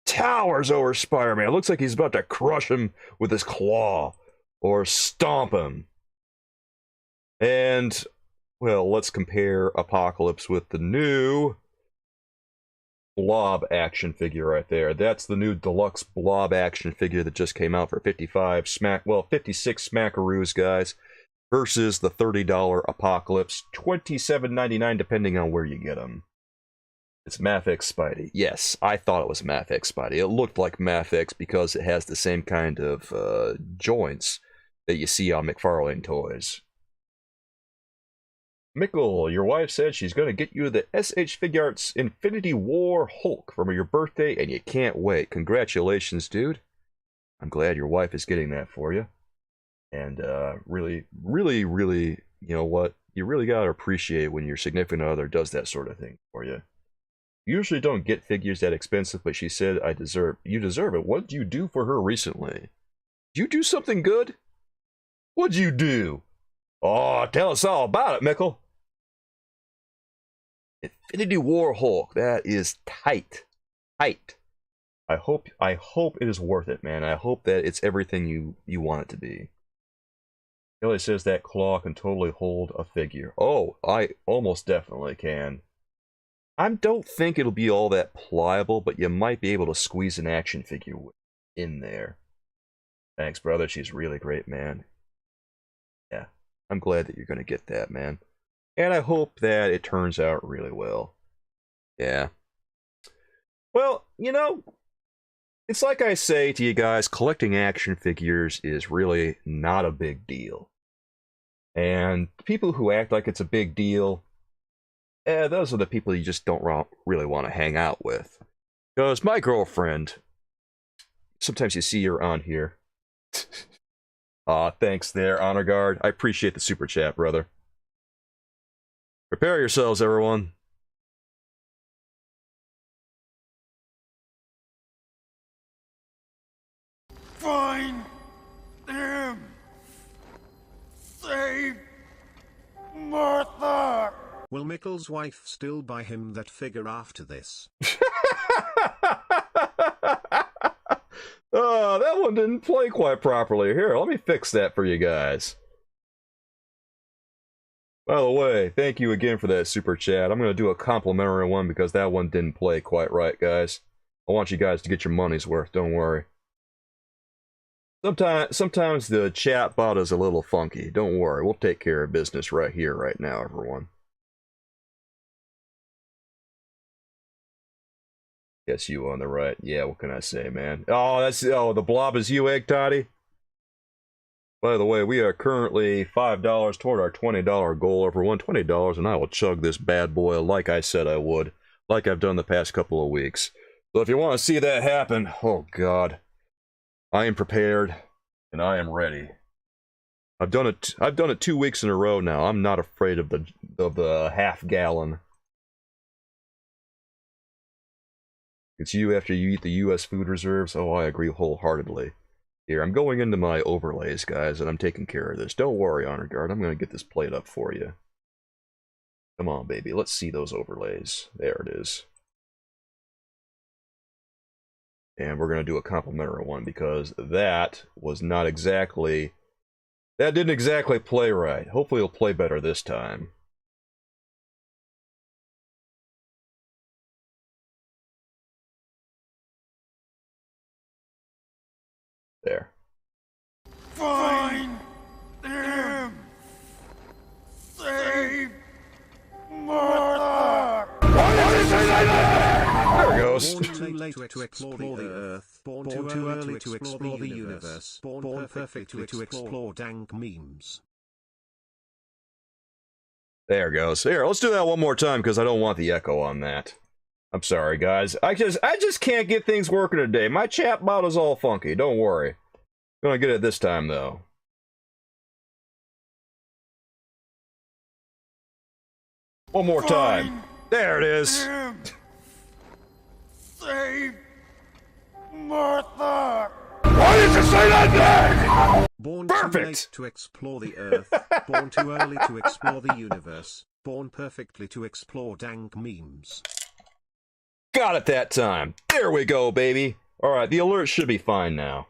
Towers over Spider-Man. Looks like he's about to crush him with his claw or stomp him. And, well, let's compare Apocalypse with the new Blob action figure right there. That's the new deluxe Blob action figure that just came out for 56 smackaroos, guys, versus the $30 Apocalypse, $27.99 depending on where you get them. It's Mafex Spidey. Yes, I thought it was Mafex Spidey. It looked like Mafex because it has the same kind of joints that you see on McFarlane toys. Mickle, your wife said she's going to get you the SH Figuarts Infinity War Hulk for your birthday, and you can't wait. Congratulations, dude. I'm glad your wife is getting that for you. And really, you know what? You really got to appreciate when your significant other does that sort of thing for you. Usually don't get figures that expensive, but she said, you deserve it. What did you do for her recently? Did you do something good? What'd you do? Oh, tell us all about it, Mickle. Infinity War Hulk, that is tight. I hope it is worth it, man. I hope that it's everything you want it to be. Kelly says that claw can totally hold a figure. Oh, I almost definitely can. I don't think it'll be all that pliable, but you might be able to squeeze an action figure in there. Thanks, brother. She's really great, man. Yeah, I'm glad that you're going to get that, man. And I hope that it turns out really well. Yeah. Well, you know, it's like I say to you guys, collecting action figures is really not a big deal. And people who act like it's a big deal, those are the people you just don't really want to hang out with. Because my girlfriend, sometimes you see her on here. Aw, thanks there, Honor Guard. I appreciate the super chat, brother. Prepare yourselves, everyone. Find him! Save Martha! Will Mickle's wife still buy him that figure after this? Oh, that one didn't play quite properly. Here, let me fix that for you guys. By the way, thank you again for that super chat. I'm going to do a complimentary one because that one didn't play quite right, guys. I want you guys to get your money's worth, don't worry. Sometimes the chat bot is a little funky. Don't worry, we'll take care of business right here, right now, everyone. Yes, you on the right. Yeah, what can I say, man? Oh, the blob is you, Egg Toddy? By the way, we are currently $5 toward our $20 goal. Everyone, $20, and I will chug this bad boy like I said I would, like I've done the past couple of weeks. So if you want to see that happen, oh God, I am prepared and I am ready. I've done it 2 weeks in a row now. I'm not afraid of the half gallon. It's you after you eat the U.S. food reserves. Oh, I agree wholeheartedly. Here, I'm going into my overlays, guys, and I'm taking care of this. Don't worry, Honor Guard. I'm going to get this plate up for you. Come on, baby. Let's see those overlays. There it is. And we're going to do a complimentary one because that was not exactly... That didn't exactly play right. Hopefully it'll play better this time. There. Find him! Save Martha! There it goes. Born too late to explore the Earth, born too early to explore the universe, born perfectly to explore dank memes. There it goes. Here, let's do that one more time because I don't want the echo on that. I'm sorry, guys. I just can't get things working today. My chat bot is all funky. Don't worry. I'm gonna get it this time, though. One more time. There it is. Him. Save Martha! Why did you say that name? Born too late to explore the Earth, born too early to explore the universe, born perfectly to explore dank memes. Got it that time. There we go, baby. Alright, the alert should be fine now.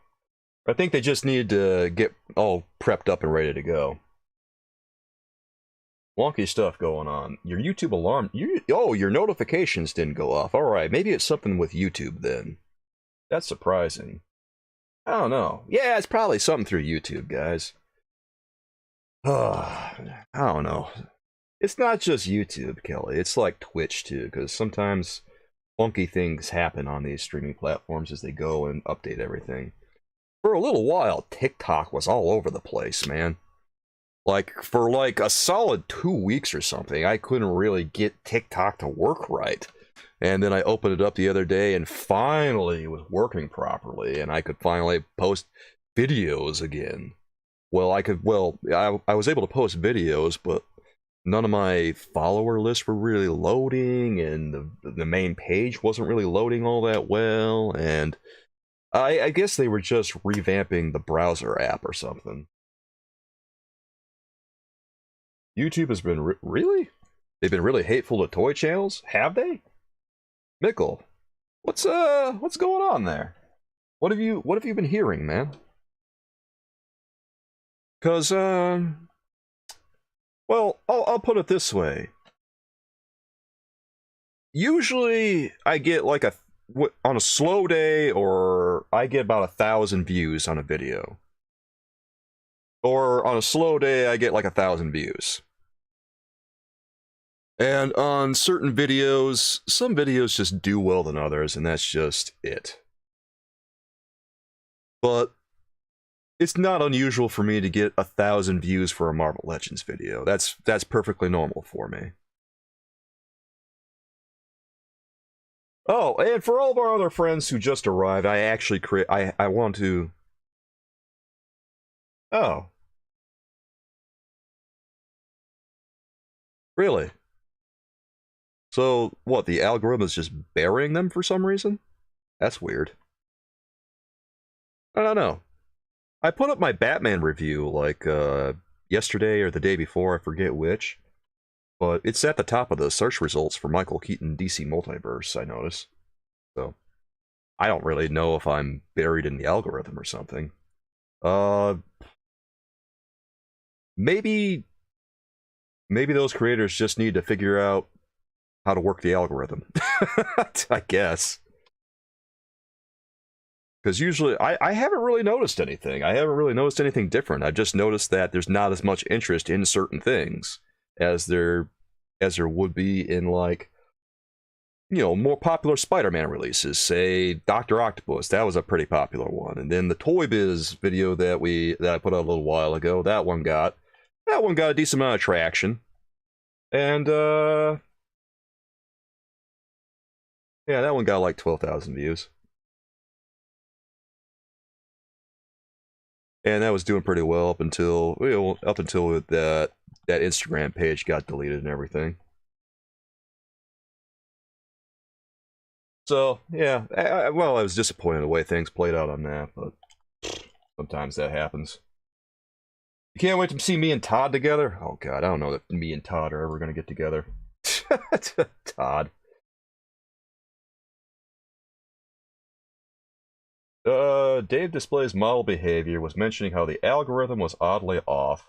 I think they just need to get all prepped up and ready to go. Wonky stuff going on. Your YouTube alarm... your notifications didn't go off. Alright, maybe it's something with YouTube then. That's surprising. I don't know. Yeah, it's probably something through YouTube, guys. I don't know. It's not just YouTube, Kelly. It's like Twitch, too, because sometimes funky things happen on these streaming platforms as they go and update everything. For a little while, TikTok was all over the place, man. Like, for like a solid 2 weeks or something, I couldn't really get TikTok to work right. And then I opened it up the other day and finally it was working properly and I could finally post videos again. Well, I was able to post videos, but none of my follower lists were really loading and the main page wasn't really loading all that well. And I guess they were just revamping the browser app or something. YouTube has been really? They've been really hateful to toy channels? Have they? Mickle, what's going on there? What have you been hearing, man? Cause well, I'll put it this way. Usually I get like on a slow day, or I get about 1,000 views on a video. Or on a slow day I get like 1,000 views. And on certain videos, some videos just do well than others, and that's just it. But it's not unusual for me to get 1,000 views for a Marvel Legends video. That's perfectly normal for me. Oh, and for all of our other friends who just arrived, I actually I want to... Oh. Really? So, what, the algorithm is just burying them for some reason? That's weird. I don't know. I put up my Batman review, like, yesterday or the day before, I forget which. But it's at the top of the search results for Michael Keaton DC Multiverse, I notice. So, I don't really know if I'm buried in the algorithm or something. Maybe those creators just need to figure out how to work the algorithm. I guess. Because usually, I haven't really noticed anything. I haven't really noticed anything different. I've just noticed that there's not as much interest in certain things as there would be in, like, you know, more popular Spider-Man releases. Say, Dr. Octopus, that was a pretty popular one. And then the Toy Biz video that I put out a little while ago, that one got a decent amount of traction. And, yeah, that one got like 12,000 views. And that was doing pretty well up until that Instagram page got deleted and everything. So, yeah, well, I was disappointed the way things played out on that, but sometimes that happens. You can't wait to see me and Todd together? Oh, God, I don't know that me and Todd are ever going to get together. Todd. Dave Display's model behavior was mentioning how the algorithm was oddly off.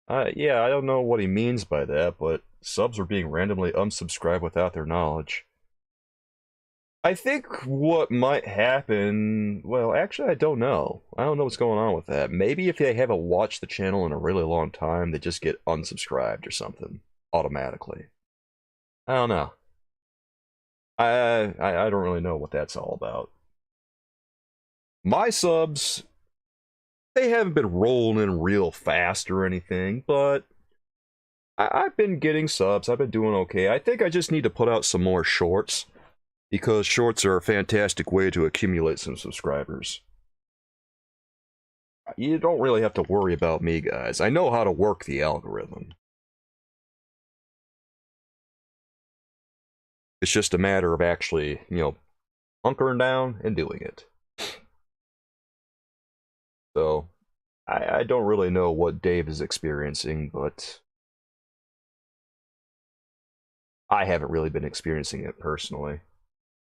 Yeah, I don't know what he means by that, but subs were being randomly unsubscribed without their knowledge. I think what might happen... Well, actually, I don't know. I don't know what's going on with that. Maybe if they haven't watched the channel in a really long time, they just get unsubscribed or something. Automatically. I don't know. I don't really know what that's all about. My subs, they haven't been rolling in real fast or anything, but I've been getting subs. I've been doing okay. I think I just need to put out some more shorts, because shorts are a fantastic way to accumulate some subscribers. You don't really have to worry about me, guys. I know how to work the algorithm. It's just a matter of actually, you know, hunkering down and doing it. So, I don't really know what Dave is experiencing, but I haven't really been experiencing it personally.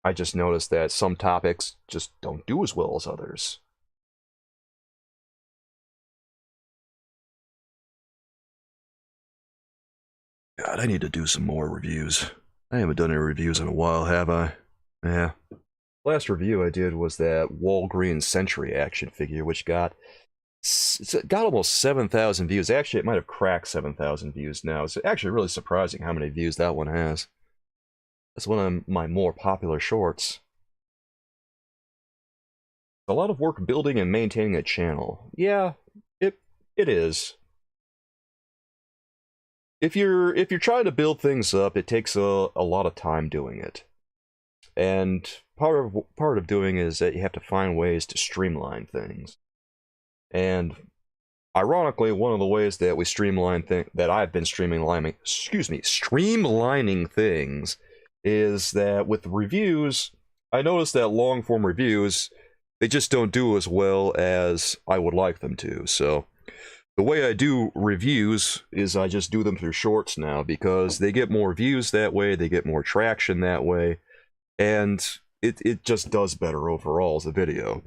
I just noticed that some topics just don't do as well as others. God, I need to do some more reviews. I haven't done any reviews in a while, have I? Yeah. Last review I did was that Walgreens Sentry action figure, which got almost 7,000 views. Actually, it might have cracked 7,000 views now. It's actually really surprising how many views that one has. That's one of my more popular shorts. A lot of work building and maintaining a channel. Yeah, it is. If you're trying to build things up, it takes a lot of time doing it. And part of doing is that you have to find ways to streamline things. And ironically, one of the ways that we that I've been streamlining things is that with reviews, I noticed that long form reviews, they just don't do as well as I would like them to. So the way I do reviews is I just do them through shorts now, because they get more views that way, they get more traction that way, and it just does better overall as a video.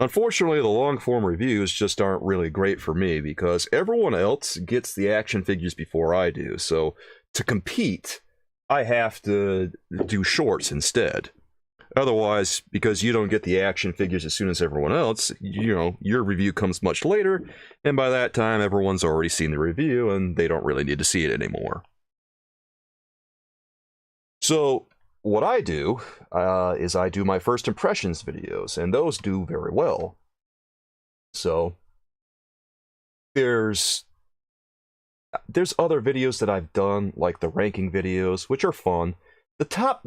Unfortunately, the long-form reviews just aren't really great for me, because everyone else gets the action figures before I do, so to compete, I have to do shorts instead. Otherwise, because you don't get the action figures as soon as everyone else, you know, your review comes much later, and by that time, everyone's already seen the review, and they don't really need to see it anymore. So what I do is I do my first impressions videos, and those do very well. So there's other videos that I've done, like the ranking videos, which are fun. The top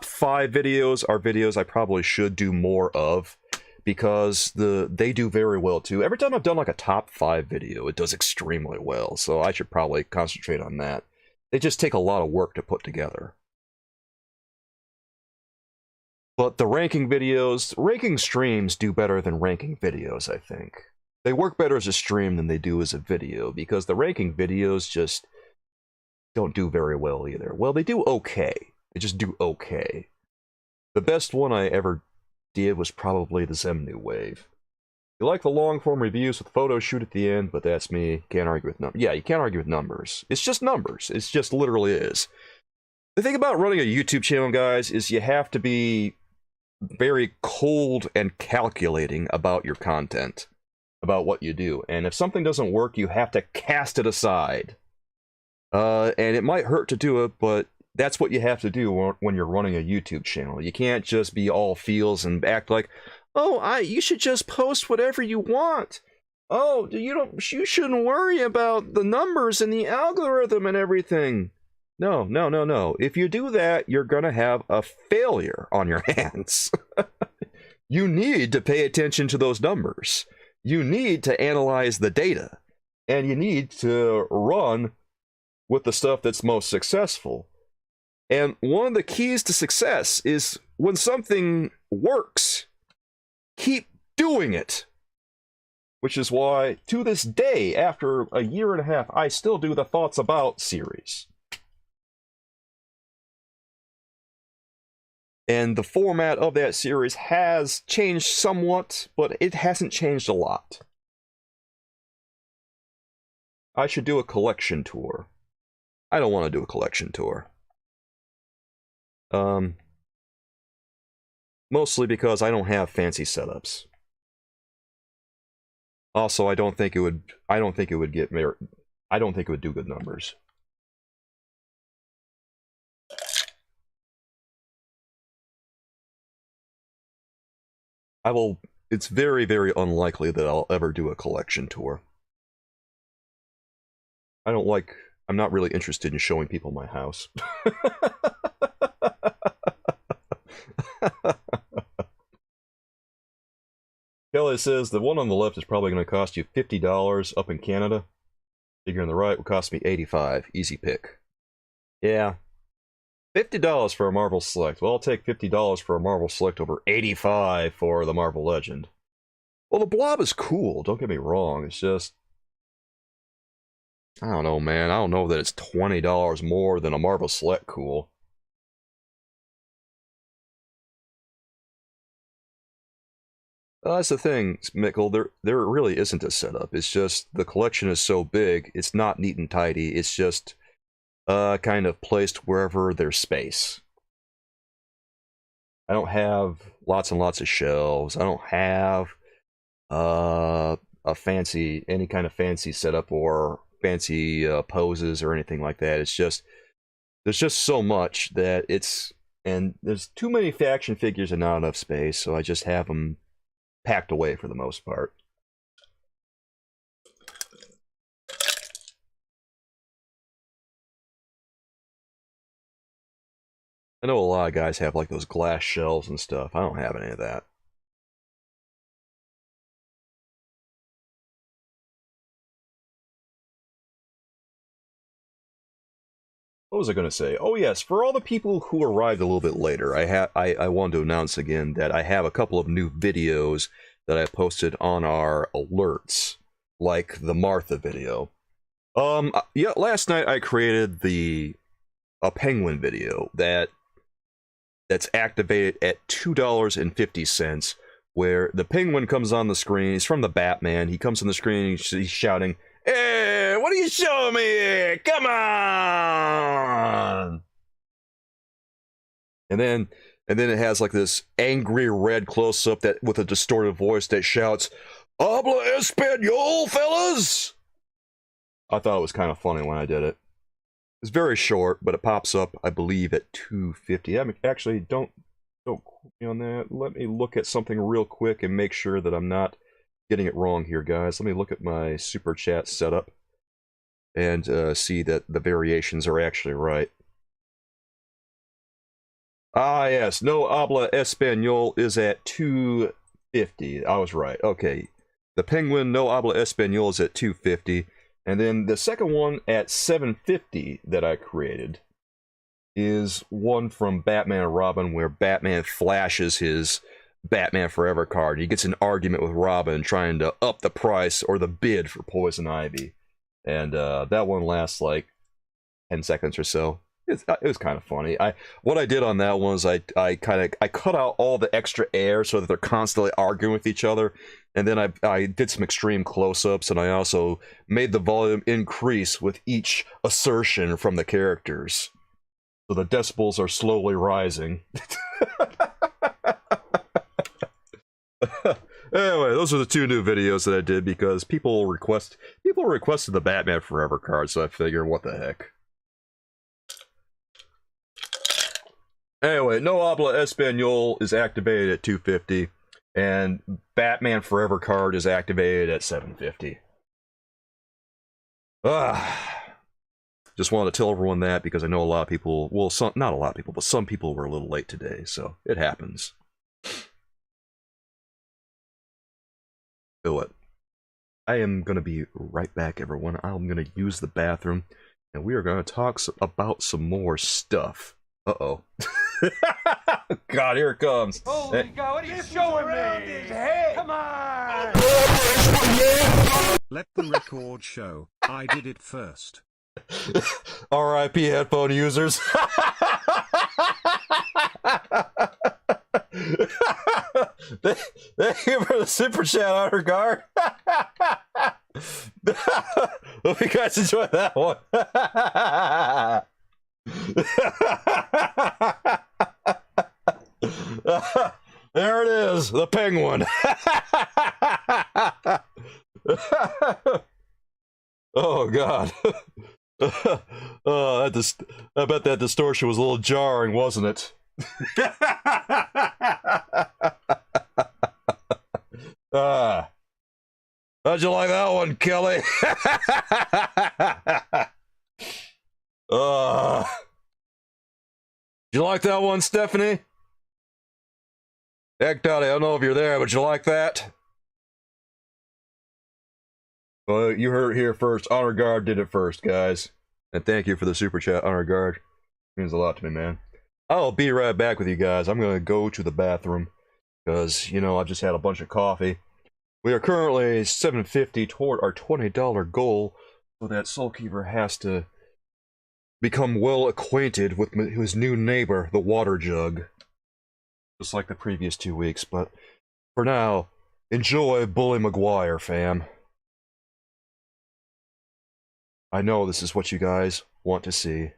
5 videos are videos I probably should do more of, because they do very well too. Every time I've done like a top 5 video, it does extremely well, so I should probably concentrate on that. They just take a lot of work to put together. But the ranking streams do better than ranking videos, I think. They work better as a stream than they do as a video, because the ranking videos just don't do very well either. Well, they do okay. They just do okay. The best one I ever did was probably the Zemnu Wave. You like the long-form reviews with photo shoot at the end, but that's me. Can't argue with numbers. Yeah, you can't argue with numbers. It's just numbers. It's just literally is. The thing about running a YouTube channel, guys, is you have to be very cold and calculating about your content, about what you do. And if something doesn't work, you have to cast it aside. And it might hurt to do it, but that's what you have to do when you're running a YouTube channel. You can't just be all feels and act like, oh, you should just post whatever you want. Oh, you shouldn't worry about the numbers and the algorithm and everything. No, no, no, no. If you do that, you're gonna have a failure on your hands. You need to pay attention to those numbers. You need to analyze the data. And you need to run with the stuff that's most successful. And one of the keys to success is when something works, keep doing it. Which is why, to this day, after a year and a half, I still do the Thoughts About series. And the format of that series has changed somewhat, but it hasn't changed a lot. I should do a collection tour. I don't want to do a collection tour. Mostly because I don't have fancy setups. Also, I don't think it would do good numbers. It's very, very unlikely that I'll ever do a collection tour. I'm not really interested in showing people my house. Kelly says the one on the left is probably going to cost you $50 up in Canada. Figure on the right will cost me $85. Easy pick. Yeah. $50 for a Marvel Select. Well, I'll take $50 for a Marvel Select over $85 for the Marvel Legend. Well, the Blob is cool, don't get me wrong. It's just, I don't know, man. I don't know that it's $20 more than a Marvel Select cool. That's the thing, Mikkel. There really isn't a setup. It's just the collection is so big, it's not neat and tidy. It's just kind of placed wherever there's space. I don't have lots and lots of shelves. I don't have any kind of fancy setup or fancy poses or anything like that. It's just, there's just so much that and there's too many faction figures and not enough space, so I just have them packed away for the most part. I know a lot of guys have like those glass shelves and stuff. I don't have any of that. What was I going to say? Oh yes, for all the people who arrived a little bit later, I wanted to announce again that I have a couple of new videos that I posted on our alerts, like the Martha video. Yeah, last night I created a penguin video that's activated at $2.50, where the penguin comes on the screen. He's from the Batman. He comes on the screen and he's shouting, "Hey, what are you showing me here? Come on!" And then it has like this angry red close-up that with a distorted voice that shouts, "Habla Espanol, fellas!" I thought it was kind of funny when I did it. It's very short, but it pops up, I believe, at 250. Actually, don't quote me on that. Let me look at something real quick and make sure that I'm not getting it wrong here, guys. Let me look at my super chat setup and see that the variations are actually right. Ah, yes. No habla español is at 250. I was right. Okay. The penguin, no habla español, is at 250. And then the second one at 750 that I created is one from Batman and Robin where Batman flashes his Batman Forever card. He gets an argument with Robin trying to up the price or the bid for Poison Ivy. And that one lasts like 10 seconds or so. It was kind of funny. What I did on that one is I cut out all the extra air so that they're constantly arguing with each other, and then I did some extreme close-ups, and I also made the volume increase with each assertion from the characters, so the decibels are slowly rising. Anyway, those are the two new videos that I did because people requested the Batman Forever card, so I figured, what the heck. Anyway, No Habla Espanol is activated at 250, and Batman Forever card is activated at 750. Just wanted to tell everyone that because I know a lot of people, well, not a lot of people, but some people were a little late today, so it happens. Do it. I am going to be right back, everyone. I'm going to use the bathroom, and we are going to talk about some more stuff. Uh-oh. God, here it comes. Holy God, what are you showing me? His head. Come on! Let the record show. I did it first. R.I.P. headphone users. Thank you for the super chat, Honor Guard. Hope you guys enjoyed that one. There it is, the penguin. Oh God. Oh, I bet that distortion was a little jarring, wasn't it? How'd you like that one, Kelly? Did you like that one, Stephanie? Heck, Dottie, I don't know if you're there, but you like that? Well, you heard it here first. Honor Guard did it first, guys. And thank you for the super chat, Honor Guard. It means a lot to me, man. I'll be right back with you guys. I'm going to go to the bathroom because, you know, I've just had a bunch of coffee. We are currently $7.50 toward our $20 goal, so that Soulkeeper has to become well acquainted with his new neighbor, the water jug. Just like the previous 2 weeks, but for now, enjoy Bully Maguire, fam. I know this is what you guys want to see.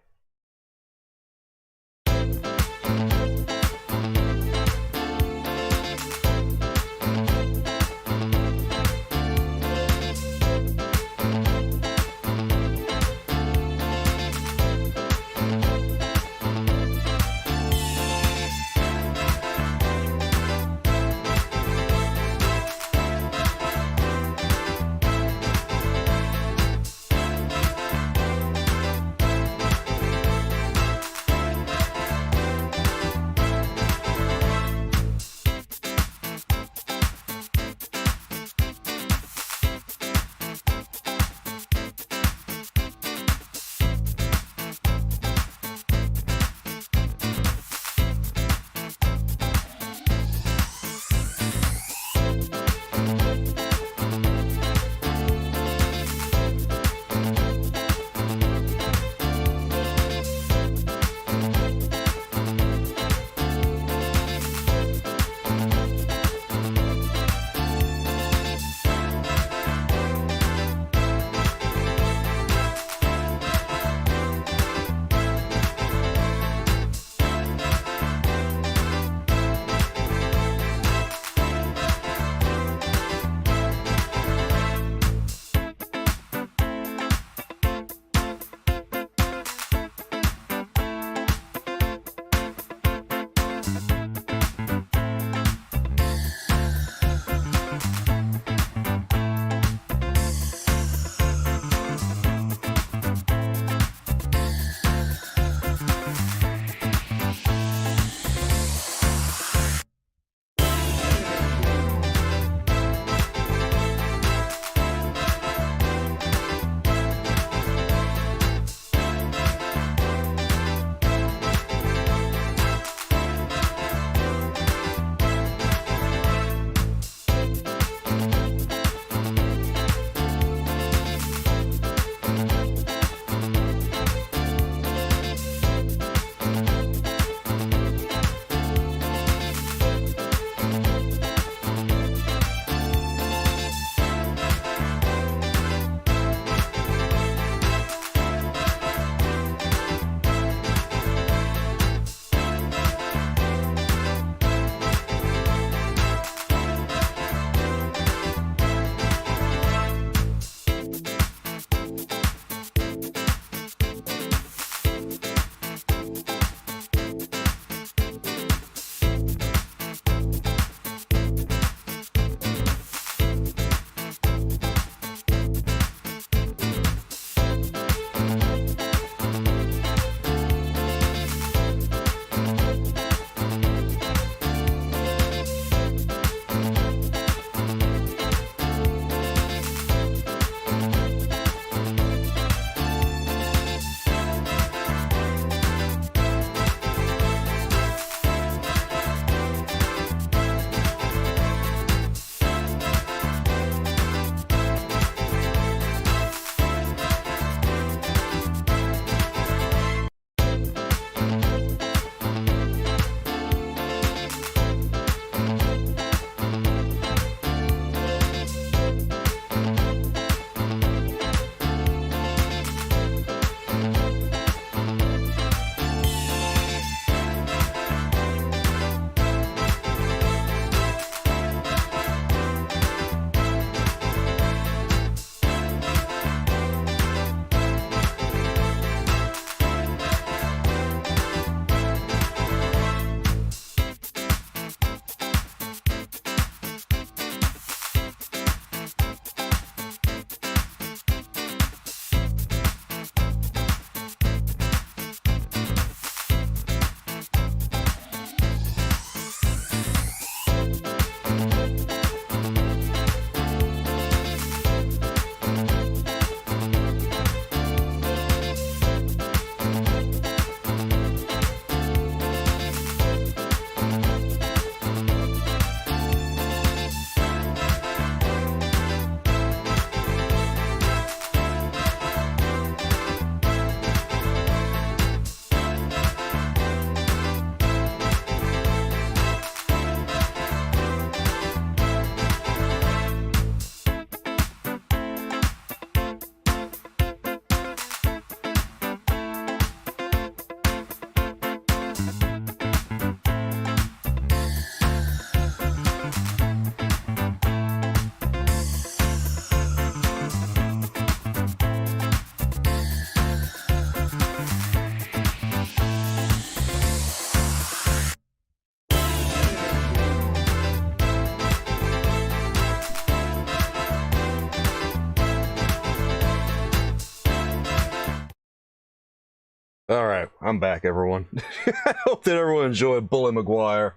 Alright, I'm back, everyone. I hope that everyone enjoyed Bully Maguire.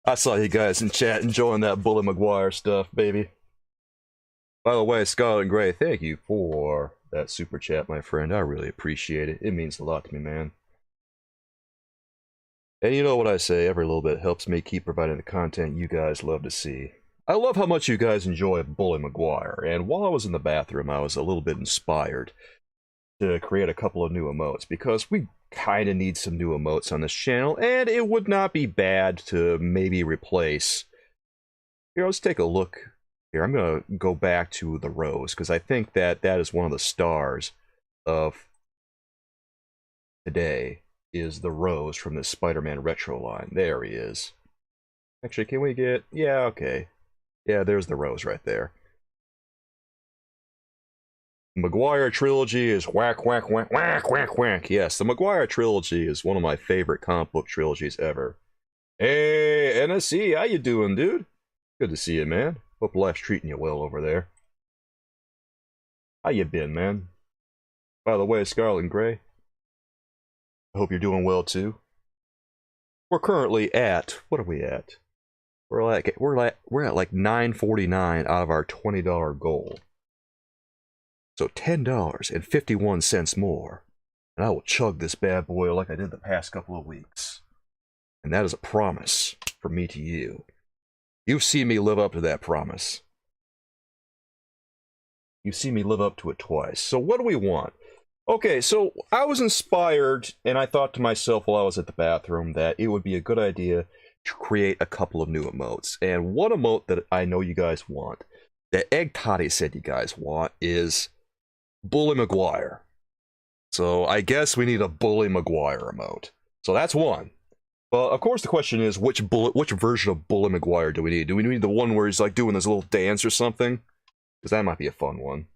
I saw you guys in chat enjoying that Bully Maguire stuff, baby. By the way, Scarlet and Gray, thank you for that super chat, my friend. I really appreciate it. It means a lot to me, man. And you know what I say, every little bit helps me keep providing the content you guys love to see. I love how much you guys enjoy Bully Maguire, and while I was in the bathroom, I was a little bit inspired to create a couple of new emotes, because we kind of need some new emotes on this channel, and it would not be bad to maybe replace... Here, let's take a look. Here, I'm going to go back to the Rose, because I think that that is one of the stars of today, is the Rose from the Spider-Man retro line. There he is. Actually, can we get... Yeah, okay. Yeah, there's the Rose right there. Maguire trilogy is whack, whack, whack, whack, whack, whack. Yes, the Maguire trilogy is one of my favorite comic book trilogies ever. Hey, NSC, how you doing, dude? Good to see you, man. Hope life's treating you well over there. How you been, man? By the way, Scarlet and Gray, I hope you're doing well, too. We're currently at... What are we at? We're at like $9.49 out of our $20 goal. So $10.51 more, and I will chug this bad boy like I did the past couple of weeks. And that is a promise from me to you. You've seen me live up to that promise. You've seen me live up to it twice. So what do we want? Okay, so I was inspired, and I thought to myself while I was at the bathroom that it would be a good idea to create a couple of new emotes. And one emote that I know you guys want, that Egg Toddy said you guys want, is Bully Maguire. So I guess we need a Bully Maguire emote. So that's one. Well, of course the question is, which version of Bully Maguire do we need? Do we need the one where he's like doing this little dance or something? Because that might be a fun one.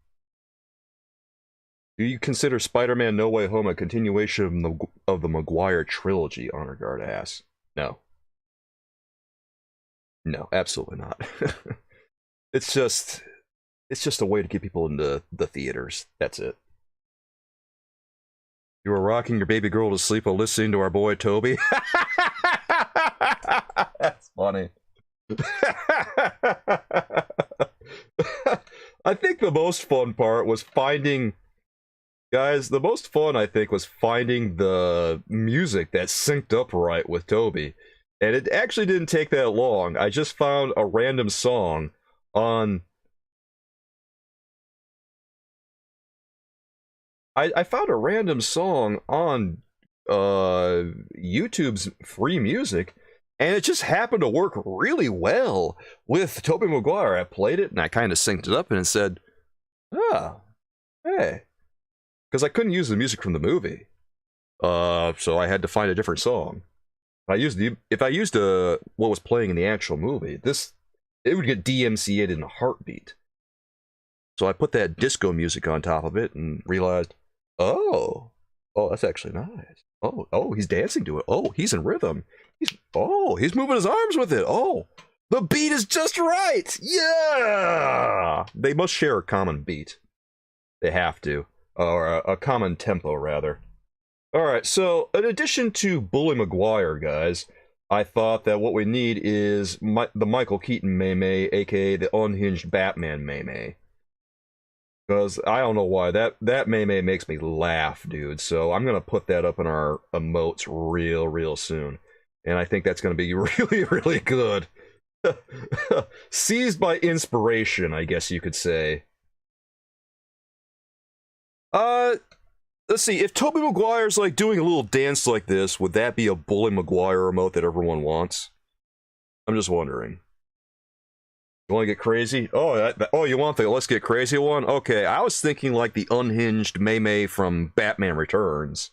Do you consider Spider-Man No Way Home a continuation of the Maguire trilogy? Honor Guard asks. No. No, absolutely not. It's just a way to get people into the theaters. That's it. You were rocking your baby girl to sleep while listening to our boy Toby. That's funny. I think the most fun part was finding... Guys, the most fun, I think, was finding the music that synced up right with Toby. And it actually didn't take that long. I just found a random song on... I found a random song on YouTube's free music, and it just happened to work really well with Tobey Maguire. I played it, and I kind of synced it up, and it said, ah, hey. Because I couldn't use the music from the movie. So I had to find a different song. If I used what was playing in the actual movie, it would get DMCA'd in a heartbeat. So I put that disco music on top of it and realized, oh, that's actually nice. Oh, he's dancing to it. Oh, he's in rhythm. He's moving his arms with it. Oh, the beat is just right. Yeah! They must share a common beat. They have to. Or a common tempo, rather. Alright, so in addition to Bully Maguire, guys, I thought that what we need is the Michael Keaton May-May, aka the unhinged Batman May-May. Because I don't know why, that May-May makes me laugh, dude. So I'm going to put that up in our emotes real soon. And I think that's going to be really good. Seized by inspiration, I guess you could say. Let's see, if Tobey Maguire's like doing a little dance like this, would that be a Bully Maguire emote that everyone wants? I'm just wondering. You want to get crazy? Oh, you want the Let's Get Crazy one? Okay, I was thinking like the unhinged May-May from Batman Returns.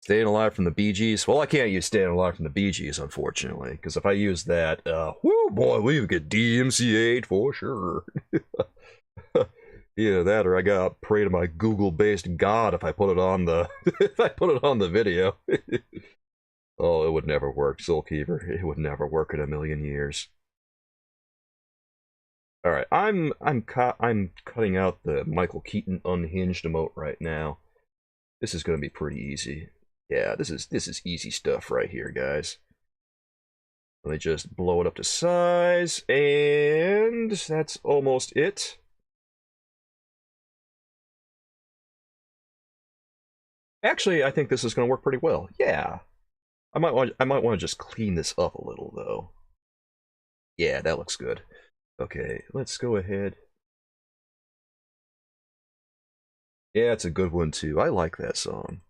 Staying Alive from the Bee Gees? Well, I can't use Staying Alive from the Bee Gees, unfortunately, because if I use that, whoo boy, we would get DMCA'd for sure. Either that, or I gotta pray to my Google-based God if I put it on the video. Oh, it would never work, Soulkeeper. It would never work in a million years. All right, I'm cutting out the Michael Keaton unhinged emote right now. This is going to be pretty easy. Yeah, this is easy stuff right here, guys. Let me just blow it up to size, and that's almost it. Actually, I think this is going to work pretty well. Yeah. I might want to just clean this up a little, though. Yeah, that looks good. Okay, let's go ahead. Yeah, it's a good one, too. I like that song.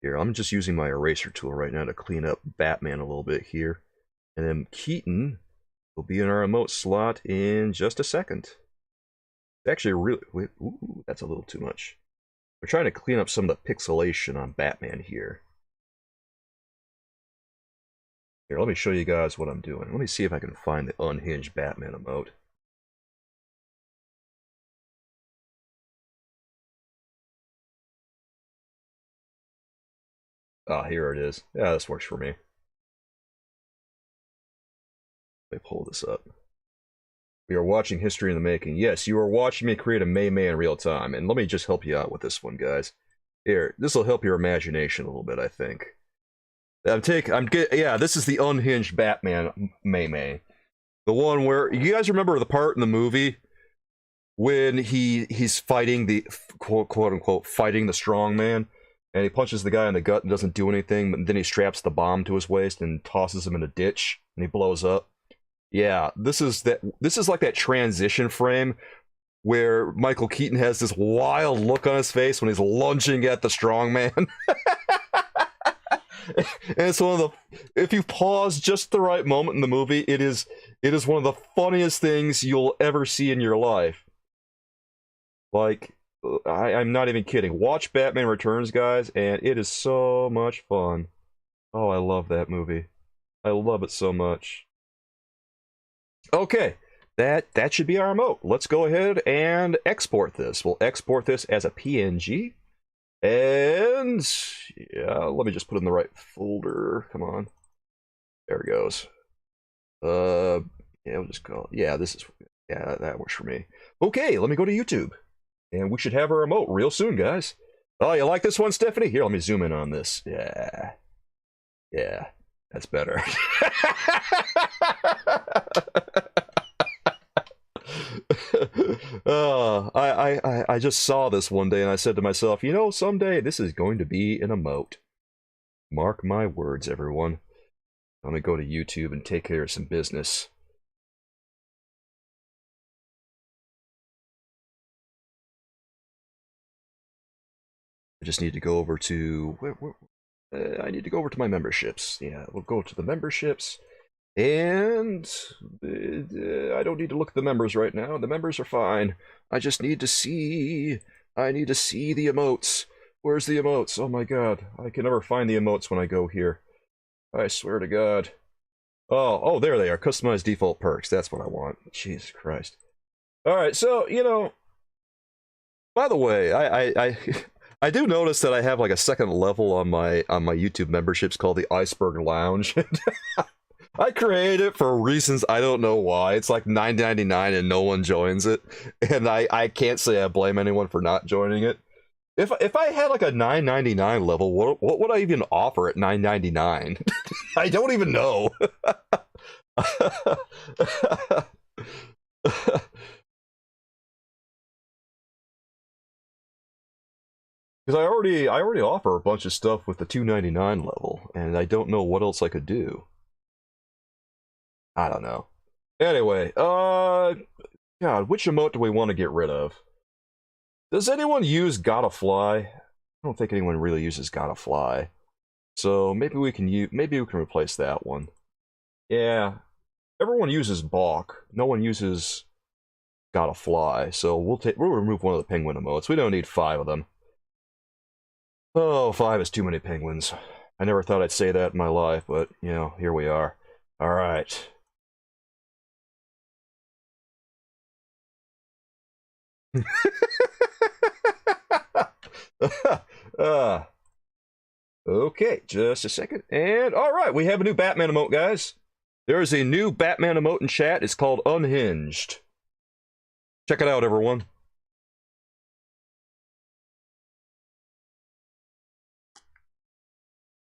Here, I'm just using my eraser tool right now to clean up Batman a little bit here. And then Keaton will be in our emote slot in just a second. Actually, really... Wait, ooh, that's a little too much. We're trying to clean up some of the pixelation on Batman here. Here, let me show you guys what I'm doing. Let me see if I can find the unhinged Batman emote. Ah, here it is. Yeah, this works for me. Let me pull this up. We are watching history in the making. Yes, you are watching me create a May in real time. And let me just help you out with this one, guys. Here, this will help your imagination a little bit, I think. Yeah, this is the unhinged Batman May. The one where, you guys remember the part in the movie when he's fighting the, quote unquote, fighting the strong man, and he punches the guy in the gut and doesn't do anything, but then he straps the bomb to his waist and tosses him in a ditch, and he blows up. Yeah, this is like that transition frame where Michael Keaton has this wild look on his face when he's lunging at the strong man. And it's one of the, if you pause just the right moment in the movie, it is one of the funniest things you'll ever see in your life. Like, I'm not even kidding. Watch Batman Returns, guys, and it is so much fun. Oh, I love that movie. I love it so much. Okay, that should be our emote. Let's go ahead and export this. We'll export this as a PNG. And yeah, let me just put it in the right folder. Come on. There it goes. Yeah, we'll just call it. Yeah, that works for me. Okay, let me go to YouTube. And we should have our emote real soon, guys. Oh, you like this one, Stephanie? Here, let me zoom in on this. Yeah. Yeah, that's better. I just saw this one day and I said to myself, you know, someday this is going to be an emote. Mark my words, everyone. I'm gonna go to YouTube and take care of some business. I just need to go over to I need to go over to my memberships. Yeah, we'll go to the memberships. And I don't need to look at the members right now. The members are fine. I just need to see. I need to see the emotes. Where's the emotes? Oh my god. I can never find the emotes when I go here. I swear to god. Oh, there they are. Customized default perks. That's what I want. Jesus Christ. Alright, so, you know, by the way, I do notice that I have like a second level on my YouTube memberships called the Iceberg Lounge. I created it for reasons I don't know why. It's like $9.99 and no one joins it, and I can't say I blame anyone for not joining it. If I had like a $9.99 level, what would I even offer at $9.99? I don't even know. Because I already offer a bunch of stuff with the $2.99 level, and I don't know what else I could do. I don't know. Anyway, God, which emote do we want to get rid of? Does anyone use Gotta Fly? I don't think anyone really uses Gotta Fly. So maybe we can replace that one. Yeah. Everyone uses Balk. No one uses Gotta Fly. So we'll remove one of the penguin emotes. We don't need 5 of them. Oh, 5 is too many penguins. I never thought I'd say that in my life, but, you know, here we are. Alright. Okay, just a second. And alright, we have a new Batman emote, guys. There is a new Batman emote in chat. It's called Unhinged. Check it out, everyone.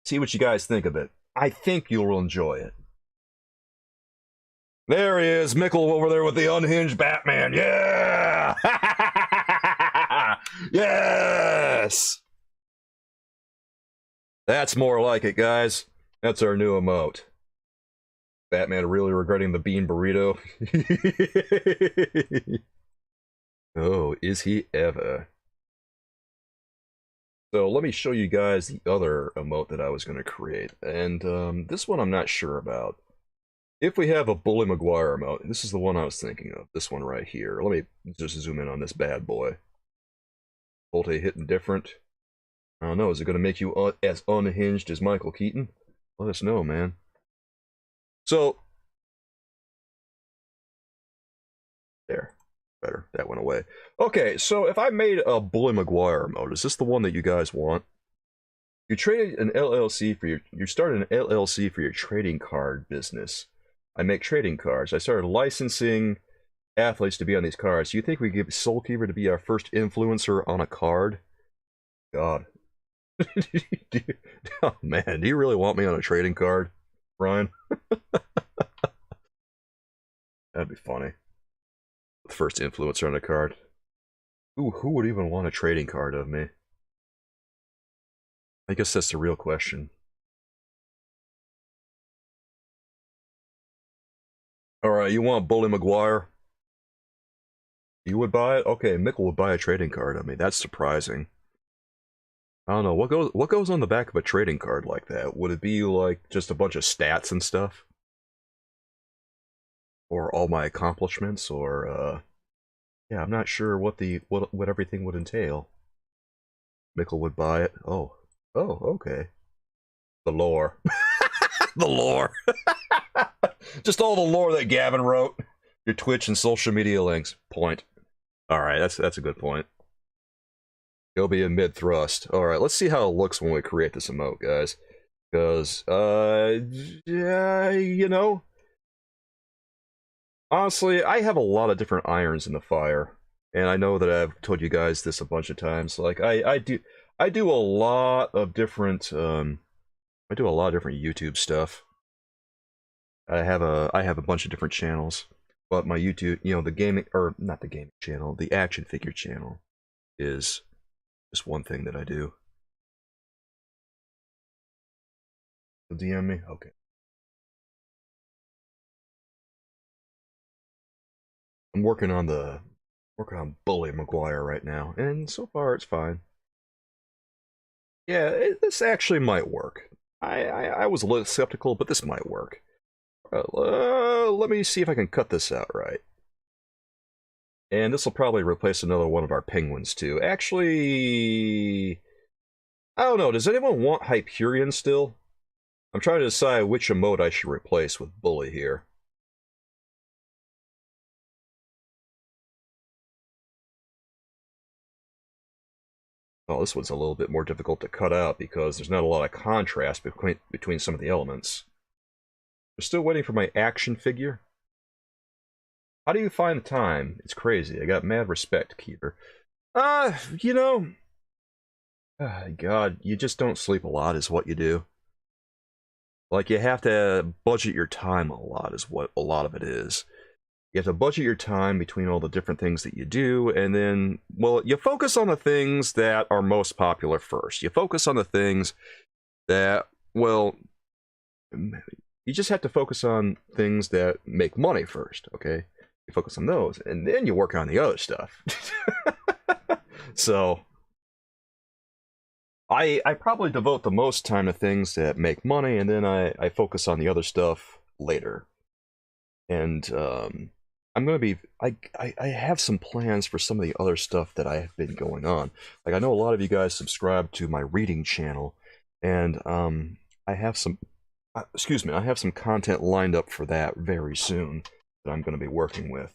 See what you guys think of it. I think you'll enjoy it. There he is, Mickle over there with the unhinged Batman. Yeah! Yes! That's more like it, guys. That's our new emote. Batman really regretting the bean burrito. Oh, is he ever? So let me show you guys the other emote that I was going to create. And this one I'm not sure about. If we have a Bully Maguire emote, this is the one I was thinking of. This one right here. Let me just zoom in on this bad boy. Volte hitting different. I don't know, is it going to make you as unhinged as Michael Keaton? Let us know, man. So, there. Better. That went away. Okay, so if I made a Bully Maguire mode, is this the one that you guys want? You traded an LLC for you started an LLC for your trading card business. I make trading cards. I started licensing athletes to be on these cards. Do you think we give Soulkeeper to be our first influencer on a card? God. Oh man, do you really want me on a trading card, Brian? That'd be funny. The first influencer on a card. Ooh, who would even want a trading card of me? I guess that's the real question. Alright, you want Bully Maguire? You would buy it? Okay, Mickle would buy a trading card of me. That's surprising. I don't know, what goes on the back of a trading card like that? Would it be like just a bunch of stats and stuff? Or all my accomplishments, or yeah, I'm not sure what everything would entail. Mickle would buy it. Oh, okay. The lore. The lore. Just all the lore that Gavin wrote. Your Twitch and social media links. Point. Alright, that's a good point. He'll be in mid-thrust. Alright, let's see how it looks when we create this emote, guys. Because, yeah, you know, honestly, I have a lot of different irons in the fire. And I know that I've told you guys this a bunch of times. Like, I do a lot of different, YouTube stuff. I have a bunch of different channels. But my YouTube, you know, the gaming, or not the gaming channel, the action figure channel is just one thing that I do. DM me? Okay. I'm working on Bully Maguire right now, and so far it's fine. Yeah, this actually might work. I was a little skeptical, but this might work. Let me see if I can cut this out right. And this will probably replace another one of our penguins too. Actually, I don't know. Does anyone want Hyperion still? I'm trying to decide which emote I should replace with Bully here. Oh, this one's a little bit more difficult to cut out because there's not a lot of contrast between some of the elements. We're still waiting for my action figure. How do you find the time? It's crazy. I got mad respect, Keeper. You know... God, you just don't sleep a lot is what you do. Like, you have to budget your time a lot is what a lot of it is. You have to budget your time between all the different things that you do, and then, well, you focus on the things that are most popular first. You focus on the things that, well, you just have to focus on things that make money first, okay? You focus on those, and then you work on the other stuff. So, I probably devote the most time to things that make money, and then I focus on the other stuff later. And, I'm gonna be, I have some plans for some of the other stuff that I have been going on. Like, I know a lot of you guys subscribe to my reading channel, and, I have some, excuse me, I have some content lined up for that very soon that I'm gonna be working with.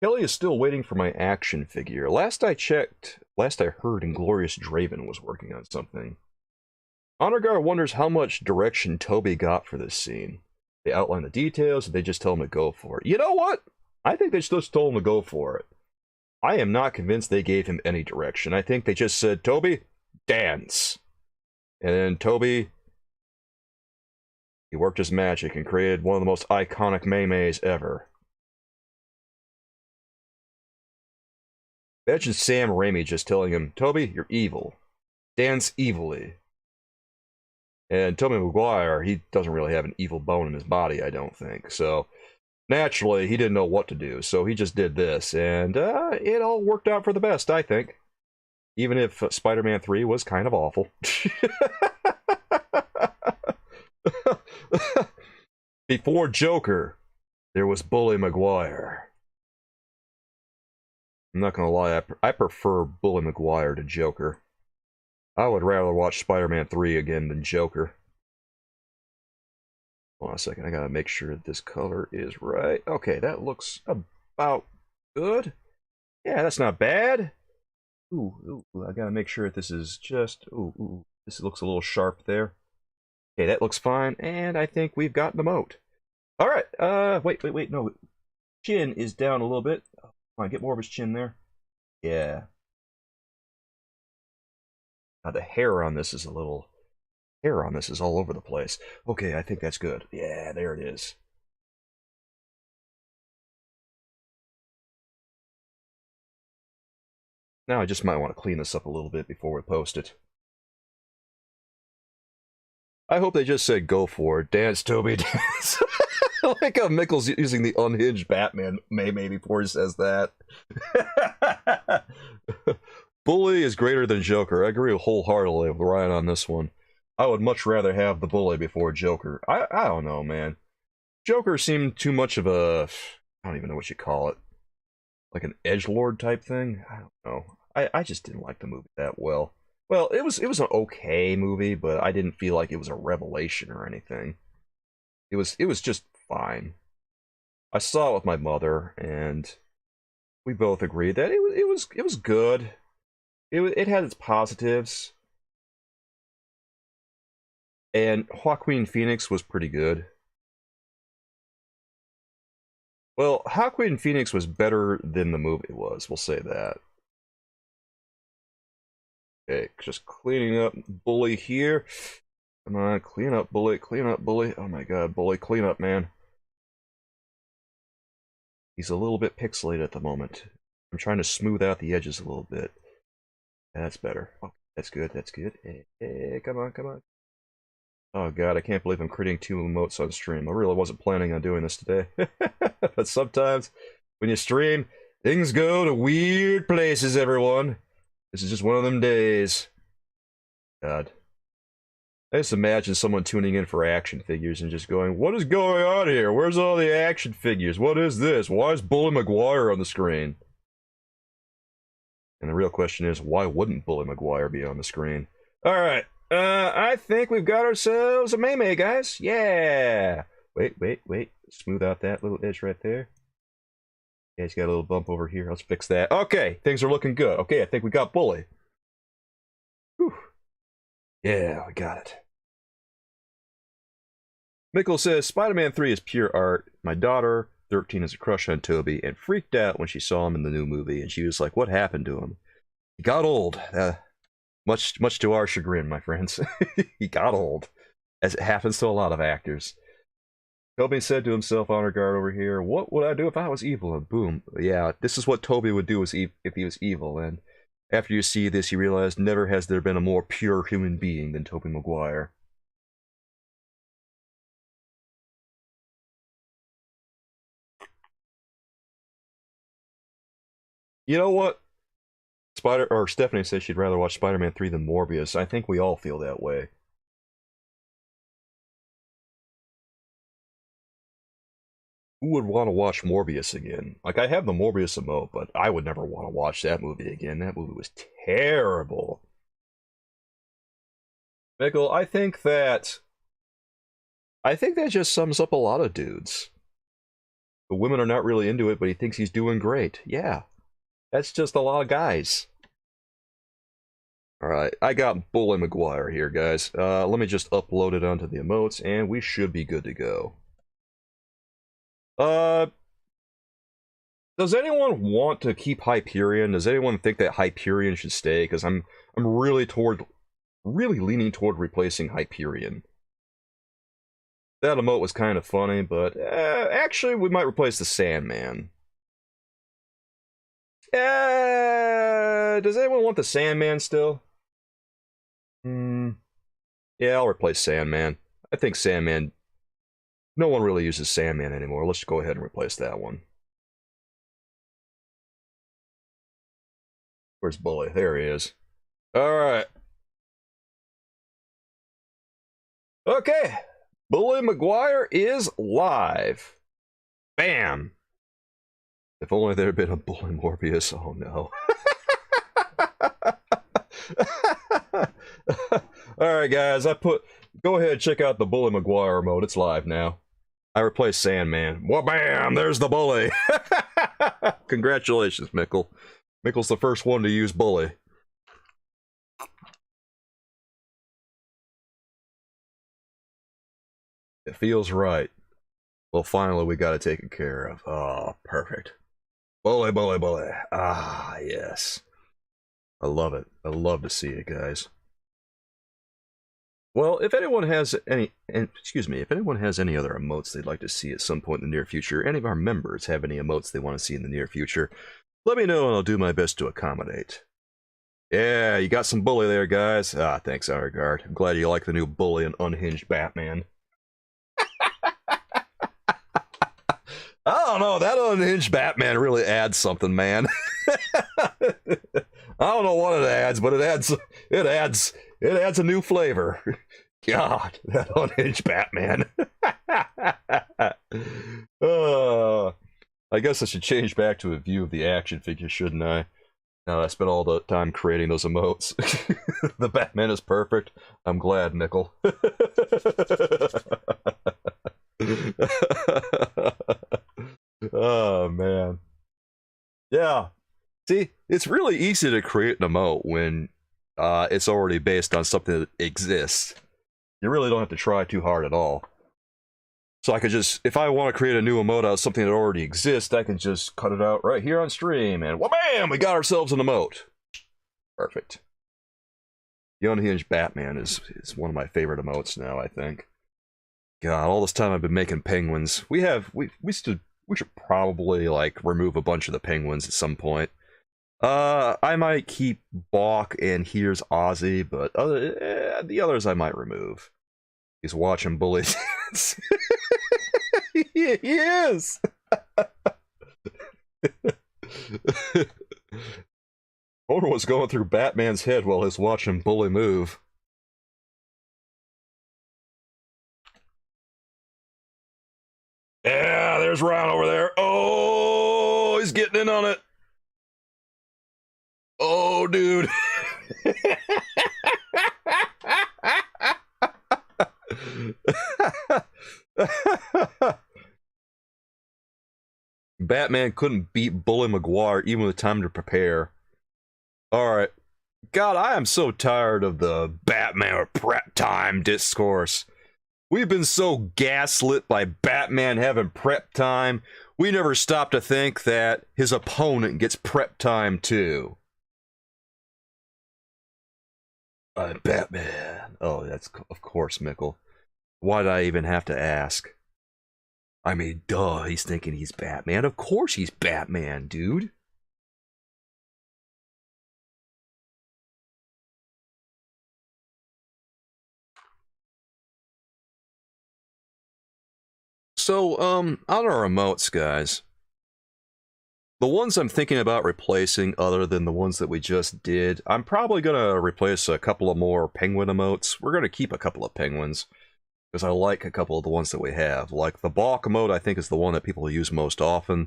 Kelly is still waiting for my action figure. Last I heard Inglorious Draven was working on something. Honor Guard wonders how much direction Toby got for this scene. They outline the details, and they just tell him to go for it. You know what? I think they just told him to go for it. I am not convinced they gave him any direction. I think they just said, Toby, dance. And then Toby, he worked his magic and created one of the most iconic memes ever. Imagine Sam Raimi just telling him, Toby, you're evil. Dance evilly. And Tobey Maguire, he doesn't really have an evil bone in his body, I don't think. So, naturally, he didn't know what to do. So he just did this. And it all worked out for the best, I think. Even if Spider-Man 3 was kind of awful. Before Joker, there was Bully Maguire. I'm not gonna lie, I prefer Bully Maguire to Joker. I would rather watch Spider-Man 3 again than Joker. Hold on a second, I gotta make sure that this color is right. Okay, that looks about good. Yeah, that's not bad. Ooh, I gotta make sure that this is just... Ooh, this looks a little sharp there. Okay, that looks fine, and I think we've got the moat. Alright, wait, no. Chin is down a little bit. Come on, get more of his chin there. Yeah. Now the hair on this is all over the place. Okay, I think that's good. Yeah, there it is. Now I just might want to clean this up a little bit before we post it. I hope they just said go for it. Dance, Toby, dance. I like how Mickle's using the unhinged Batman maybe before he says that. Bully is greater than Joker. I agree wholeheartedly with Ryan on this one. I would much rather have the Bully before Joker. I don't know, man. Joker seemed too much of a... I don't even know what you call it. Like an edgelord type thing? I don't know. I just didn't like the movie that well. Well, it was an okay movie, but I didn't feel like it was a revelation or anything. It was just fine. I saw it with my mother, and we both agreed that it was good. It had its positives, and Joaquin Phoenix was pretty good. Well, Joaquin Phoenix was better than the movie was. We'll say that. Okay, just cleaning up Bully here. Come on, clean up Bully, clean up Bully. Oh my god, Bully, clean up, man. He's a little bit pixelated at the moment. I'm trying to smooth out the edges a little bit. That's better. Oh, that's good, that's good. Hey, come on, come on. Oh god, I can't believe I'm creating 2 emotes on stream. I really wasn't planning on doing this today. But sometimes, when you stream, things go to weird places, everyone. This is just one of them days. God. I just imagine someone tuning in for action figures and just going, what is going on here? Where's all the action figures? What is this? Why is Bully Maguire on the screen? And the real question is, why wouldn't Bully Maguire be on the screen? Alright, I think we've got ourselves a meme, guys. Yeah! Wait. Smooth out that little edge right there. Yeah, he's got a little bump over here. Let's fix that. Okay, things are looking good. Okay, I think we got Bully. Whew. Yeah, we got it. Mickle says, Spider-Man 3 is pure art. My daughter, 13, has a crush on Toby and freaked out when she saw him in the new movie. And she was like, what happened to him? He got old. Much to our chagrin, my friends. He got old. As it happens to a lot of actors. Toby said to himself, honor guard over here, what would I do if I was evil? And boom. Yeah, this is what Toby would do if he was evil. And after you see this, you realize never has there been a more pure human being than Tobey Maguire. You know what? Stephanie says she'd rather watch Spider-Man 3 than Morbius. I think we all feel that way. Who would want to watch Morbius again? Like, I have the Morbius emote, but I would never want to watch that movie again. That movie was terrible. Mickle, I think that just sums up a lot of dudes. The women are not really into it, but he thinks he's doing great. Yeah. That's just a lot of guys. Alright, I got Bully Maguire here, guys. Let me just upload it onto the emotes, and we should be good to go. Does anyone want to keep Hyperion? Does anyone think that Hyperion should stay? Because I'm really toward really leaning toward replacing Hyperion. That emote was kind of funny, but actually we might replace the Sandman. Does anyone want the Sandman still? Yeah, I'll replace Sandman. I think Sandman... No one really uses Sandman anymore. Let's just go ahead and replace that one. Where's Bully? There he is. Alright. Okay. Bully Maguire is live. Bam! If only there had been a Bully Morbius. Oh no. Alright guys, go ahead and check out the Bully Maguire mode. It's live now. I replaced Sandman. Well, bam! There's the Bully! Congratulations, Mickle. Mickle's the first one to use Bully. It feels right. Well, finally we got it taken care of. Oh, perfect. Bully, Bully, Bully. Ah, yes. I love it. I love to see it, guys. Well, if anyone has any, if anyone has any other emotes they'd like to see at some point in the near future, any of our members have any emotes they want to see in the near future, let me know and I'll do my best to accommodate. Yeah, you got some Bully there, guys. Ah, thanks, Argard. I'm glad you like the new Bully and Unhinged Batman. I don't know, that Unhinged Batman really adds something, man. I don't know what it adds, but it adds a new flavor. God, that Unhinged Batman. I guess I should change back to a view of the action figure, shouldn't I? Now I spent all the time creating those emotes. The Batman is perfect. I'm glad, Nickel. Oh, man. Yeah. See, it's really easy to create an emote when it's already based on something that exists. You really don't have to try too hard at all. So I could just, if I want to create a new emote out of something that already exists, I can just cut it out right here on stream, and wha-bam! We got ourselves an emote. Perfect. The Unhinged Batman is one of my favorite emotes now, I think. God, all this time I've been making penguins. We should probably, like, remove a bunch of the penguins at some point. I might keep Balk and Here's Ozzy, but the others I might remove. He's watching Bully dance. He is! I wonder what's going through Batman's head while he's watching Bully move. Yeah, there's Ron over there. Oh, he's getting in on it. Oh, dude. Batman couldn't beat Bully Maguire even with time to prepare. Alright. God, I am so tired of the Batman or prep time discourse. We've been so gaslit by Batman having prep time, we never stop to think that his opponent gets prep time too. I'm Batman. Oh, that's of course, Mickle. Why did I even have to ask? I mean, duh, he's thinking he's Batman. Of course he's Batman, dude. So, on our emotes, guys, the ones I'm thinking about replacing other than the ones that we just did, I'm probably going to replace a couple of more penguin emotes. We're going to keep a couple of penguins, because I like a couple of the ones that we have. Like, the Balk emote, I think, is the one that people use most often.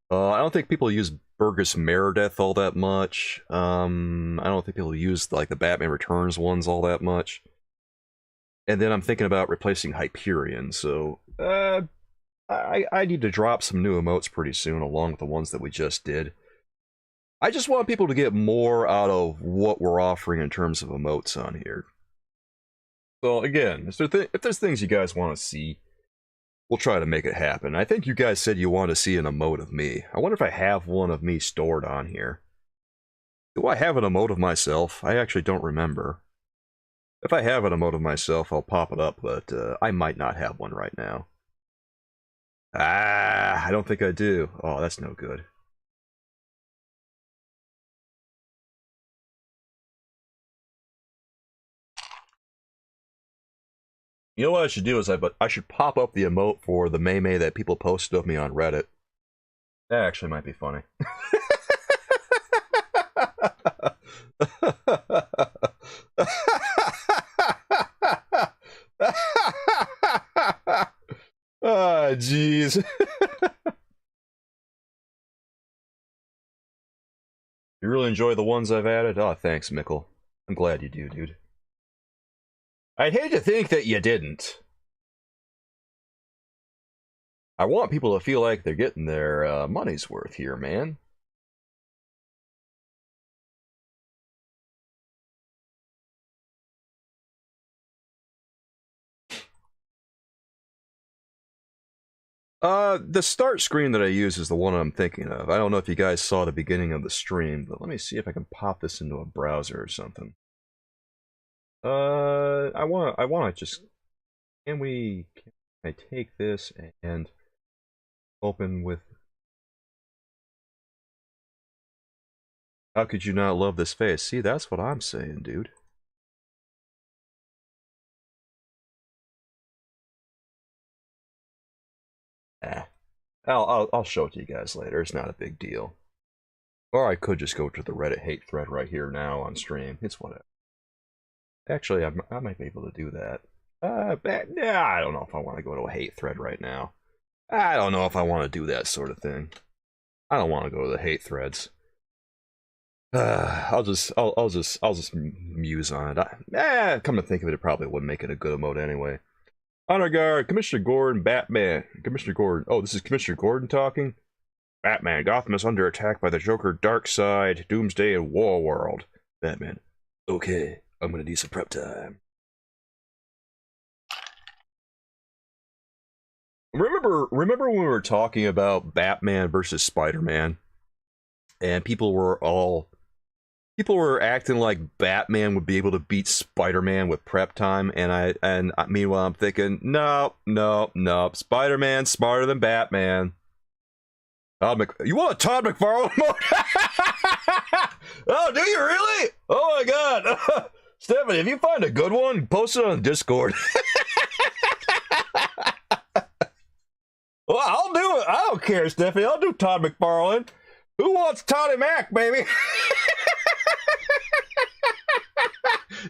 I don't think people use Burgess Meredith all that much. I don't think people use, like, the Batman Returns ones all that much. And then I'm thinking about replacing Hyperion, so I need to drop some new emotes pretty soon, along with the ones that we just did. I just want people to get more out of what we're offering in terms of emotes on here. So again, if there's things you guys want to see, we'll try to make it happen. I think you guys said you want to see an emote of me. I wonder if I have one of me stored on here. Do I have an emote of myself? I actually don't remember. If I have an emote of myself, I'll pop it up, but I might not have one right now. Ah, I don't think I do. Oh, that's no good. You know what I should do is I should pop up the emote for the May that people posted of me on Reddit. That actually might be funny. Ah, jeez. You really enjoy the ones I've added? Oh, thanks, Mickle. I'm glad you do, dude. I'd hate to think that you didn't. I want people to feel like they're getting their money's worth here, man. The start screen that I use is the one I'm thinking of. I don't know if you guys saw the beginning of the stream, but let me see if I can pop this into a browser or something. I wanna just, can I take this and open with, how could you not love this face? See, that's what I'm saying, dude. I'll show it to you guys later. It's not a big deal. Or I could just go to the Reddit hate thread right here now on stream. It's whatever. Actually, I might be able to do that. Yeah, I don't know if I want to go to a hate thread right now. I don't know if I want to do that sort of thing. I don't want to go to the hate threads. I'll just muse on it. Come to think of it, it probably wouldn't make it a good emote anyway. Honor Guard, Commissioner Gordon, Batman. Commissioner Gordon. Oh, this is Commissioner Gordon talking? Batman, Gotham is under attack by the Joker, Darkseid, Doomsday, and Warworld. Batman. Okay, I'm gonna need some prep time. Remember when we were talking about Batman versus Spider-Man? And people were acting like Batman would be able to beat Spider-Man with prep time, and meanwhile I'm thinking, no, Spider-Man's smarter than Batman. You want a Todd McFarlane mode? Oh, do you really? Oh my god. Stephanie, if you find a good one, post it on Discord. Well, I'll do it. I don't care, Stephanie. I'll do Todd McFarlane. Who wants Toddy Mac, baby?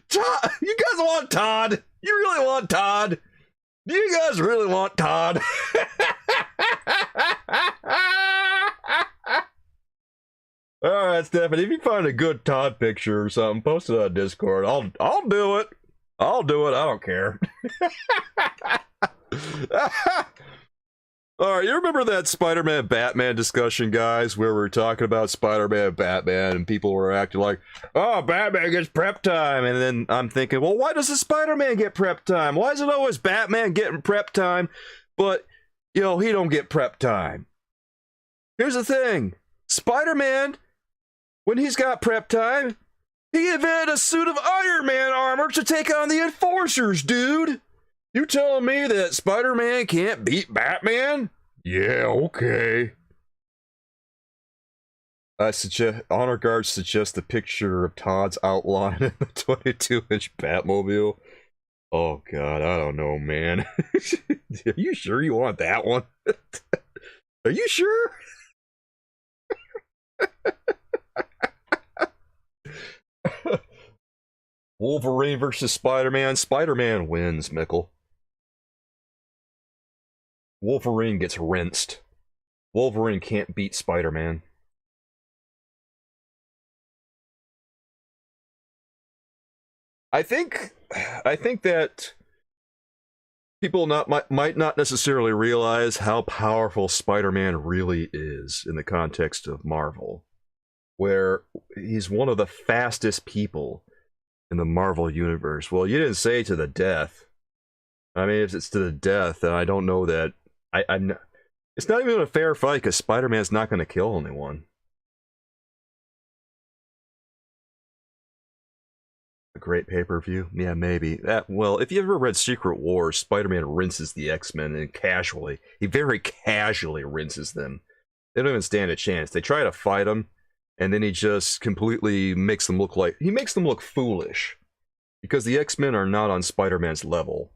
Todd, you guys want Todd? You really want Todd? Do you guys really want Todd? Alright, Stephanie, if you find a good Todd picture or something, post it on Discord. I'll do it. I'll do it. I don't care. Alright, you remember that Spider-Man Batman discussion, guys, where we were talking about Spider-Man Batman and people were acting like, oh, Batman gets prep time, and then I'm thinking, well, why does the Spider-Man get prep time? Why is it always Batman getting prep time, but, you know, he don't get prep time? Here's the thing. Spider-Man, when he's got prep time, he invented a suit of Iron Man armor to take on the Enforcers, dude! You telling me that Spider-Man can't beat Batman? Yeah, okay. Honor Guard suggests the picture of Todd's outline in the 22-inch Batmobile. Oh god, I don't know, man. Are you sure you want that one? Are you sure? Wolverine versus Spider-Man. Spider-Man wins, Mickle. Wolverine gets rinsed. Wolverine can't beat Spider-Man. I think that people might not necessarily realize how powerful Spider-Man really is in the context of Marvel, where he's one of the fastest people in the Marvel universe. Well, you didn't say to the death. I mean, if it's to the death, then I don't know that it's not even a fair fight because Spider-Man's not going to kill anyone. A great pay-per-view? Yeah, maybe. Well, if you ever read Secret Wars, Spider-Man rinses the X-Men and casually. He very casually rinses them. They don't even stand a chance. They try to fight him, and then he just completely makes them look like... He makes them look foolish. Because the X-Men are not on Spider-Man's level.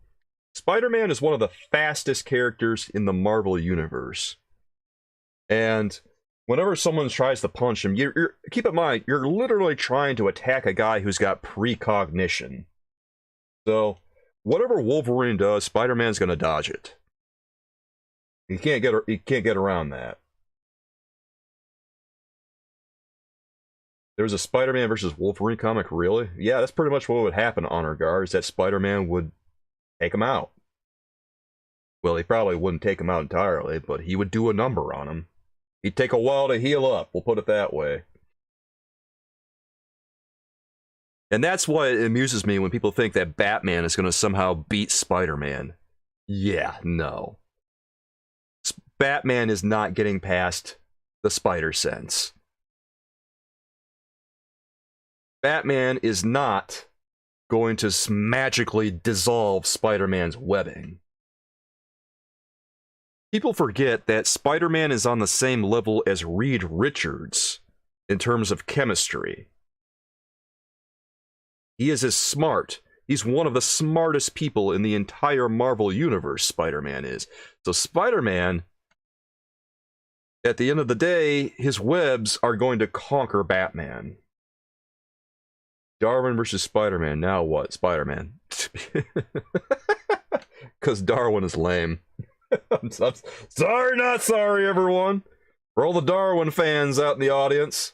Spider-Man is one of the fastest characters in the Marvel Universe. And whenever someone tries to punch him, keep in mind, you're literally trying to attack a guy who's got precognition. So, whatever Wolverine does, Spider-Man's gonna dodge it. He can't get around that. There was a Spider-Man versus Wolverine comic, really? Yeah, that's pretty much what would happen, Honor Guard, is that Spider-Man would take him out. Well, he probably wouldn't take him out entirely, but he would do a number on him. He'd take a while to heal up, we'll put it that way. And that's why it amuses me when people think that Batman is going to somehow beat Spider-Man. Yeah, no. Batman is not getting past the spider sense. Batman is not going to magically dissolve Spider-Man's webbing. People forget that Spider-Man is on the same level as Reed Richards in terms of chemistry. He is as smart. He's one of the smartest people in the entire Marvel Universe, Spider-Man is. So Spider-Man, at the end of the day, his webs are going to conquer Batman. Darwin versus Spider-Man. Now what? Spider-Man. Because Darwin is lame. I'm sorry, not sorry, everyone. For all the Darwin fans out in the audience.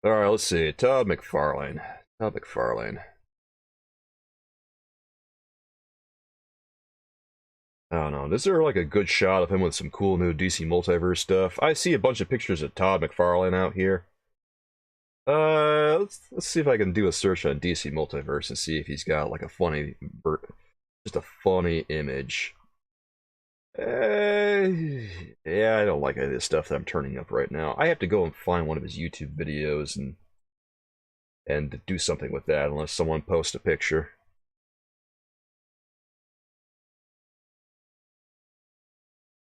Alright, let's see. Todd McFarlane. I don't know. Is there like a good shot of him with some cool new DC Multiverse stuff? I see a bunch of pictures of Todd McFarlane out here. Let's see if I can do a search on DC Multiverse and see if he's got like a funny, just a funny image. Yeah, I don't like any of this stuff that I'm turning up right now. I have to go and find one of his YouTube videos and do something with that unless someone posts a picture.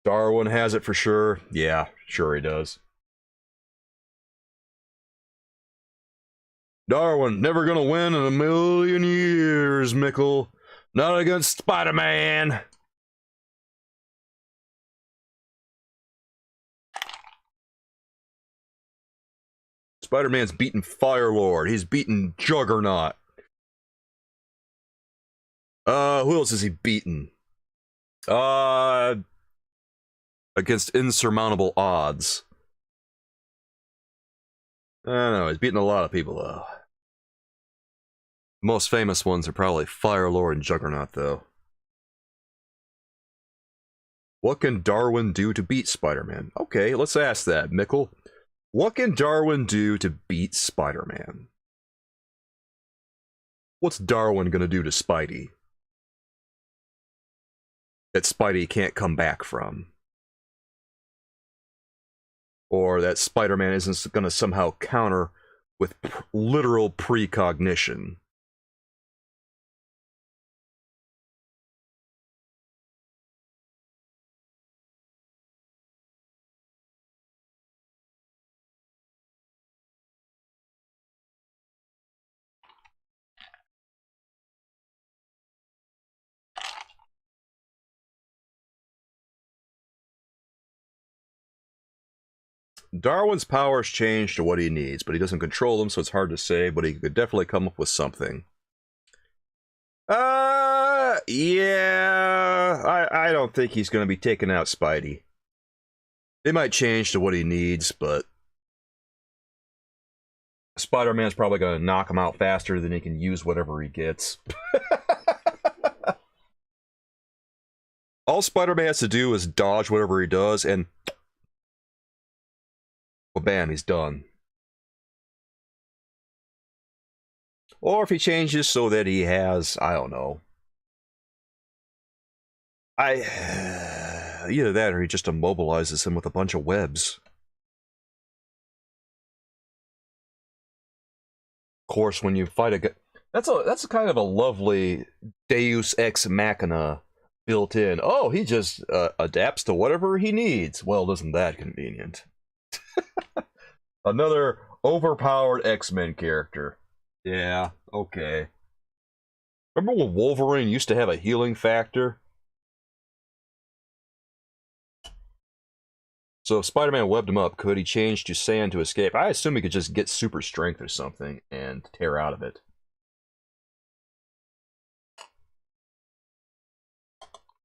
Darwin has it for sure. Yeah, sure he does. Darwin, never gonna win in a million years, Mickle. Not against Spider-Man. Spider-Man's beaten Firelord. He's beaten Juggernaut. Who else has he beaten? Against insurmountable odds. I don't know, he's beaten a lot of people, though. The most famous ones are probably Firelord and Juggernaut, though. What can Darwin do to beat Spider-Man? Okay, let's ask that, Mickle. What can Darwin do to beat Spider-Man? What's Darwin gonna do to Spidey that Spidey can't come back from? Or that Spider-Man isn't gonna somehow counter with literal precognition? Darwin's powers change to what he needs, but he doesn't control them, so it's hard to say, but he could definitely come up with something. Yeah, I don't think he's going to be taking out Spidey. They might change to what he needs, but Spider-Man's probably going to knock him out faster than he can use whatever he gets. All Spider-Man has to do is dodge whatever he does, and well, bam, he's done. Or if he changes so that he has, I don't know. Either that or he just immobilizes him with a bunch of webs. course, when you fight a guy, that's a kind of a lovely Deus Ex Machina built in. Oh, he just adapts to whatever he needs. Well, isn't that convenient? Another overpowered X-Men character. Yeah, okay. Remember when Wolverine used to have a healing factor? So if Spider-Man webbed him up, could he change to sand to escape? I assume he could just get super strength or something and tear out of it.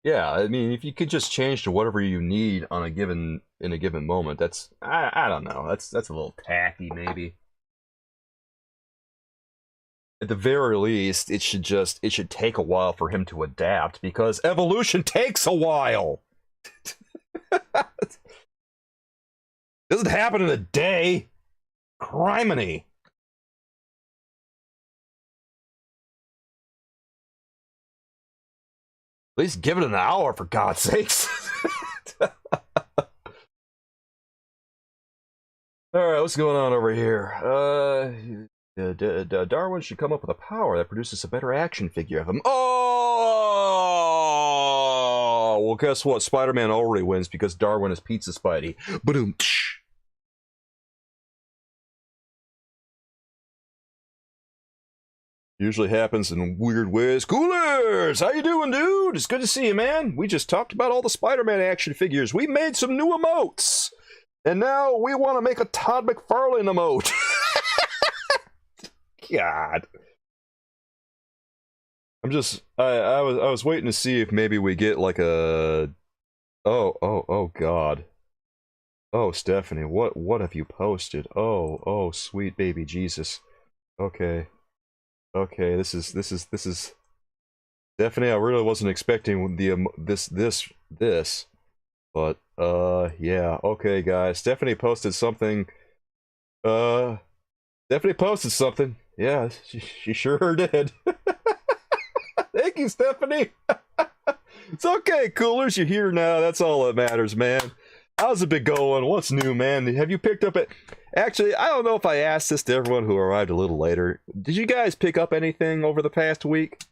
Yeah, I mean, if you could just change to whatever you need on a given moment, that's I don't know. That's a little tacky, maybe. At the very least, it should take a while for him to adapt, because evolution takes a while. Doesn't happen in a day. Criminy. At least give it an hour, for God's sakes. Alright, what's going on over here? Darwin should come up with a power that produces a better action figure of him. Oh! Well, guess what? Spider-Man already wins because Darwin is Pizza Spidey. Ba-doom. Usually happens in weird ways. Coolers! How you doing, dude? It's good to see you, man. We just talked about all the Spider-Man action figures. We made some new emotes. And now we want to make a Todd McFarlane emote. God. I was waiting to see if maybe we get like a... Oh, God. Oh, Stephanie, what have you posted? Oh, sweet baby Jesus. Okay. Okay, this is Stephanie, I really wasn't expecting this, but yeah, okay, guys. Stephanie posted something. Yeah, she sure did. Thank you, Stephanie. It's okay, coolers, you're here now. That's all that matters, man. How's it been going? What's new, man? Have you picked up it? Actually, I don't know if I asked this to everyone who arrived a little later. Did you guys pick up anything over the past week?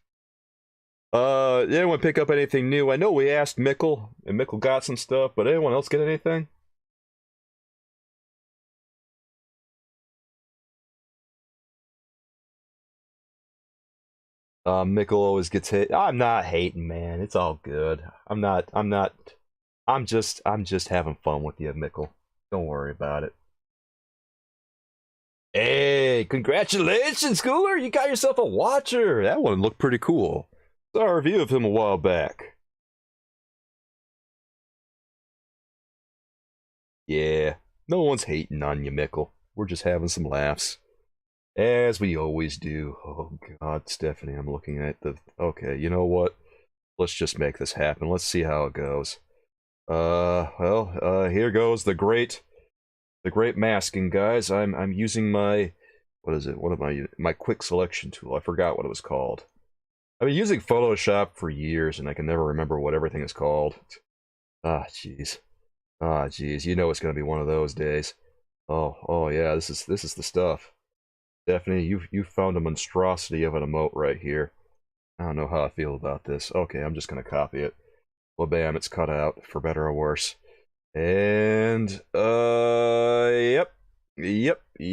Did anyone pick up anything new? I know we asked Mickle, and Mickle got some stuff, but anyone else get anything? Mickle always gets hit. I'm not hating, man. It's all good. I'm just having fun with you, Mickle. Don't worry about it. Hey, congratulations, Cooler! You got yourself a watcher! That one looked pretty cool. Saw a review of him a while back. Yeah, no one's hating on you, Mickle. We're just having some laughs. As we always do. Oh, God, Stephanie, I'm looking at the... Okay, you know what? Let's just make this happen. Let's see how it goes. Here goes the great masking, guys. I'm using my, what is it? What am I using? My quick selection tool. I forgot what it was called. I've been using Photoshop for years, and I can never remember what everything is called. Ah, jeez. Ah, jeez. You know it's gonna be one of those days. Oh yeah. This is the stuff. Stephanie, you found a monstrosity of an emote right here. I don't know how I feel about this. Okay, I'm just gonna copy it. Well, bam, it's cut out, for better or worse. And, yep.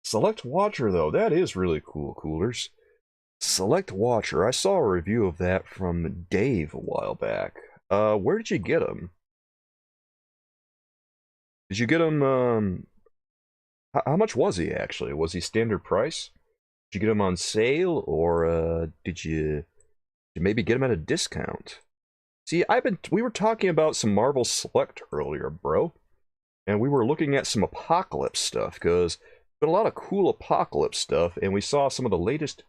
Select Watcher, though, that is really cool, coolers. Select Watcher, I saw a review of that from Dave a while back. Where did you get him? Did you get him, how much was he, actually? Was he standard price? Did you get him on sale, or, did you maybe get him at a discount? See, we were talking about some Marvel Select earlier, bro. And we were looking at some Apocalypse stuff, because there's been a lot of cool Apocalypse stuff, and we saw some of the latest...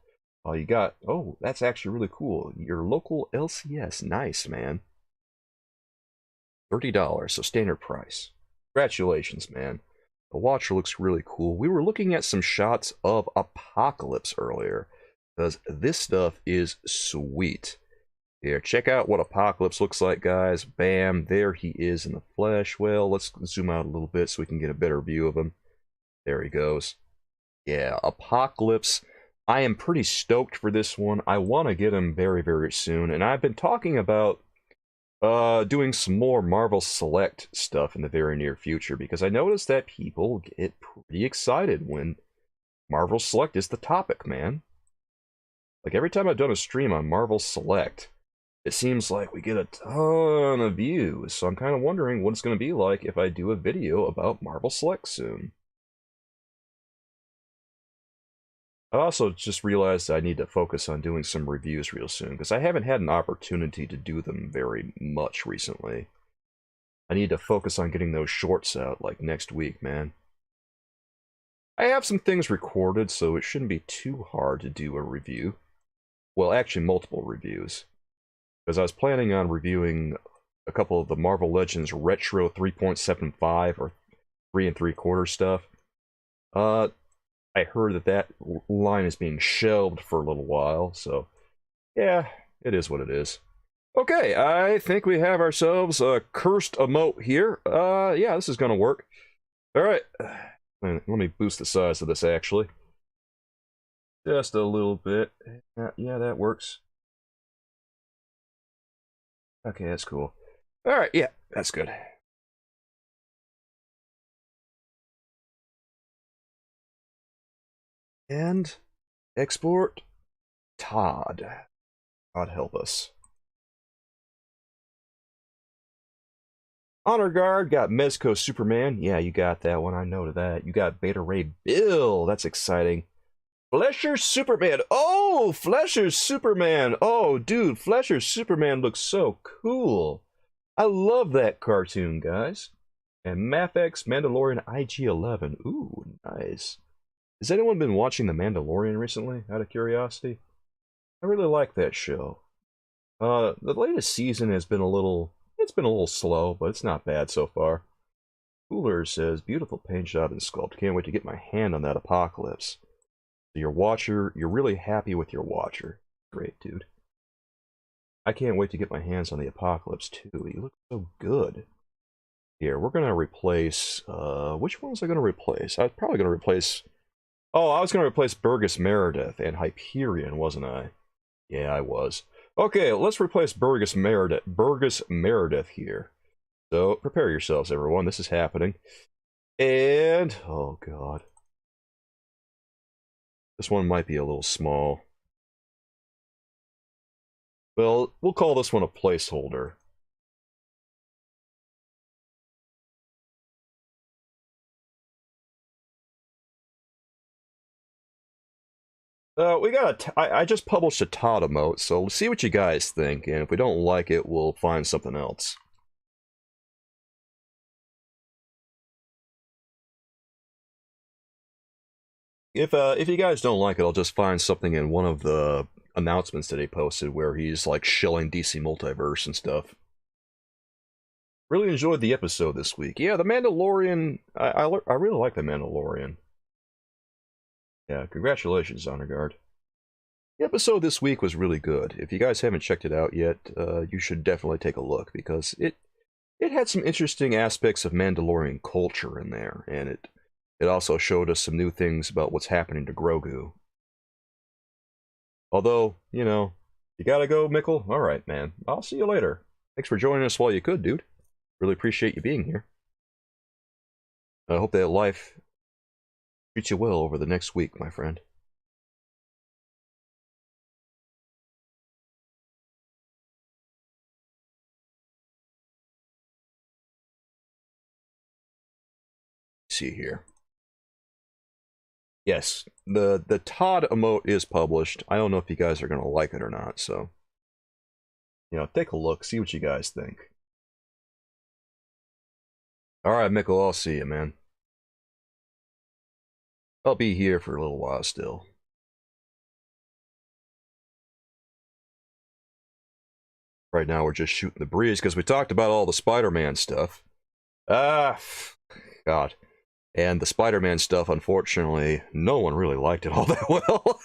Oh, that's actually really cool. Your local LCS. Nice, man. $30, so standard price. Congratulations, man. The Watcher looks really cool. We were looking at some shots of Apocalypse earlier, because this stuff is sweet. Here, check out what Apocalypse looks like, guys. Bam, there he is in the flesh. Well, let's zoom out a little bit so we can get a better view of him. There he goes. Yeah, Apocalypse. I am pretty stoked for this one. I want to get him very, very soon. And I've been talking about doing some more Marvel Select stuff in the very near future, because I noticed that people get pretty excited when Marvel Select is the topic, man. Like, every time I've done a stream on Marvel Select, it seems like we get a ton of views, so I'm kind of wondering what it's going to be like if I do a video about Marvel Select soon. I also just realized I need to focus on doing some reviews real soon, because I haven't had an opportunity to do them very much recently. I need to focus on getting those shorts out, like, next week, man. I have some things recorded, so it shouldn't be too hard to do a review. Well, actually, multiple reviews. Because I was planning on reviewing a couple of the Marvel Legends Retro 3.75 or 3 3/4 stuff. I heard that line is being shelved for a little while, so yeah, it is what it is. Okay, I think we have ourselves a cursed emote here. Yeah, this is gonna work. Alright, let me boost the size of this, actually. Just a little bit. Yeah, that works. Okay, that's cool. Alright, yeah, that's good. And export Todd. God help us. Honor Guard got Mezco Superman. Yeah, you got that one. I know that. You got Beta Ray Bill. That's exciting. Flesher Superman. Oh, Flesher Superman. Oh, dude, Flesher Superman looks so cool. I love that cartoon, guys. And Mafex Mandalorian IG-11. Ooh, nice. Has anyone been watching The Mandalorian recently, out of curiosity? I really like that show. The latest season has been a little... It's been a little slow, but it's not bad so far. Cooler says, beautiful paint job and sculpt. Can't wait to get my hand on that Apocalypse. So your watcher, you're really happy with your watcher. Great, dude. I can't wait to get my hands on the Apocalypse, too. He looks so good. Here, we're going to replace... which one was I going to replace? I was probably going to replace... Oh, I was going to replace Burgess Meredith and Hyperion, wasn't I? Yeah, I was. Okay, let's replace Burgess Meredith here. So, prepare yourselves, everyone. This is happening. And... oh, God. This one might be a little small. Well, we'll call this one a placeholder. I just published a Todd emote, so let's see what you guys think, and if we don't like it, we'll find something else. If you guys don't like it, I'll just find something in one of the announcements that he posted where he's like shilling DC Multiverse and stuff. Really enjoyed the episode this week. Yeah, The Mandalorian, I really like The Mandalorian. Yeah, congratulations, Honor Guard. The episode this week was really good. If you guys haven't checked it out yet, you should definitely take a look, because it had some interesting aspects of Mandalorian culture in there, and it also showed us some new things about what's happening to Grogu. Although, you know, you gotta go, Mickle? Alright, man. I'll see you later. Thanks for joining us while you could, dude. Really appreciate you being here. I hope that life treats you well over the next week, my friend. See here. Yes, the Todd emote is published. I don't know if you guys are gonna like it or not, so you know, take a look, see what you guys think. Alright, Mickle, I'll see you, man. I'll be here for a little while still. Right now we're just shooting the breeze because we talked about all the Spider-Man stuff. God. And the Spider-Man stuff, unfortunately, no one really liked it all that well.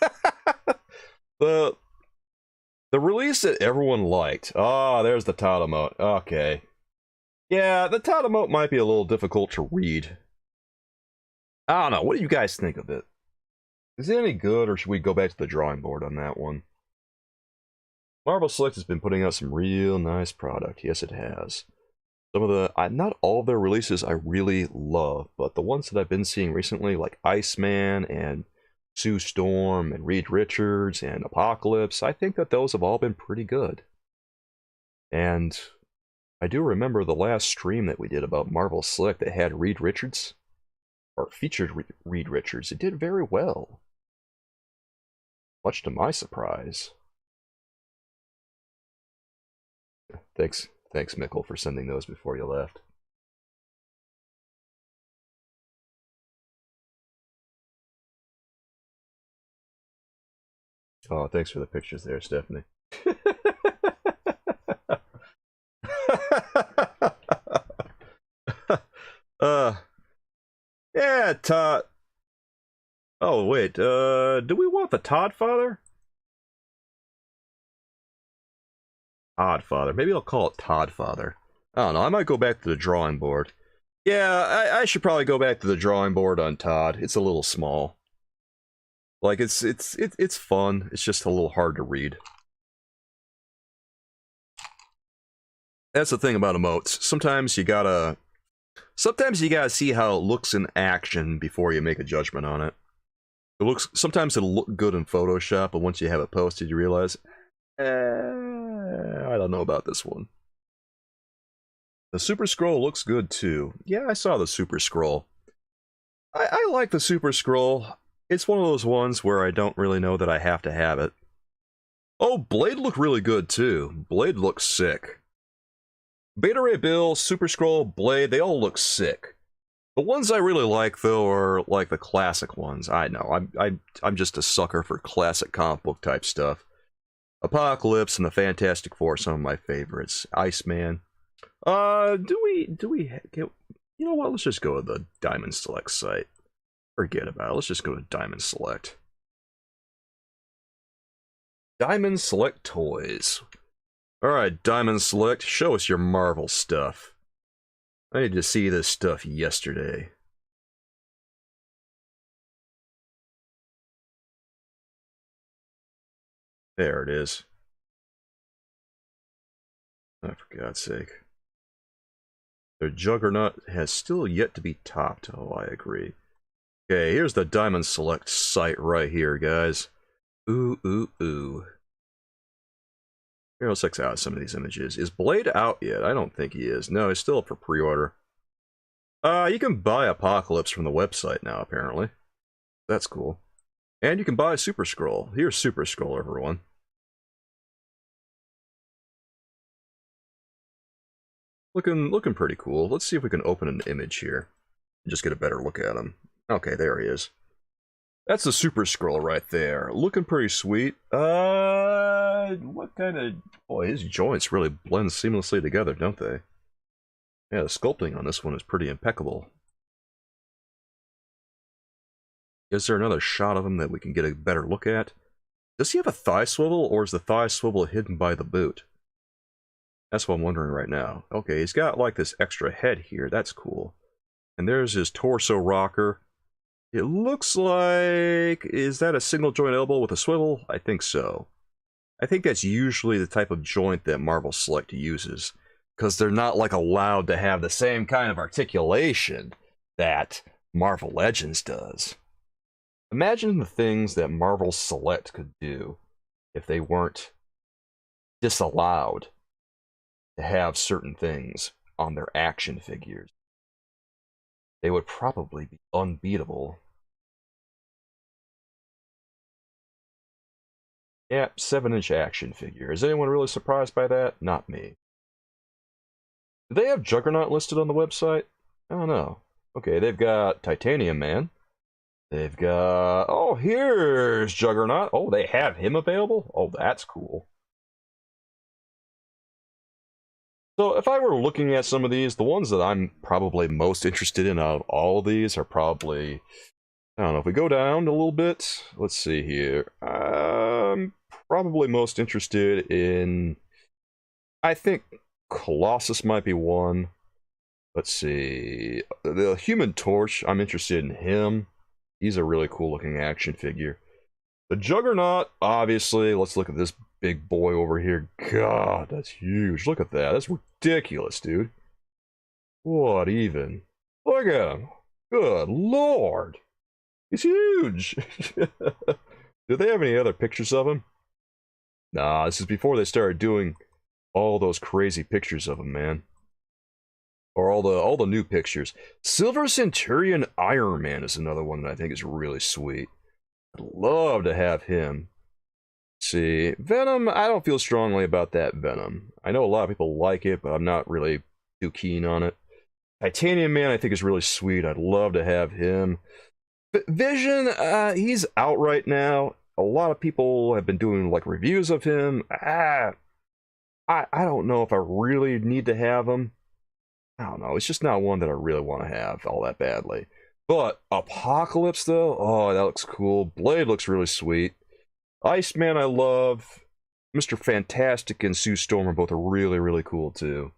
The release that everyone liked. Ah, there's the Todd emote. Okay. Yeah, the Todd emote might be a little difficult to read. I don't know. What do you guys think of it? Is it any good, or should we go back to the drawing board on that one? Marvel Select has been putting out some real nice product. Yes, it has. Some of the, not all of their releases I really love, but the ones that I've been seeing recently, like Iceman and Sue Storm and Reed Richards and Apocalypse, I think that those have all been pretty good. And I do remember the last stream that we did about Marvel Select that had Reed Richards, or featured Reed Richards. It did very well. Much to my surprise. Thanks, Mikkel, for sending those before you left. Oh, thanks for the pictures there, Stephanie. Yeah, Todd. Oh, wait, do we want the Todd Father? Todd Father. Maybe I'll call it Todd Father. I don't know, I might go back to the drawing board. Yeah, I should probably go back to the drawing board on Todd. It's a little small. Like, it's fun, it's just a little hard to read. That's the thing about emotes. Sometimes you gotta see how it looks in action before you make a judgment on it. Sometimes it'll look good in Photoshop, but once you have it posted, you realize, I don't know about this one. The Super Scroll looks good too. Yeah, I saw the Super Scroll. I like the Super Scroll. It's one of those ones where I don't really know that I have to have it. Oh, Blade looked really good too. Blade looks sick. Beta Ray Bill, Super Scroll, Blade, they all look sick. The ones I really like, though, are like the classic ones. I know, I'm just a sucker for classic comic book type stuff. Apocalypse and the Fantastic Four are some of my favorites. Iceman. Do we get, you know what? Let's just go to the Diamond Select site. Forget about it. Let's just go to Diamond Select. Diamond Select Toys. Alright, Diamond Select, show us your Marvel stuff. I need to see this stuff yesterday. There it is. Oh, for God's sake. Their Juggernaut has still yet to be topped. Oh, I agree. Okay, here's the Diamond Select site right here, guys. Ooh, ooh, ooh. Here, let's check out some of these images. Is Blade out yet? I don't think he is. No, he's still up for pre-order. You can buy Apocalypse from the website now, apparently. That's cool. And you can buy Super Scroll. Here's Super Scroll, everyone. Looking pretty cool. Let's see if we can open an image here. Just get a better look at him. Okay, there he is. That's the Super Scroll right there. Looking pretty sweet. What kind of... Boy, his joints really blend seamlessly together, don't they? Yeah, the sculpting on this one is pretty impeccable. Is there another shot of him that we can get a better look at? Does he have a thigh swivel, or is the thigh swivel hidden by the boot? That's what I'm wondering right now. Okay, he's got like this extra head here. That's cool. And there's his torso rocker. It looks like... Is that a single joint elbow with a swivel? I think so. I think that's usually the type of joint that Marvel Select uses, because they're not like allowed to have the same kind of articulation that Marvel Legends does. Imagine the things that Marvel Select could do if they weren't disallowed to have certain things on their action figures. They would probably be unbeatable. Yeah, 7-inch action figure. Is anyone really surprised by that? Not me. Do they have Juggernaut listed on the website? I don't know. Okay, they've got Titanium Man. They've got... Oh, here's Juggernaut. Oh, they have him available? Oh, that's cool. So if I were looking at some of these, the ones that I'm probably most interested in out of all of these are probably... I don't know, if we go down a little bit, let's see here. I'm probably most interested in... I think Colossus might be one. Let's see. The Human Torch, I'm interested in him. He's a really cool looking action figure. The Juggernaut, obviously. Let's look at this big boy over here. God, that's huge. Look at that. That's ridiculous, dude. What even? Look at him. Good lord. He's huge. Do they have any other pictures of him? Nah, this is before they started doing all those crazy pictures of him, man. Or all the new pictures. Silver Centurion Iron Man is another one that I think is really sweet. I'd love to have him. Let's see, Venom, I don't feel strongly about that Venom. I know a lot of people like it, but I'm not really too keen on it. Titanium Man I think is really sweet. I'd love to have him. Vision, he's out right now. A lot of people have been doing like reviews of him. I don't know if I really need to have him. I don't know. It's just not one that I really want to have all that badly. But Apocalypse, though, oh, that looks cool. Blade looks really sweet. Iceman, I love. Mr. Fantastic and Sue Storm are both really, really cool, too.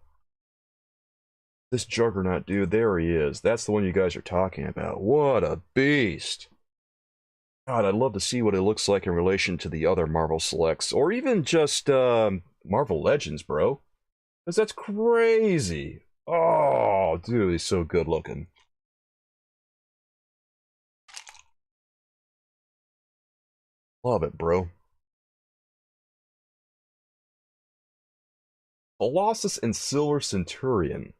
This Juggernaut, dude, there he is. That's the one you guys are talking about. What a beast. God, I'd love to see what it looks like in relation to the other Marvel Selects. Or even just Marvel Legends, bro. Because that's crazy. Oh, dude, he's so good looking. Love it, bro. Colossus and Silver Centurion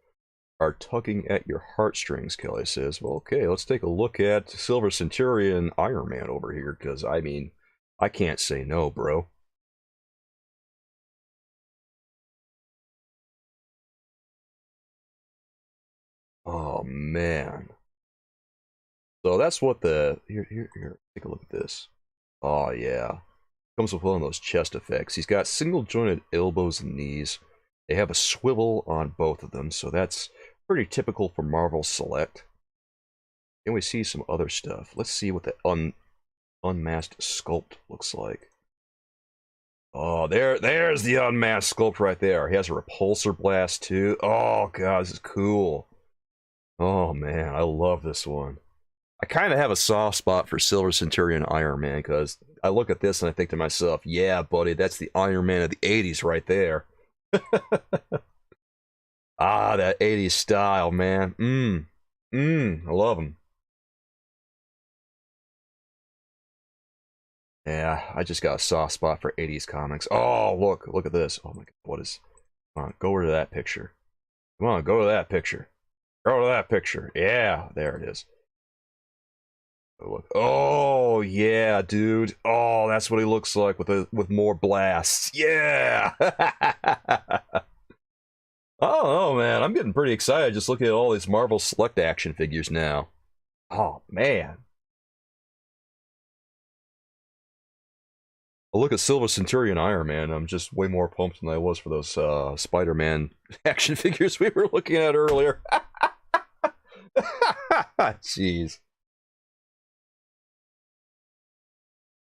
are tugging at your heartstrings, Kelly says. Well, okay, let's take a look at Silver Centurion Iron Man over here, because, I mean, I can't say no, bro. Oh, man. So that's what the... Here, take a look at this. Oh, yeah. Comes with one of those chest effects. He's got single-jointed elbows and knees. They have a swivel on both of them, so that's pretty typical for Marvel Select. Can we see some other stuff? Let's see what the unmasked sculpt looks like. Oh, there's the unmasked sculpt right there. He has a repulsor blast, too. Oh, God, this is cool. Oh, man, I love this one. I kind of have a soft spot for Silver Centurion Iron Man, because I look at this and I think to myself, yeah, buddy, that's the Iron Man of the 80s right there. Ah, that 80s style, man. I love him. Yeah, I just got a soft spot for 80s comics. Oh, look at this. Oh my God, what is... Come on, go over to that picture. Come on, go to that picture. Go to that picture. Yeah, there it is. Oh, look. Oh, yeah, dude. Oh, that's what he looks like with more blasts. Yeah! Oh, man, I'm getting pretty excited just looking at all these Marvel Select action figures now. Oh, man. I look at Silver Centurion Iron Man, I'm just way more pumped than I was for those Spider-Man action figures we were looking at earlier. Jeez.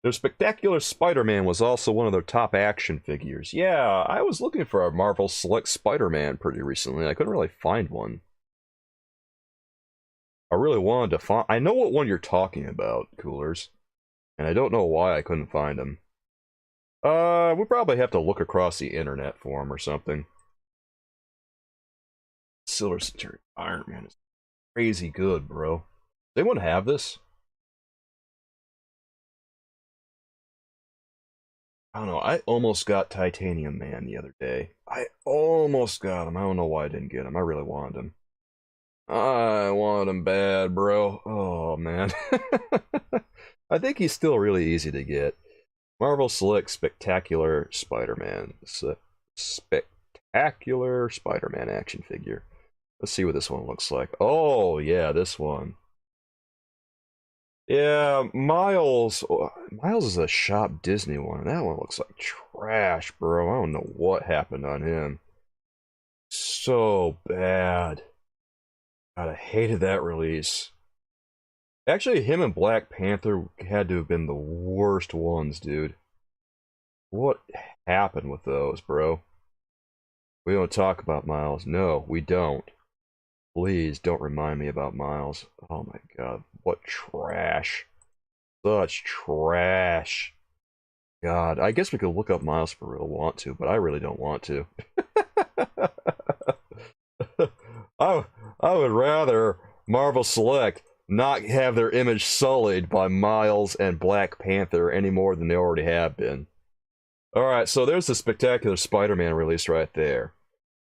Their Spectacular Spider-Man was also one of their top action figures. Yeah, I was looking for a Marvel Select Spider-Man pretty recently. I couldn't really find one. I really wanted to find... I know what one you're talking about, Coolers. And I don't know why I couldn't find him. We probably have to look across the internet for him or something. Silver Centurion Iron Man is crazy good, bro. Does anyone have this? I don't know. I almost got Titanium Man the other day. I almost got him. I don't know why I didn't get him. I really wanted him. I wanted him bad, bro. Oh, man. I think he's still really easy to get. Marvel Select Spectacular Spider-Man. Spectacular Spider-Man action figure. Let's see what this one looks like. Oh, yeah, this one. Yeah, Miles. Miles is a Shop Disney one. That one looks like trash, bro. I don't know what happened on him. So bad. God, I hated that release. Actually, him and Black Panther had to have been the worst ones, dude. What happened with those, bro? We don't talk about Miles. No, we don't. Please don't remind me about Miles. Oh my God, what trash. Such trash. God, I guess we could look up Miles if we really want to, but I really don't want to. I would rather Marvel Select not have their image sullied by Miles and Black Panther any more than they already have been. Alright, so there's the Spectacular Spider-Man release right there.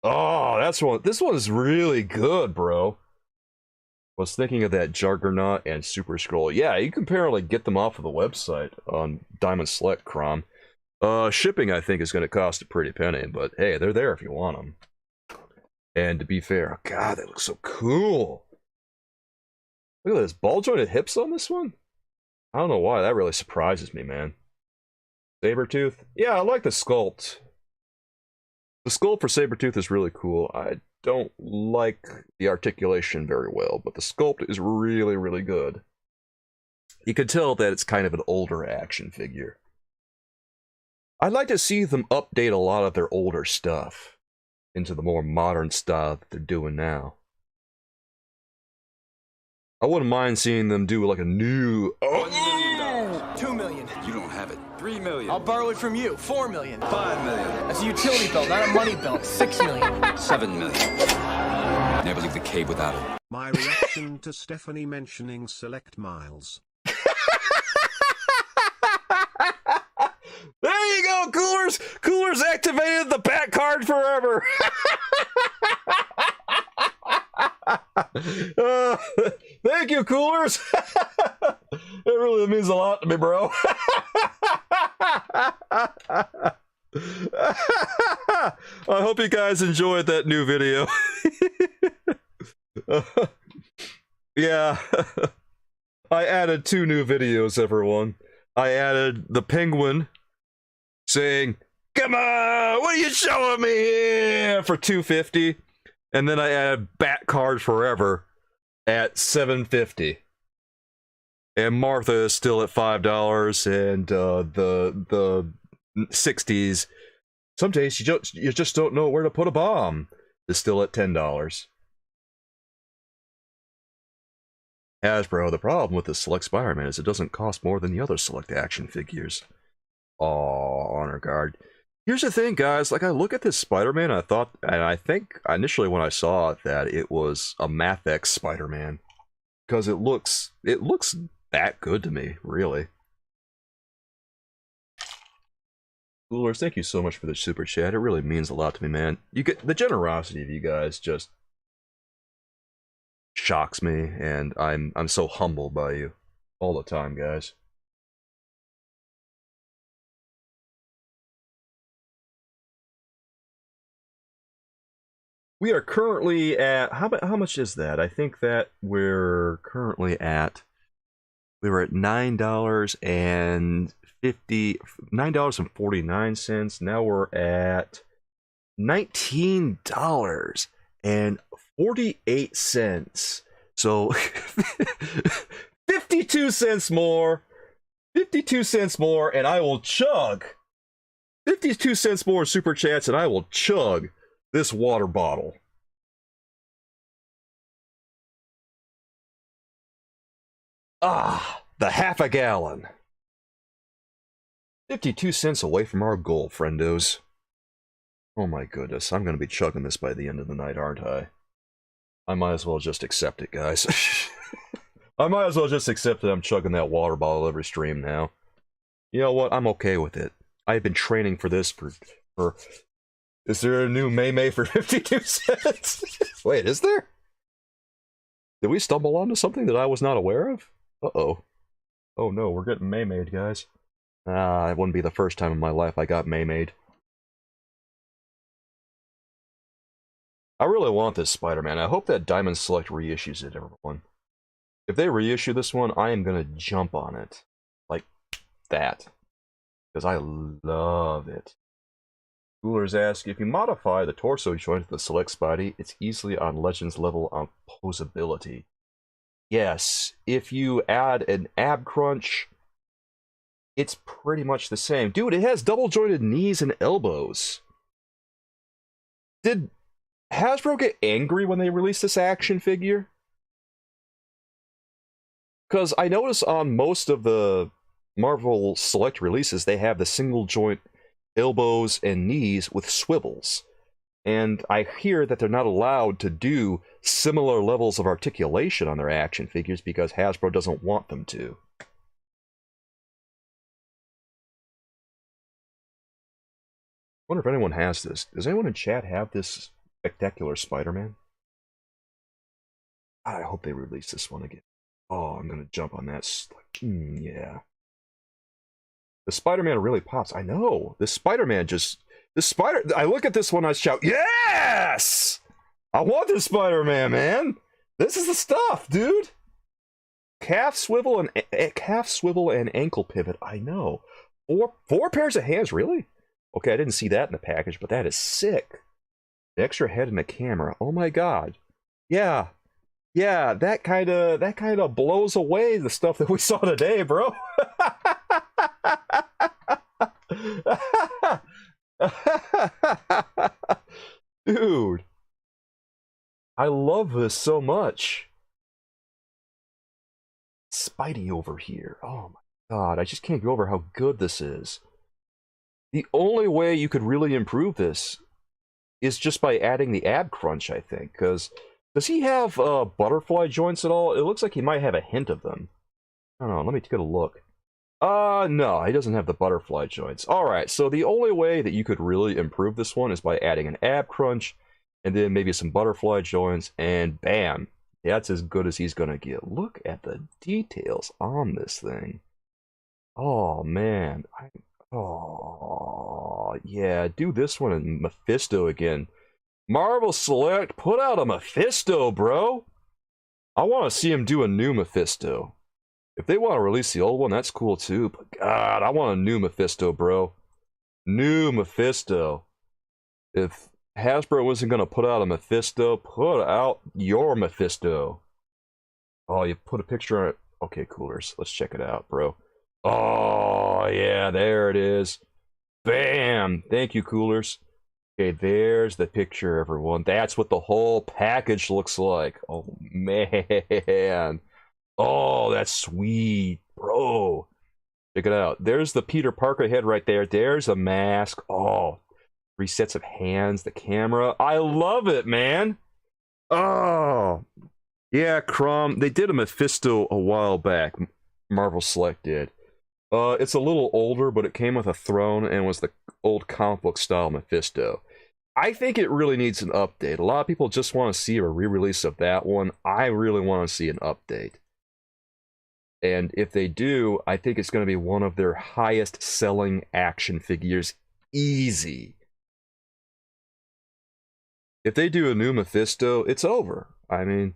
Oh, that's one. This one's really good, bro. Was thinking of that Juggernaut and Super Scroll. Yeah, you can apparently get them off of the website on Diamond Select Crom. Shipping, I think, is going to cost a pretty penny, but hey, they're there if you want them. And to be fair, oh God, they look so cool. Look at this, ball-jointed hips on this one? I don't know why, that really surprises me, man. Sabretooth? Yeah, I like the sculpt. The sculpt for Sabretooth is really cool. I don't like the articulation very well, but the sculpt is really, really good. You can tell that it's kind of an older action figure. I'd like to see them update a lot of their older stuff into the more modern style that they're doing now. I wouldn't mind seeing them do like a new... $1 million. $2 million. You don't have it. $3 million. I'll borrow it from you. $4 million. $5 million. That's a utility belt, not a money belt. $6 million. $7 million. Never leave the cave without it. My reaction to Stephanie mentioning Select Miles. There you go, Coolers! Coolers activated the back card forever! Thank you, Coolers! It really means a lot to me, bro. I hope you guys enjoyed that new video. Yeah. I added 2 new videos, everyone. I added the penguin saying, "Come on, what are you showing me here?" for $2.50. And then I added Bat Card Forever at $7.50. And Martha is still at $5, and the 60s. Some days you just don't know where to put a bomb. Is still at $10. Hasbro, the problem with the Select Spider-Man is it doesn't cost more than the other Select action figures. Aw, Honor Guard. Here's the thing, guys. Like, I look at this Spider-Man, I thought, and I think initially when I saw it that it was a Math-X Spider-Man, because it looks that good to me, really. Coolers, thank you so much for the super chat. It really means a lot to me, man. You get the generosity of you guys just shocks me, and I'm so humbled by you all the time, guys. We are currently at how much is that? I think that we're currently at $9.49. Now we're at $19.48. So 52 cents more. 52 cents more, and I will chug. 52 cents more super chats, and I will chug this water bottle. Ah, the half a gallon. 52 cents away from our goal, friendos. Oh my goodness, I'm gonna be chugging this by the end of the night, aren't I? I might as well just accept it, guys. I might as well just accept that I'm chugging that water bottle every stream now. You know what? I'm okay with it. I've been training for this for... Is there a new May for 52 cents? Wait, is there? Did we stumble onto something that I was not aware of? Uh-oh. Oh no, we're getting May-made, guys. Ah, it wouldn't be the first time in my life I got May-made. I really want this Spider-Man. I hope that Diamond Select reissues it, everyone. If they reissue this one, I am gonna jump on it. Like that. Because I love it. Coolers ask, if you modify the torso joint of the Select Spidey, it's easily on Legends level on posability. Yes, if you add an ab crunch, it's pretty much the same. Dude, it has double jointed knees and elbows. Did Hasbro get angry when they released this action figure? because I notice on most of the Marvel Select releases, they have the single joint elbows and knees with swivels. And I hear that they're not allowed to do similar levels of articulation on their action figures because Hasbro doesn't want them to. I wonder if anyone has this. Does anyone in chat have this spectacular Spider-Man? I hope they release this one again. Oh, I'm gonna jump on that. Yeah. The Spider-Man really pops. I know. The Spider-Man just... I look at this one, I shout, yes! I want this Spider-Man, man! This is the stuff, dude! Calf swivel and ankle pivot. I know. Four pairs of hands, really? Okay, I didn't see that in the package, but that is sick. The extra head and the camera. Oh my god. Yeah. Yeah, that kind of blows away the stuff that we saw today, bro. Dude. I love this so much. Spidey over here. Oh my god, I just can't get over how good this is. The only way you could really improve this is just by adding the ab crunch, I think, because does he have butterfly joints at all? It looks like he might have a hint of them. I don't know, let me take a look. No, he doesn't have the butterfly joints. Alright, so the only way that you could really improve this one is by adding an ab crunch, and then maybe some butterfly joints, and bam! That's as good as he's gonna get. Look at the details on this thing. Oh, man. Oh, yeah, do this one in Mephisto again. Marvel Select, put out a Mephisto, bro! I want to see him do a new Mephisto. If they want to release the old one, that's cool too, but god, I want a new Mephisto, bro. New Mephisto. If Hasbro wasn't going to put out a Mephisto, put out your Mephisto. Oh, you put a picture on it? Okay, coolers. Let's check it out, bro. Oh, yeah, there it is. Bam! Thank you, coolers. Okay, there's the picture, everyone. That's what the whole package looks like. Oh, man. Oh, that's sweet, bro. Check it out. There's the Peter Parker head right there. There's a mask. Oh, 3 sets of hands, the camera. I love it, man. Oh, yeah, Crumb. They did a Mephisto a while back. Marvel Select did. It's a little older, but it came with a throne and was the old comic book style Mephisto. I think it really needs an update. A lot of people just want to see a re-release of that one. I really want to see an update. And if they do, I think it's going to be one of their highest selling action figures. Easy. If they do a new Mephisto, it's over. I mean,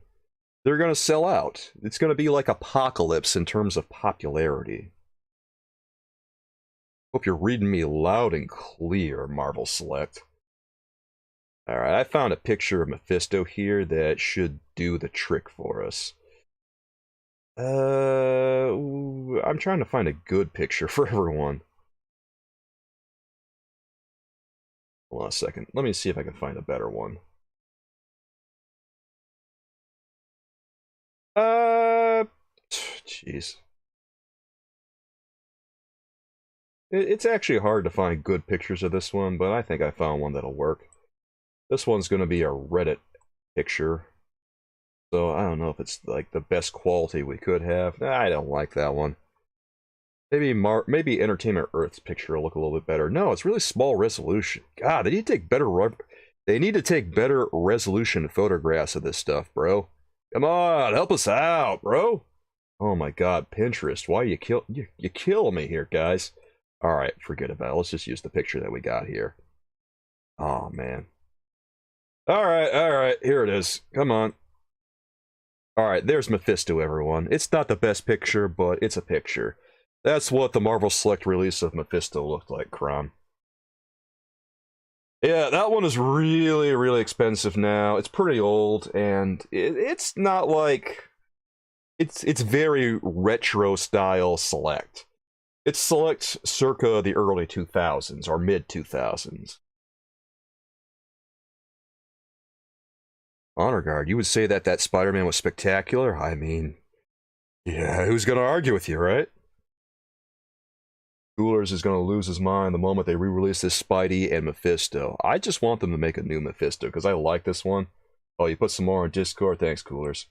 they're going to sell out. It's going to be like Apocalypse in terms of popularity. Hope you're reading me loud and clear, Marvel Select. Alright, I found a picture of Mephisto here that should do the trick for us. I'm trying to find a good picture for everyone. Hold on a second. Let me see if I can find a better one. Jeez. It's actually hard to find good pictures of this one, but I think I found one that'll work. This one's going to be a Reddit picture. So I don't know if it's like the best quality we could have. I don't like that one. Maybe Entertainment Earth's picture will look a little bit better. No, it's really small resolution. God, they need to take better resolution photographs of this stuff, bro. Come on, help us out, bro. Oh my god, Pinterest, why you kill me here, guys. Alright, forget about it. Let's just use the picture that we got here. Oh man. Alright, here it is. Come on. Alright, there's Mephisto, everyone. It's not the best picture, but it's a picture. That's what the Marvel Select release of Mephisto looked like, Crom. Yeah, that one is really, really expensive now. It's pretty old, and it's not like... It's very retro style Select. It's Select circa the early 2000s, or mid-2000s. Honor Guard, you would say that Spider-Man was spectacular? I mean, Yeah, who's gonna argue with you, right? Coolers is gonna lose his mind the moment they re-release this Spidey and Mephisto. I just want them to make a new Mephisto, because I like this one. Oh, you put some more on Discord? Thanks, Coolers.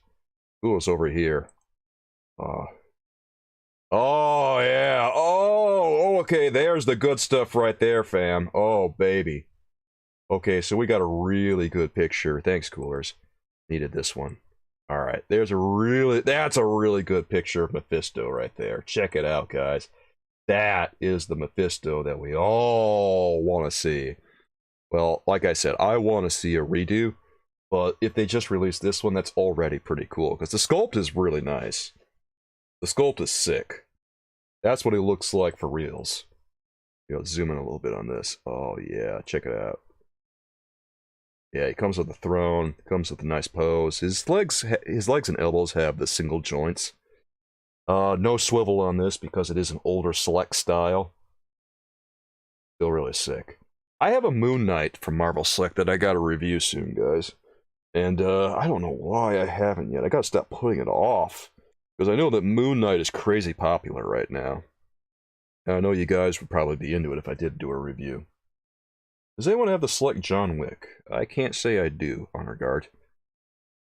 Coolers over here. Oh, yeah. Oh, okay, there's the good stuff right there, fam. Oh, baby. Okay, so we got a really good picture. Thanks, Coolers. Needed this one. Alright, that's a really good picture of Mephisto right there. Check it out, guys. That is the Mephisto that we all want to see. Well, like I said, I want to see a redo, but if they just release this one, that's already pretty cool, because the sculpt is really nice. The sculpt is sick. That's what he looks like for reals. You know, zoom in a little bit on this. Oh yeah, check it out. Yeah, he comes with a throne, comes with a nice pose. His legs and elbows have the single joints. No swivel on this because it is an older Select style. Still really sick. I have a Moon Knight from Marvel Select that I gotta review soon, guys. And I don't know why I haven't yet. I gotta stop putting it off. Because I know that Moon Knight is crazy popular right now. And I know you guys would probably be into it if I did do a review. Does anyone have the Select John Wick? I can't say I do, Honor Guard.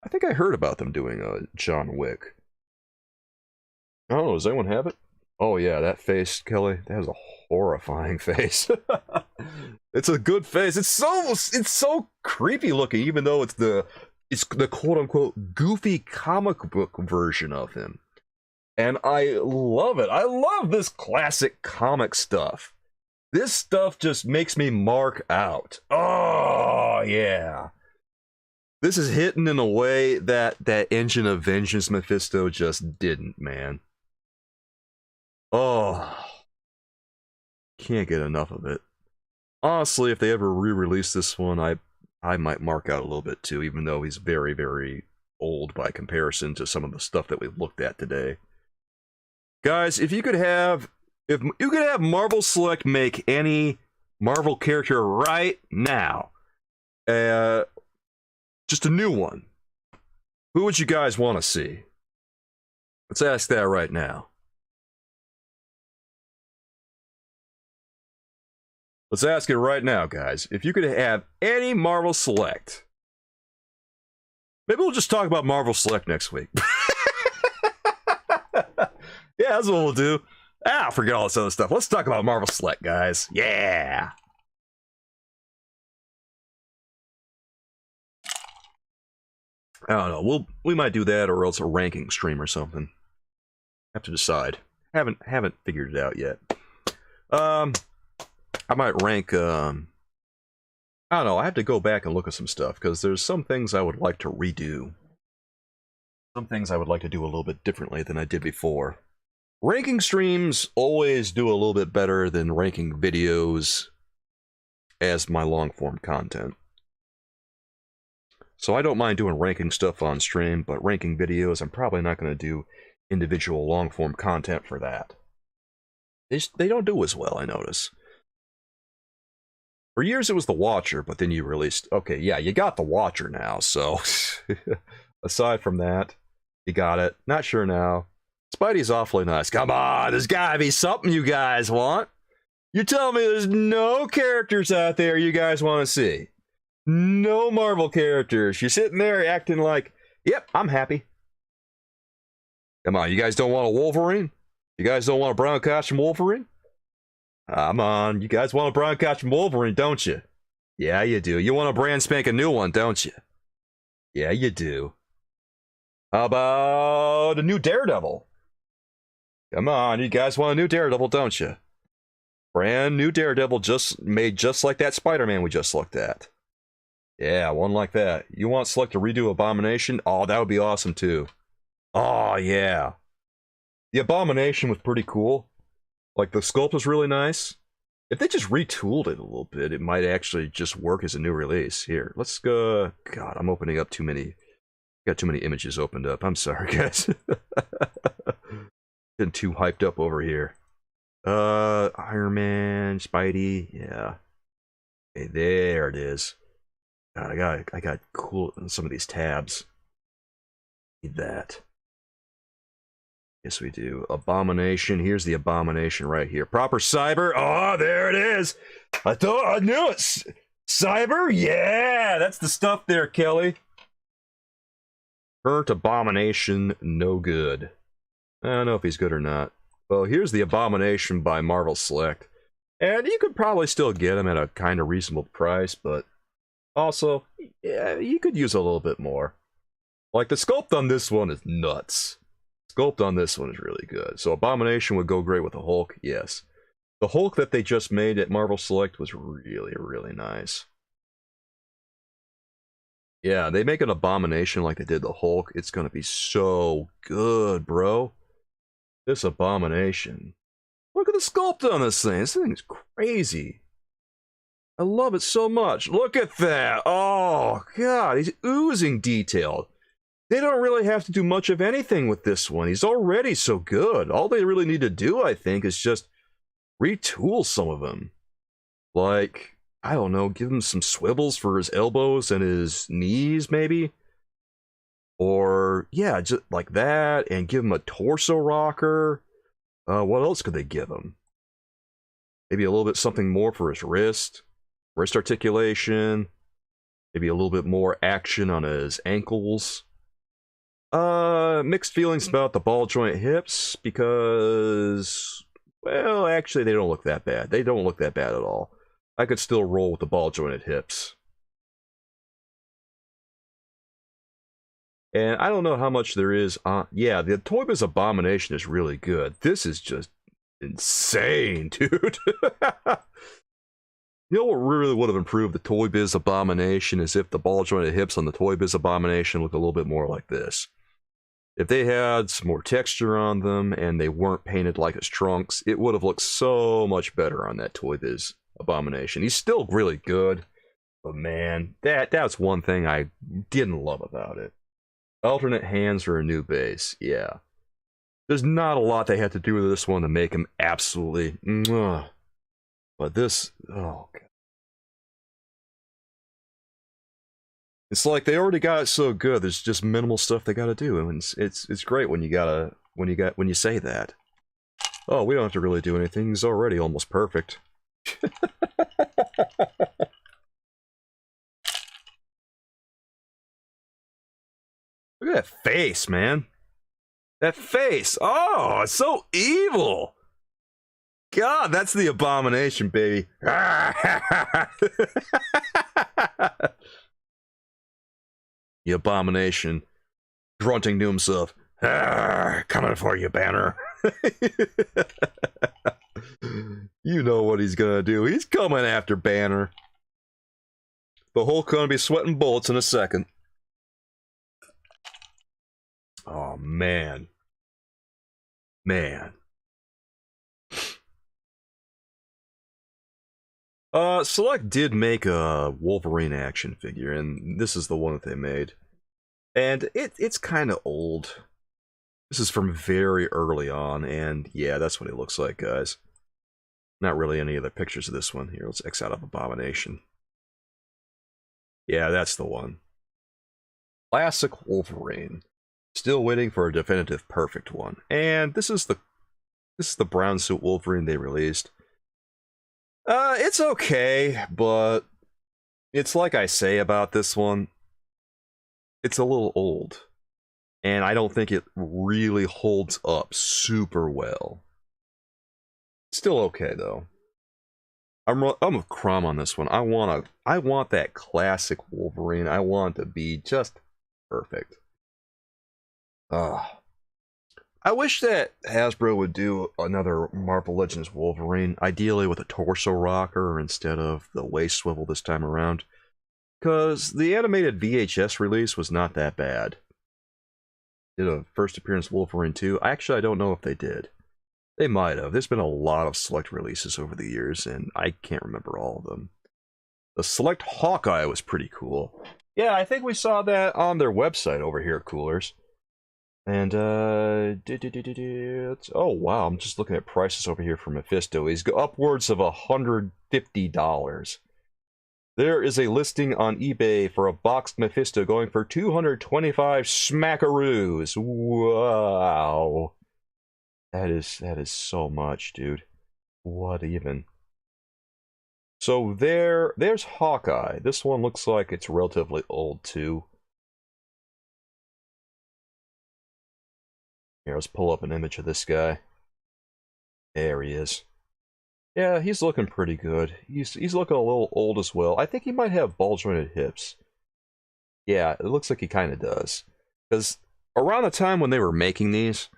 I think I heard about them doing a John Wick. I don't know, does anyone have it? Oh yeah, that face, Kelly, that is a horrifying face. It's a good face. It's so creepy looking, even though it's the quote-unquote goofy comic book version of him. And I love it. I love this classic comic stuff. This stuff just makes me mark out. Oh, yeah. This is hitting in a way that Engine of Vengeance Mephisto just didn't, man. Oh. Can't get enough of it. Honestly, if they ever re-release this one, I might mark out a little bit too, even though he's very, very old by comparison to some of the stuff that we've looked at today. Guys, if you could have Marvel Select make any Marvel character right now, just a new one, who would you guys want to see? Let's ask that right now. Let's ask it right now, guys. If you could have any Marvel Select, maybe we'll just talk about Marvel Select next week. Yeah, that's what we'll do. Forget all this other stuff. Let's talk about Marvel Select, guys. Yeah. I don't know. We might do that, or else a ranking stream or something. Have to decide. Haven't figured it out yet. I might rank. I don't know. I have to go back and look at some stuff because there's some things I would like to redo. Some things I would like to do a little bit differently than I did before. Ranking streams always do a little bit better than ranking videos as my long-form content. So I don't mind doing ranking stuff on stream, but ranking videos, I'm probably not going to do individual long-form content for that. They don't do as well, I notice. For years it was The Watcher, but then you released... Okay, yeah, you got The Watcher now, so... Aside from that, you got it. Not sure now. Spidey's awfully nice. Come on, there's gotta be something you guys want. You're telling me there's no characters out there you guys want to see? No Marvel characters. You're sitting there acting like, yep, I'm happy. Come on, you guys don't want a Wolverine? You guys don't want a brown costume Wolverine? Come on, you guys want a brown costume Wolverine, don't you? Yeah, you do. You want a brand spanking new one, don't you? Yeah, you do. How about a new Daredevil? Come on, you guys want a new Daredevil, don't you? Brand new Daredevil made just like that Spider-Man we just looked at. Yeah, one like that. You want Select to redo Abomination? Oh, that would be awesome too. Oh, yeah. The Abomination was pretty cool. Like, the sculpt was really nice. If they just retooled it a little bit, it might actually just work as a new release. Here, let's go. God, I'm opening up too many. Got too many images opened up. I'm sorry, guys. Been too hyped up over here. Iron Man, Spidey, yeah. Okay, there it is. God, I got cool some of these tabs. Need that. Yes, we do. Abomination. Here's the Abomination right here. Proper Cyber. Oh, there it is. I knew it. Cyber? Yeah, that's the stuff there, Kelly. Current Abomination, no good. I don't know if he's good or not. Well, here's the Abomination by Marvel Select. And you could probably still get him at a kind of reasonable price, but also, yeah, you could use a little bit more. Like, the sculpt on this one is nuts. Sculpt on this one is really good. So Abomination would go great with the Hulk, yes. The Hulk that they just made at Marvel Select was really, really nice. Yeah, they make an Abomination like they did the Hulk. It's gonna be so good, bro. This Abomination. Look at the sculpt on this thing. This thing's crazy. I love it so much. Look at that. Oh, God. He's oozing detail. They don't really have to do much of anything with this one. He's already so good. All they really need to do, I think, is just retool some of them. Like, I don't know, give him some swivels for his elbows and his knees, maybe? Or, yeah, just like that, and give him a torso rocker. What else could they give him? Maybe a little bit something more for his wrist articulation. Maybe a little bit more action on his ankles. Mixed feelings about the ball joint hips, because, well, actually, they don't look that bad. They don't look that bad at all. I could still roll with the ball jointed hips. And I don't know how much there is on... Yeah, the Toy Biz Abomination is really good. This is just insane, dude. You know what really would have improved the Toy Biz Abomination is if the ball jointed hips on the Toy Biz Abomination looked a little bit more like this. If they had some more texture on them and they weren't painted like his trunks, it would have looked so much better on that Toy Biz Abomination. He's still really good, but man, that's one thing I didn't love about it. Alternate hands for a new base, yeah. There's not a lot they had to do with this one to make him absolutely... But this... Oh, God. It's like they already got it so good. There's just minimal stuff they got to do, and it's great when you say that. Oh, we don't have to really do anything. He's already almost perfect. Look at that face, man. That face. Oh, it's so evil. God, that's the Abomination, baby. The Abomination, grunting to himself. Coming for you, Banner. You know what he's gonna do. He's coming after Banner. The Hulk gonna be sweating bullets in a second. Oh, man. Man. Select did make a Wolverine action figure, and this is the one that they made. And it's kind of old. This is from very early on, and yeah, that's what it looks like, guys. Not really any other pictures of this one. Here, let's X out of Abomination. Yeah, that's the one. Classic Wolverine. Still waiting for a definitive perfect one. And this is the brown suit Wolverine they released. It's okay, but it's like I say about this one. It's a little old. And I don't think it really holds up super well. Still okay, though. I'm with Crom on this one. I want that classic Wolverine. I want it to be just perfect. I wish that Hasbro would do another Marvel Legends Wolverine, ideally with a torso rocker instead of the waist swivel this time around. Because the animated VHS release was not that bad. Did a first appearance Wolverine 2? Actually, I don't know if they did. They might have. There's been a lot of Select releases over the years, and I can't remember all of them. The Select Hawkeye was pretty cool. Yeah, I think we saw that on their website over here at Coolers. And, oh wow, I'm just looking at prices over here for Mephisto. He's upwards of $150. There is a listing on eBay for a boxed Mephisto going for 225 smackaroos. Wow. That is so much, dude. What even? So there's Hawkeye. This one looks like it's relatively old too. Here, let's pull up an image of this guy. There he is. Yeah, he's looking pretty good. He's looking a little old as well. I think he might have ball-jointed hips. Yeah, it looks like he kind of does. Because around the time when they were making these,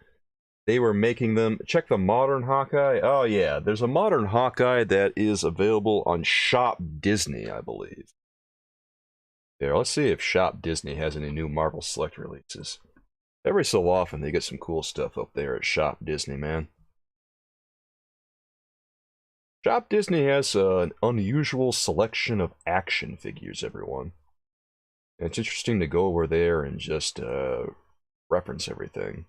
they were making them... Check the modern Hawkeye. Oh, yeah. There's a modern Hawkeye that is available on Shop Disney, I believe. Here, let's see if Shop Disney has any new Marvel Select releases. Every so often, they get some cool stuff up there at Shop Disney, man. Shop Disney has an unusual selection of action figures, everyone. And it's interesting to go over there and just reference everything.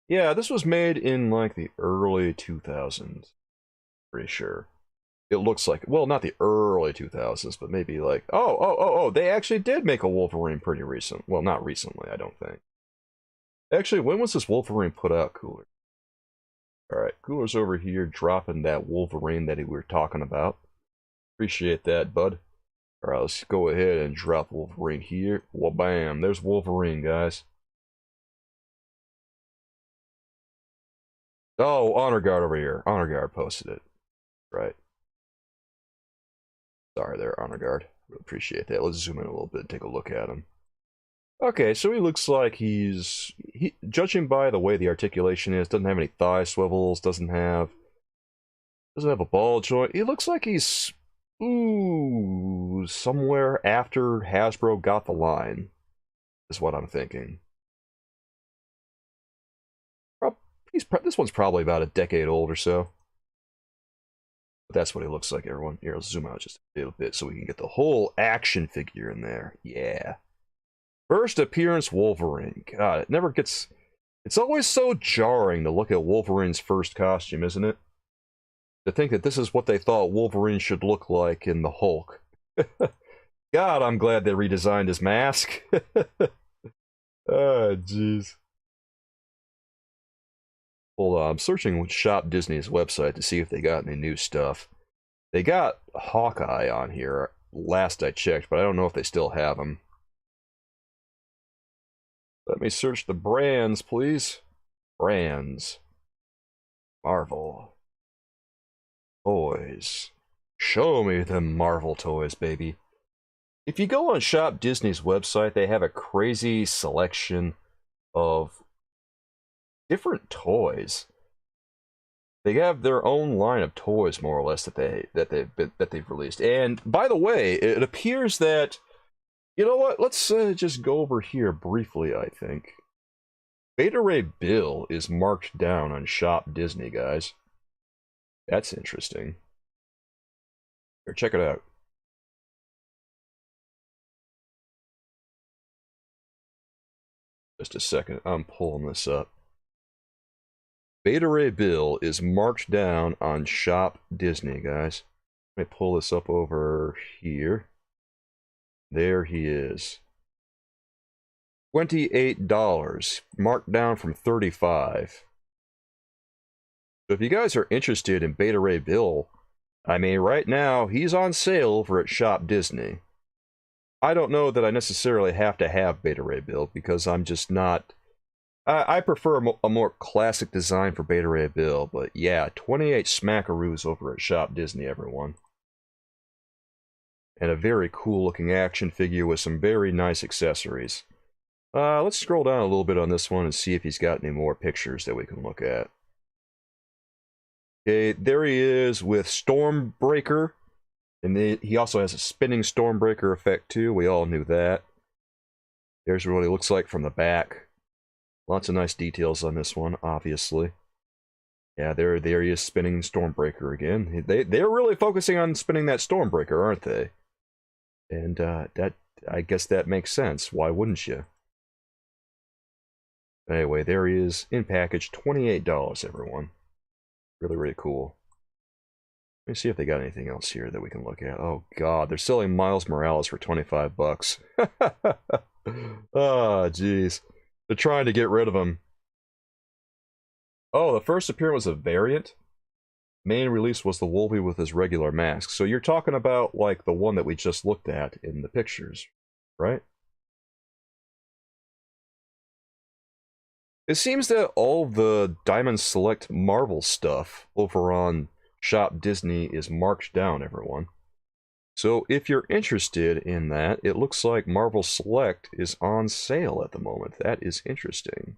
Yeah, this was made in like the early 2000s. Pretty sure. It looks like, well, not the early 2000s, but maybe like, oh, they actually did make a Wolverine pretty recent. Well, not recently, I don't think. Actually, when was this Wolverine put out, Cooler? Alright, Cooler's over here dropping that Wolverine that we were talking about. Appreciate that, bud. Alright, let's go ahead and drop Wolverine here. Well, bam, there's Wolverine, guys. Oh, Honor Guard over here. Honor Guard posted it. Right. Sorry there, Honor Guard. Really appreciate that. Let's zoom in a little bit and take a look at him. Okay, so he looks like judging by the way the articulation is, doesn't have any thigh swivels, doesn't have a ball joint. He looks like he's, somewhere after Hasbro got the line, is what I'm thinking. This one's probably about a decade old or so. But that's what he looks like, everyone. Here, let's zoom out just a little bit so we can get the whole action figure in there. Yeah. First appearance Wolverine. God, it's always so jarring to look at Wolverine's first costume, isn't it? To think that this is what they thought Wolverine should look like in the Hulk. God, I'm glad they redesigned his mask. Oh, jeez. Hold on, I'm searching Shop Disney's website to see if they got any new stuff. They got Hawkeye on here, last I checked, but I don't know if they still have him. Let me search the brands, please. Brands. Marvel. Toys. Show me them Marvel toys, baby. If you go on Shop Disney's website, they have a crazy selection of different toys. They have their own line of toys, more or less, that they've released. And by the way, it appears that, you know what? Let's just go over here briefly, I think. Beta Ray Bill is marked down on Shop Disney, guys. That's interesting. Here, check it out. Just a second, I'm pulling this up. Beta Ray Bill is marked down on Shop Disney, guys. Let me pull this up over here. There he is. $28, marked down from $35. So if you guys are interested in Beta Ray Bill, I mean, right now, he's on sale over at Shop Disney. I don't know that I necessarily have to have Beta Ray Bill, because I'm just not... I prefer a more classic design for Beta Ray Bill, but yeah, 28 smackaroos over at Shop Disney, everyone. And a very cool looking action figure with some very nice accessories. Let's scroll down a little bit on this one and see if he's got any more pictures that we can look at. Okay, there he is with Stormbreaker. And he also has a spinning Stormbreaker effect too, we all knew that. There's what he looks like from the back. Lots of nice details on this one, obviously. Yeah, there he is spinning Stormbreaker again. They're really focusing on spinning that Stormbreaker, aren't they? And I guess that makes sense. Why wouldn't you? Anyway, there he is in package, $28, everyone. Really, really cool. Let me see if they got anything else here that we can look at. Oh god, they're selling Miles Morales for $25. Oh, jeez. They're trying to get rid of him. Oh, the first appearance was a variant? Main release was the Wolvie with his regular mask. So you're talking about, like, the one that we just looked at in the pictures, right? It seems that all the Diamond Select Marvel stuff over on Shop Disney is marked down, everyone. So if you're interested in that, it looks like Marvel Select is on sale at the moment. That is interesting.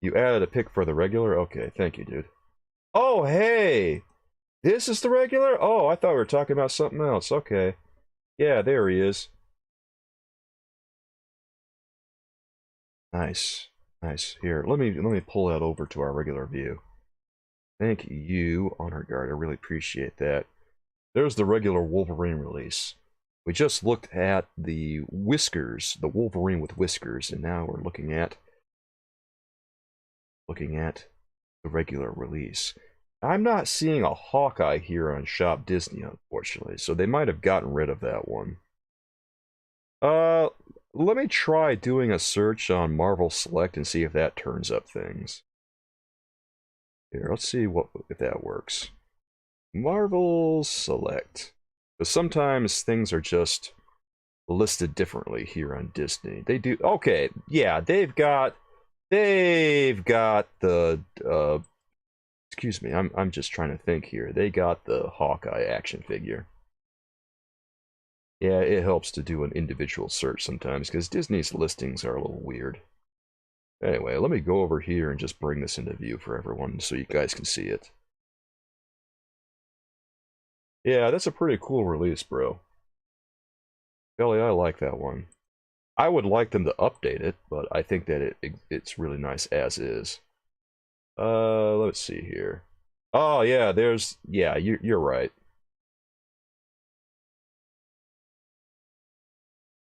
You added a pick for the regular? Okay, thank you, dude. Oh, hey! This is the regular? Oh, I thought we were talking about something else. Okay. Yeah, there he is. Nice. Nice. Here, let me pull that over to our regular view. Thank you, Honor Guard. I really appreciate that. There's the regular Wolverine release. We just looked at the whiskers, the Wolverine with whiskers, and now we're looking at the regular release. I'm not seeing a Hawkeye here on Shop Disney, unfortunately, so they might have gotten rid of that one. Let me try doing a search on Marvel Select and see if that turns up things. Here, let's see if that works. Marvel Select. Because sometimes things are just listed differently here on Disney. They do, okay, yeah, they've got the, excuse me, I'm just trying to think here. They got the Hawkeye action figure. Yeah, it helps to do an individual search sometimes, because Disney's listings are a little weird. Anyway, let me go over here and just bring this into view for everyone so you guys can see it. Yeah, that's a pretty cool release, bro. Kelly, I like that one. I would like them to update it, but I think that it's really nice as is. Let's see here. Oh, yeah, yeah, you're right.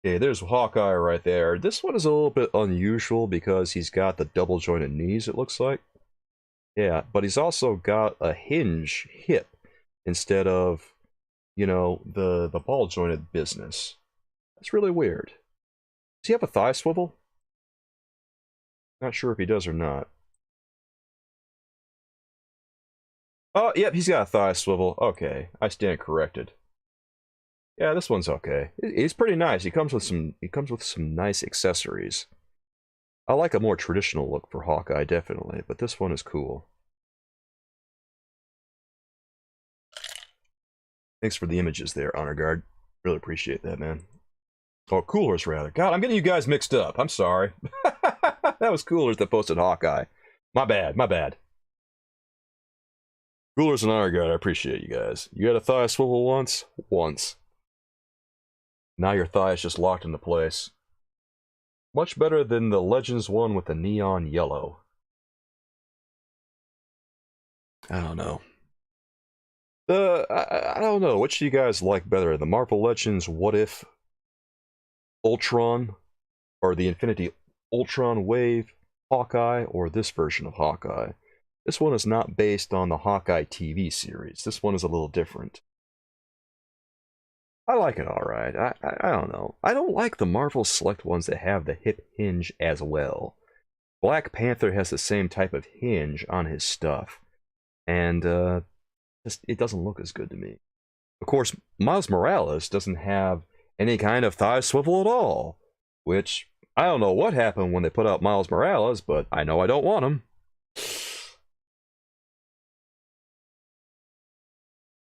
Okay, there's Hawkeye right there. This one is a little bit unusual because he's got the double jointed knees, it looks like. Yeah, but he's also got a hinge hip instead of, you know, the ball jointed business. That's really weird. Does he have a thigh swivel? Not sure if he does or not. Oh, yep, he's got a thigh swivel. Okay, I stand corrected. Yeah, this one's okay. He's pretty nice. He comes with some nice accessories. I like a more traditional look for Hawkeye, definitely, but this one is cool. Thanks for the images there, Honor Guard. Really appreciate that, man. Oh, Coolers, rather. God, I'm getting you guys mixed up. I'm sorry. That was Coolers that posted Hawkeye. My bad, my bad. Coolers and Honor Guard, I appreciate you guys. You had a thigh swivel once? Once. Now your thigh is just locked into place. Much better than the Legends one with the neon yellow. I don't know. I don't know. Which do you guys like better? The Marvel Legends What If Ultron? Or the Infinity Ultron Wave Hawkeye? Or this version of Hawkeye? This one is not based on the Hawkeye TV series. This one is a little different. I like it alright. I don't know. I don't like the Marvel Select ones that have the hip hinge as well. Black Panther has the same type of hinge on his stuff. And, it doesn't look as good to me. Of course, Miles Morales doesn't have any kind of thigh swivel at all. Which, I don't know what happened when they put out Miles Morales, but I know I don't want him.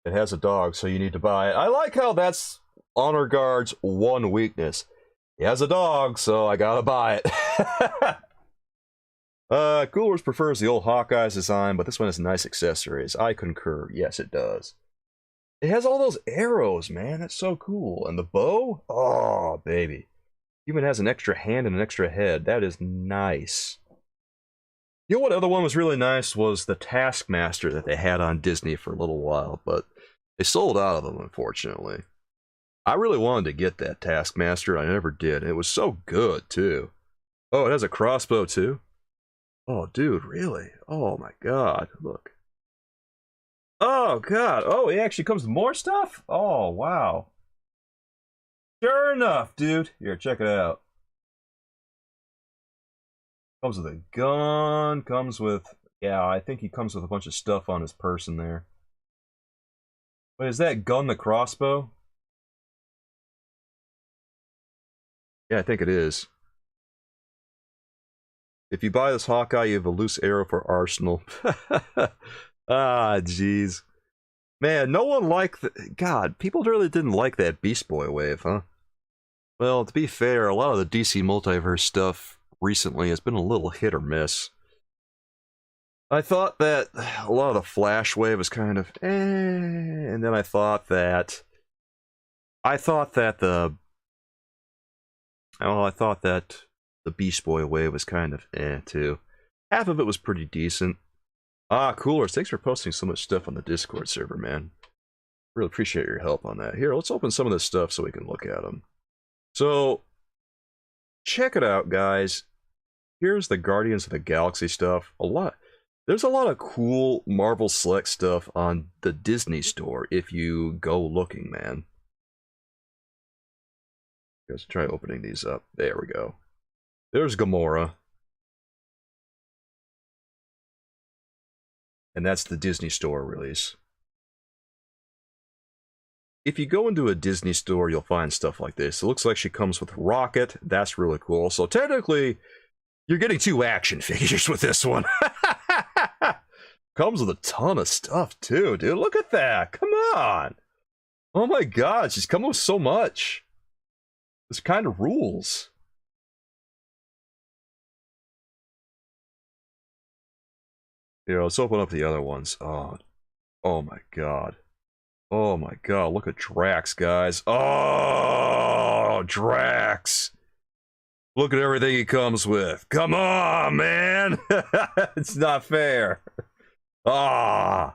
It has a dog, so you need to buy it. I like how that's Honor Guard's one weakness. He has a dog, so I gotta buy it. Coolers prefers the old Hawkeye's design, but this one has nice accessories. I concur. Yes, it does. It has all those arrows, man. That's so cool. And the bow? Oh, baby. Even has an extra hand and an extra head. That is nice. You know what other one was really nice was the Taskmaster that they had on Disney for a little while, but they sold out of them, unfortunately. I really wanted to get that Taskmaster, I never did. It was so good, too. Oh, it has a crossbow, too? Oh, dude, really? Oh, my God, look. Oh, God. Oh, it actually comes with more stuff? Oh, wow. Sure enough, dude. Here, check it out. Comes with a gun, comes with... Yeah, I think he comes with a bunch of stuff on his person there. Wait, is that gun the crossbow? Yeah, I think it is. If you buy this Hawkeye, you have a loose arrow for arsenal. Ah, jeez. Man, no one liked... God, people really didn't like that Beast Boy wave, huh? Well, to be fair, a lot of the DC Multiverse stuff recently has been a little hit or miss. I thought that a lot of the Flash wave was kind of and then I thought that the Beast Boy wave was kind of too. Half of it was pretty decent. Ah, Coolers, thanks for posting so much stuff on the Discord server, man. Really appreciate your help on that. Here, let's open some of this stuff so we can look at them. So, check it out, guys. Here's the Guardians of the Galaxy stuff. There's a lot of cool Marvel Select stuff on the Disney Store if you go looking, man. Let's try opening these up. There we go. There's Gamora. And that's the Disney Store release. If you go into a Disney store, you'll find stuff like this. It looks like she comes with Rocket. That's really cool. So technically, you're getting 2 action figures with this one. Comes with a ton of stuff, too, dude. Look at that. Come on. Oh my god, she's coming with so much. This kind of rules. Here, let's open up the other ones. Oh my god. Oh my god, look at Drax, guys. Oh, Drax. Look at everything he comes with. Come on, man. It's not fair. Ah.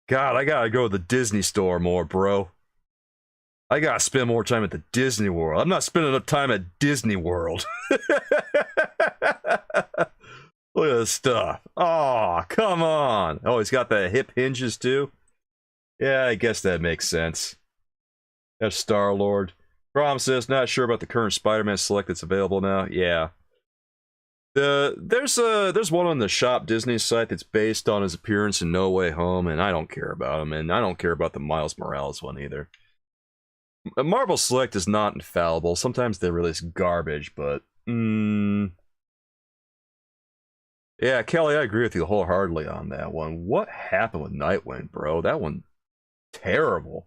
God, I gotta go to the Disney Store more, bro. I gotta spend more time at the Disney World. I'm not spending enough time at Disney World. Look at this stuff. Oh, come on. Oh, he's got the hip hinges too. Yeah, I guess that makes sense. That's Star-Lord. Brom says, not sure about the current Spider-Man Select that's available now. Yeah. There's one on the Shop Disney site that's based on his appearance in No Way Home, and I don't care about him, and I don't care about the Miles Morales one either. Marvel Select is not infallible. Sometimes they release garbage, but... Yeah, Kelly, I agree with you wholeheartedly on that one. What happened with Nightwing, bro? That one... terrible.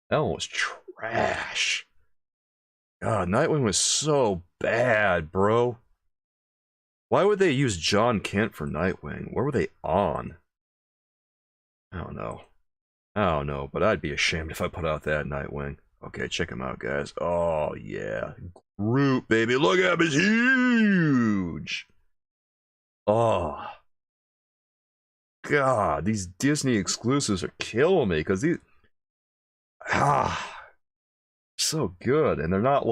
That one was trash. God, Nightwing was so bad, bro. Why would they use John Kent for Nightwing? Where were they on? I don't know, but I'd be ashamed if I put out that Nightwing. Okay, check him out, guys. Oh, yeah. Groot, baby. Look at him. He's huge. Oh. God, these Disney exclusives are killing me, because these... so good, and they're not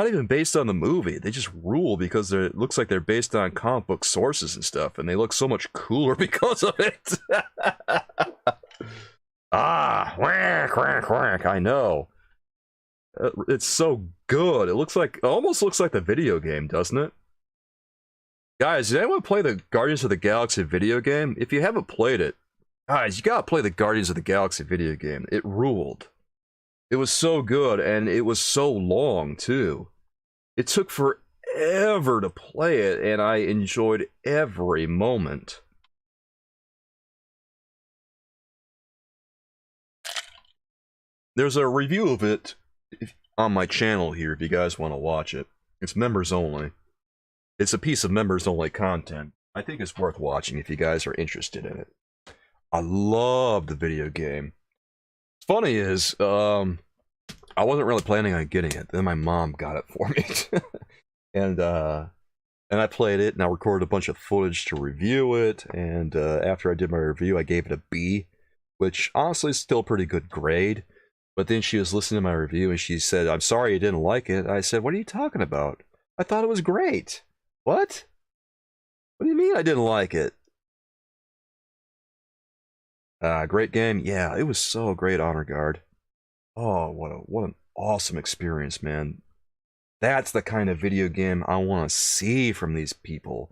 even based on the movie. They just rule because it looks like they're based on comic book sources and stuff, and they look so much cooler because of it. Whack, whack, whack. I know. It's so good. It almost looks like the video game, doesn't it? Guys, did anyone play the Guardians of the Galaxy video game? If you haven't played it, guys, you gotta play the Guardians of the Galaxy video game. It ruled. It was so good, and it was so long, too. It took forever to play it, and I enjoyed every moment. There's a review of it on my channel here if you guys want to watch it. It's members only. It's a piece of members only content. I think it's worth watching if you guys are interested in it. I love the video game. Funny is, I wasn't really planning on getting it. Then my mom got it for me. and I played it, and I recorded a bunch of footage to review it, and after I did my review, I gave it a B, which honestly is still a pretty good grade. But then she was listening to my review, and she said, I'm sorry you didn't like it. I said, what are you talking about? I thought it was great. What? What do you mean I didn't like it? Great game? Yeah, it was so great, Honor Guard. Oh, what an awesome experience, man. That's the kind of video game I want to see from these people.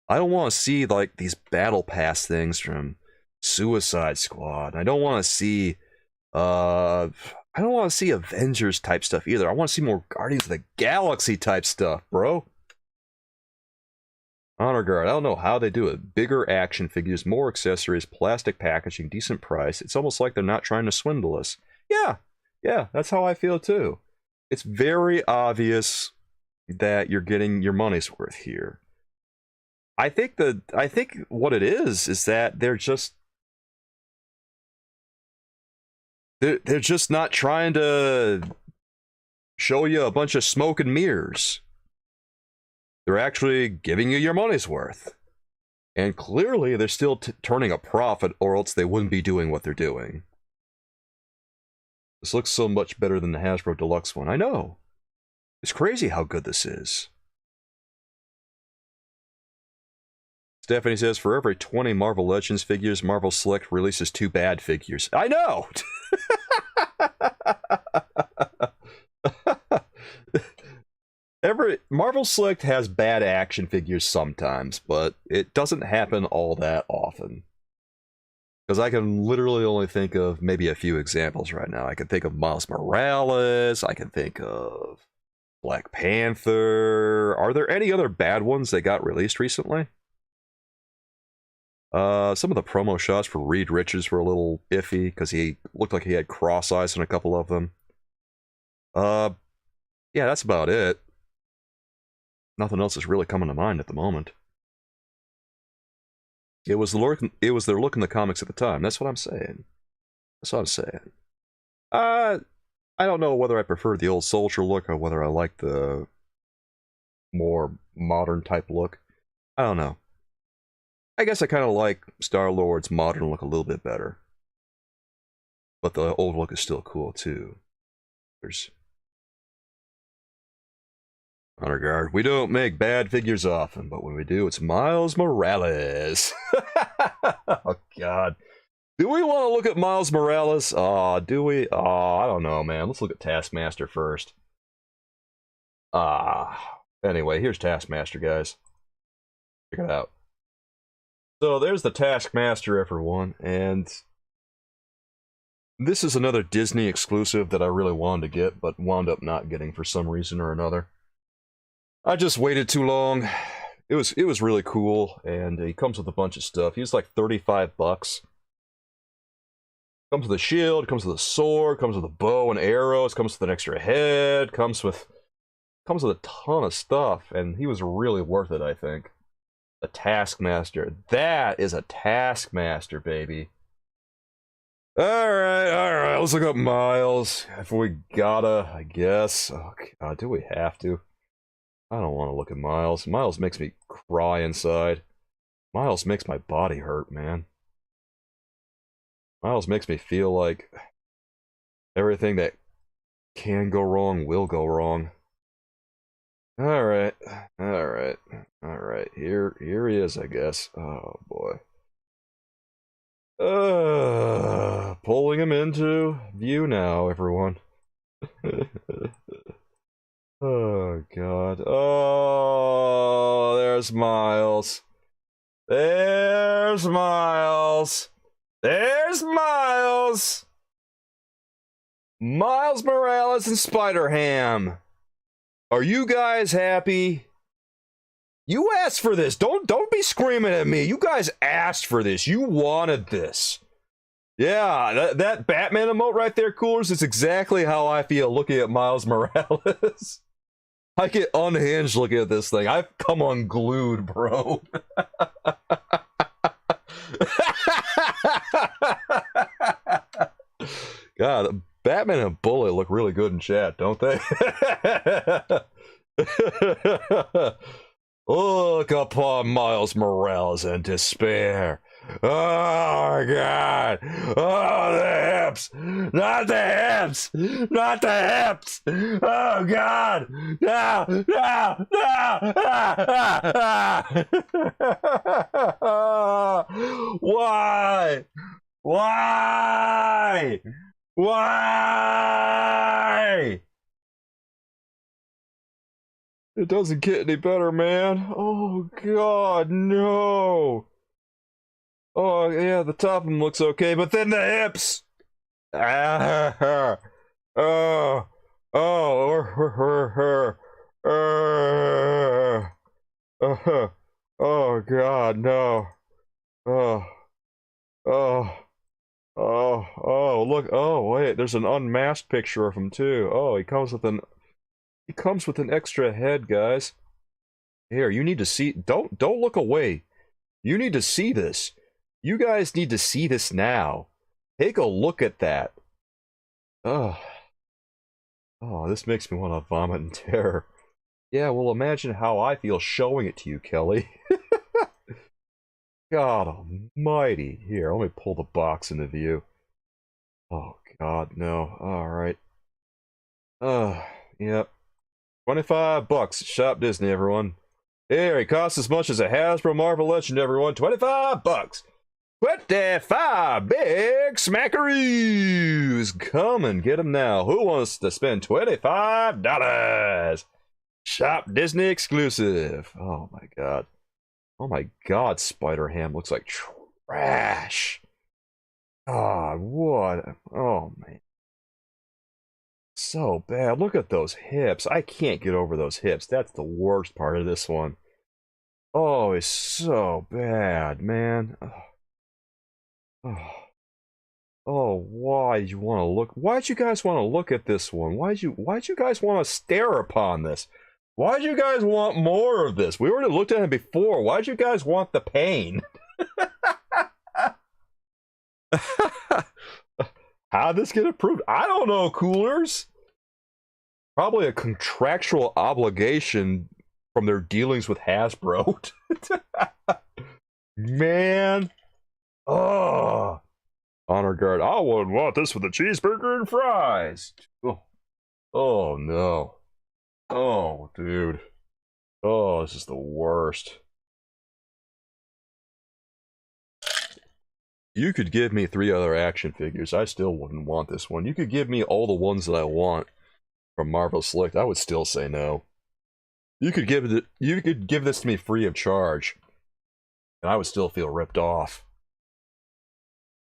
I don't want to see like these battle pass things from Suicide Squad. I don't want to see I don't want to see Avengers type stuff either. I want to see more Guardians of the Galaxy type stuff, bro. Honor Guard, I don't know how they do it. Bigger action figures, more accessories, plastic packaging, decent price. It's almost like they're not trying to swindle us. Yeah, that's how I feel too. It's very obvious that you're getting your money's worth here. I think what it is that they're just not trying to show you a bunch of smoke and mirrors. They're actually giving you your money's worth. And clearly they're still turning a profit, or else they wouldn't be doing what they're doing. This looks so much better than the Hasbro Deluxe one. I know. It's crazy how good this is. Stephanie says, for every 20 Marvel Legends figures, Marvel Select releases 2 bad figures. I know! Marvel Select has bad action figures sometimes, but it doesn't happen all that often. Because I can literally only think of maybe a few examples right now. I can think of Miles Morales, I can think of Black Panther. Are there any other bad ones that got released recently? Some of the promo shots for Reed Richards were a little iffy, because he looked like he had cross eyes in a couple of them. Yeah, that's about it. Nothing else is really coming to mind at the moment. It was their look in the comics at the time. That's what I'm saying. I don't know whether I prefer the old soldier look or whether I like the more modern type look. I don't know. I guess I kind of like Star-Lord's modern look a little bit better. But the old look is still cool too. There's Honor Guard. We don't make bad figures often, but when we do, it's Miles Morales. Oh, God. Do we want to look at Miles Morales? Do we? I don't know, man. Let's look at Taskmaster first. Anyway, here's Taskmaster, guys. Check it out. So there's the Taskmaster, everyone, and this is another Disney exclusive that I really wanted to get, but wound up not getting for some reason or another. I just waited too long. It was really cool, and he comes with a bunch of stuff. He's like $35. Comes with a shield, comes with a sword, comes with a bow and arrows, comes with an extra head, comes with a ton of stuff, and he was really worth it, I think. A Taskmaster. That is a Taskmaster, baby. Alright, let's look up Miles. If we gotta, I guess. Oh, God, do we have to? I don't want to look at Miles. Miles makes me cry inside. Miles makes my body hurt, man. Miles makes me feel like everything that can go wrong will go wrong. Alright. Here he is, I guess. Oh, boy. Pulling him into view now, everyone. Oh, God. Oh, there's Miles. There's Miles. There's Miles. Miles Morales and Spider-Ham. Are you guys happy? You asked for this. Don't be screaming at me. You guys asked for this. You wanted this. Yeah, that Batman emote right there, Coolers, is exactly how I feel looking at Miles Morales. I get unhinged looking at this thing. I've come unglued, bro. God, Batman and Bullet look really good in chat, don't they? Look upon Miles Morales and despair. Oh, God. Oh, the hips. Not the hips. Not the hips. Oh, God. No, no, no. Why? Why? Why? It doesn't get any better, man. Oh, God, no. Oh, yeah, the top of them looks okay, but then the hips. Ah, oh, oh, God, no. Oh, oh, look. Oh, wait, there's an unmasked picture of him, too. Oh, he comes with an extra head, guys. Here, you need to see. Don't look away. You need to see this. You guys need to see this now. Take a look at that. Oh, this makes me want to vomit in terror. Yeah, well, imagine how I feel showing it to you, Kelly. God almighty. Here, let me pull the box into view. Oh, God, no. Alright. Yep. $25. Shop Disney, everyone. Here, it costs as much as a Hasbro Marvel Legend, everyone. $25. 25 big smackaroos! Come and get them now. Who wants to spend $25? Shop Disney exclusive. Oh my god. Oh my god, Spider-Ham looks like trash. God, what? Oh man. So bad. Look at those hips. I can't get over those hips. That's the worst part of this one. Oh, it's so bad, man. Why'd you want to look? Why'd you guys want to look at this one? Why'd you guys want to stare upon this? Why'd you guys want more of this? We already looked at it before. Why'd you guys want the pain? How'd this get approved? I don't know, coolers. Probably a contractual obligation from their dealings with Hasbro. Man. Oh. Honor guard. I wouldn't want this with a cheeseburger and fries. Oh no. Oh, dude. Oh, this is the worst. You could give me 3 other action figures. I still wouldn't want this one. You could give me all the ones that I want from Marvel Select. I would still say no. You could give this to me free of charge, and I would still feel ripped off.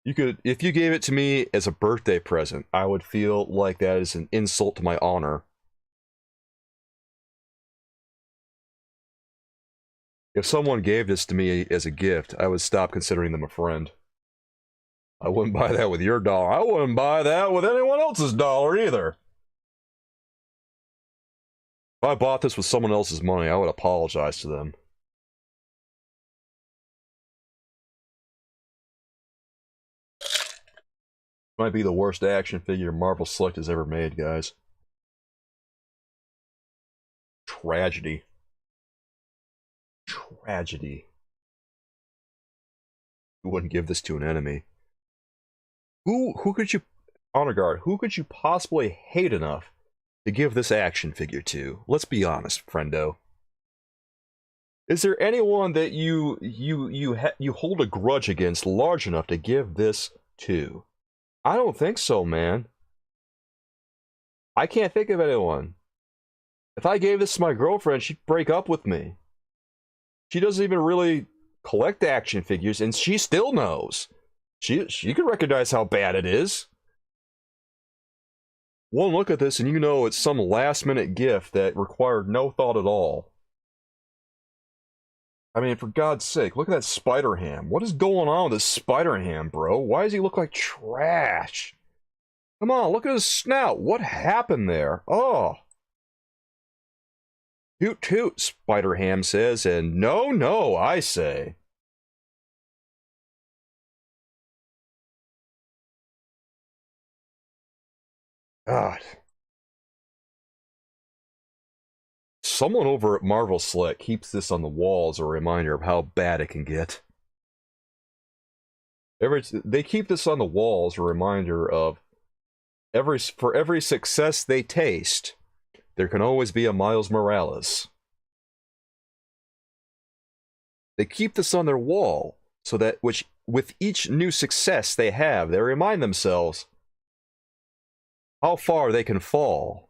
You could, if you gave it to me as a birthday present, I would feel like that is an insult to my honor. If someone gave this to me as a gift, I would stop considering them a friend. I wouldn't buy that with your dollar. I wouldn't buy that with anyone else's dollar either. If I bought this with someone else's money, I would apologize to them. Might be the worst action figure Marvel Select has ever made, guys. Tragedy. Tragedy. You wouldn't give this to an enemy. Who could you, Honor Guard, who could you possibly hate enough to give this action figure to? Let's be honest, friendo. Is there anyone that you hold a grudge against large enough to give this to? I don't think so, man. I can't think of anyone. If I gave this to my girlfriend, she'd break up with me. She doesn't even really collect action figures, and she still knows. She can recognize how bad it is. One look at this and you know it's some last-minute gift that required no thought at all. I mean, for God's sake, look at that Spider-Ham. What is going on with this Spider-Ham, bro? Why does he look like trash? Come on, look at his snout. What happened there? Oh. Toot toot, Spider-Ham says, and no, no, I say. God. Someone over at Marvel Select keeps this on the wall as a reminder of how bad it can get. They keep this on the wall as a reminder of for every success they taste, there can always be a Miles Morales. They keep this on their wall so that with each new success they have, they remind themselves how far they can fall,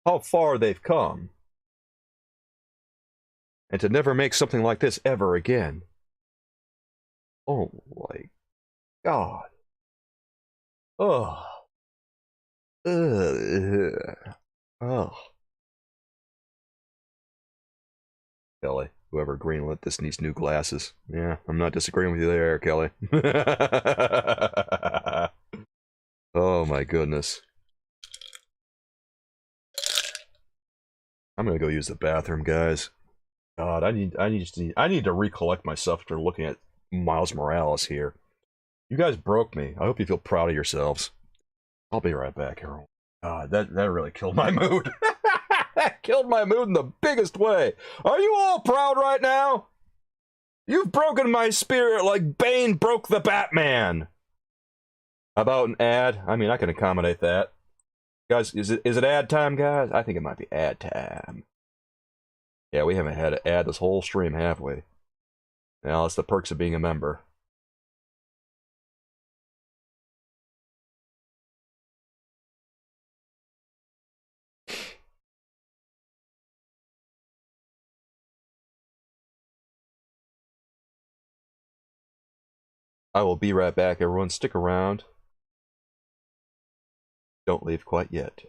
how far they've come. and to never make something like this ever again. Oh my God. Oh. Oh. Kelly, whoever greenlit this needs new glasses. Yeah, I'm not disagreeing with you there, Kelly. Oh my goodness. I'm gonna go use the bathroom, guys. God, I need to recollect myself after looking at Miles Morales here. You guys broke me. I hope you feel proud of yourselves. I'll be right back, everyone. God, that really killed my mood. That killed my mood in the biggest way. Are you all proud right now? You've broken my spirit like Bane broke the Batman. How about an ad? I mean, I can accommodate that. Guys, is it ad time, guys? I think it might be ad time. Yeah, we haven't had an ad this whole stream, have we? Now, that's the perks of being a member. I will be right back, everyone. Stick around. Don't leave quite yet.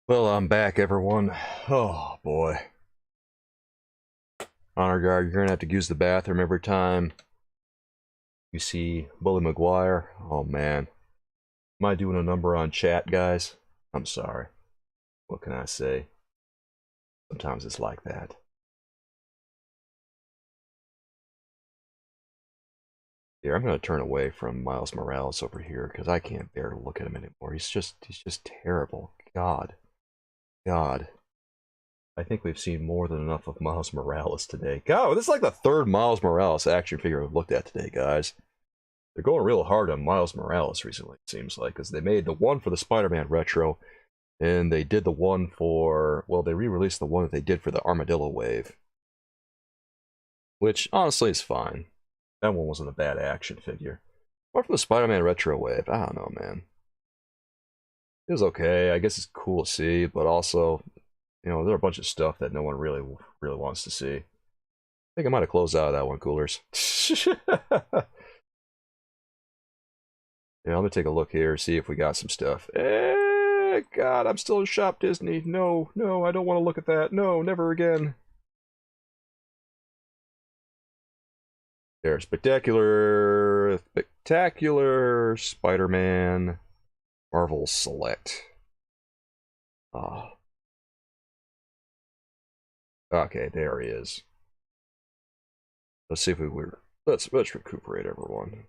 Well, I'm back, everyone. Oh, boy. Honor Guard, you're gonna have to use the bathroom every time you see Bully McGuire. Oh, man. Am I doing a number on chat, guys? I'm sorry. What can I say? Sometimes it's like that. Here, I'm gonna turn away from Miles Morales over here because I can't bear to look at him anymore. He's just terrible. God. I think we've seen more than enough of Miles Morales today. God, this is like the third Miles Morales action figure we've looked at today, guys. They're going real hard on Miles Morales recently, it seems like, because they made the one for the Spider-Man Retro, And they did the one for, well, they re-released the one that they did for the Armadillo wave. Which, honestly, is fine. That one wasn't a bad action figure. What for the Spider-Man Retro wave? I don't know, man. It was okay. I guess it's cool to see, but also, you know, there are a bunch of stuff that no one really wants to see. I think I might have closed out of that one, Coolers. Yeah, let me take a look here, see if we got some stuff. God, I'm still in Shop Disney. No, no, I don't want to look at that. No, never again. There's Spectacular Spider-Man Marvel Select. Ah. Okay, there he is. Let's see if let's recuperate everyone.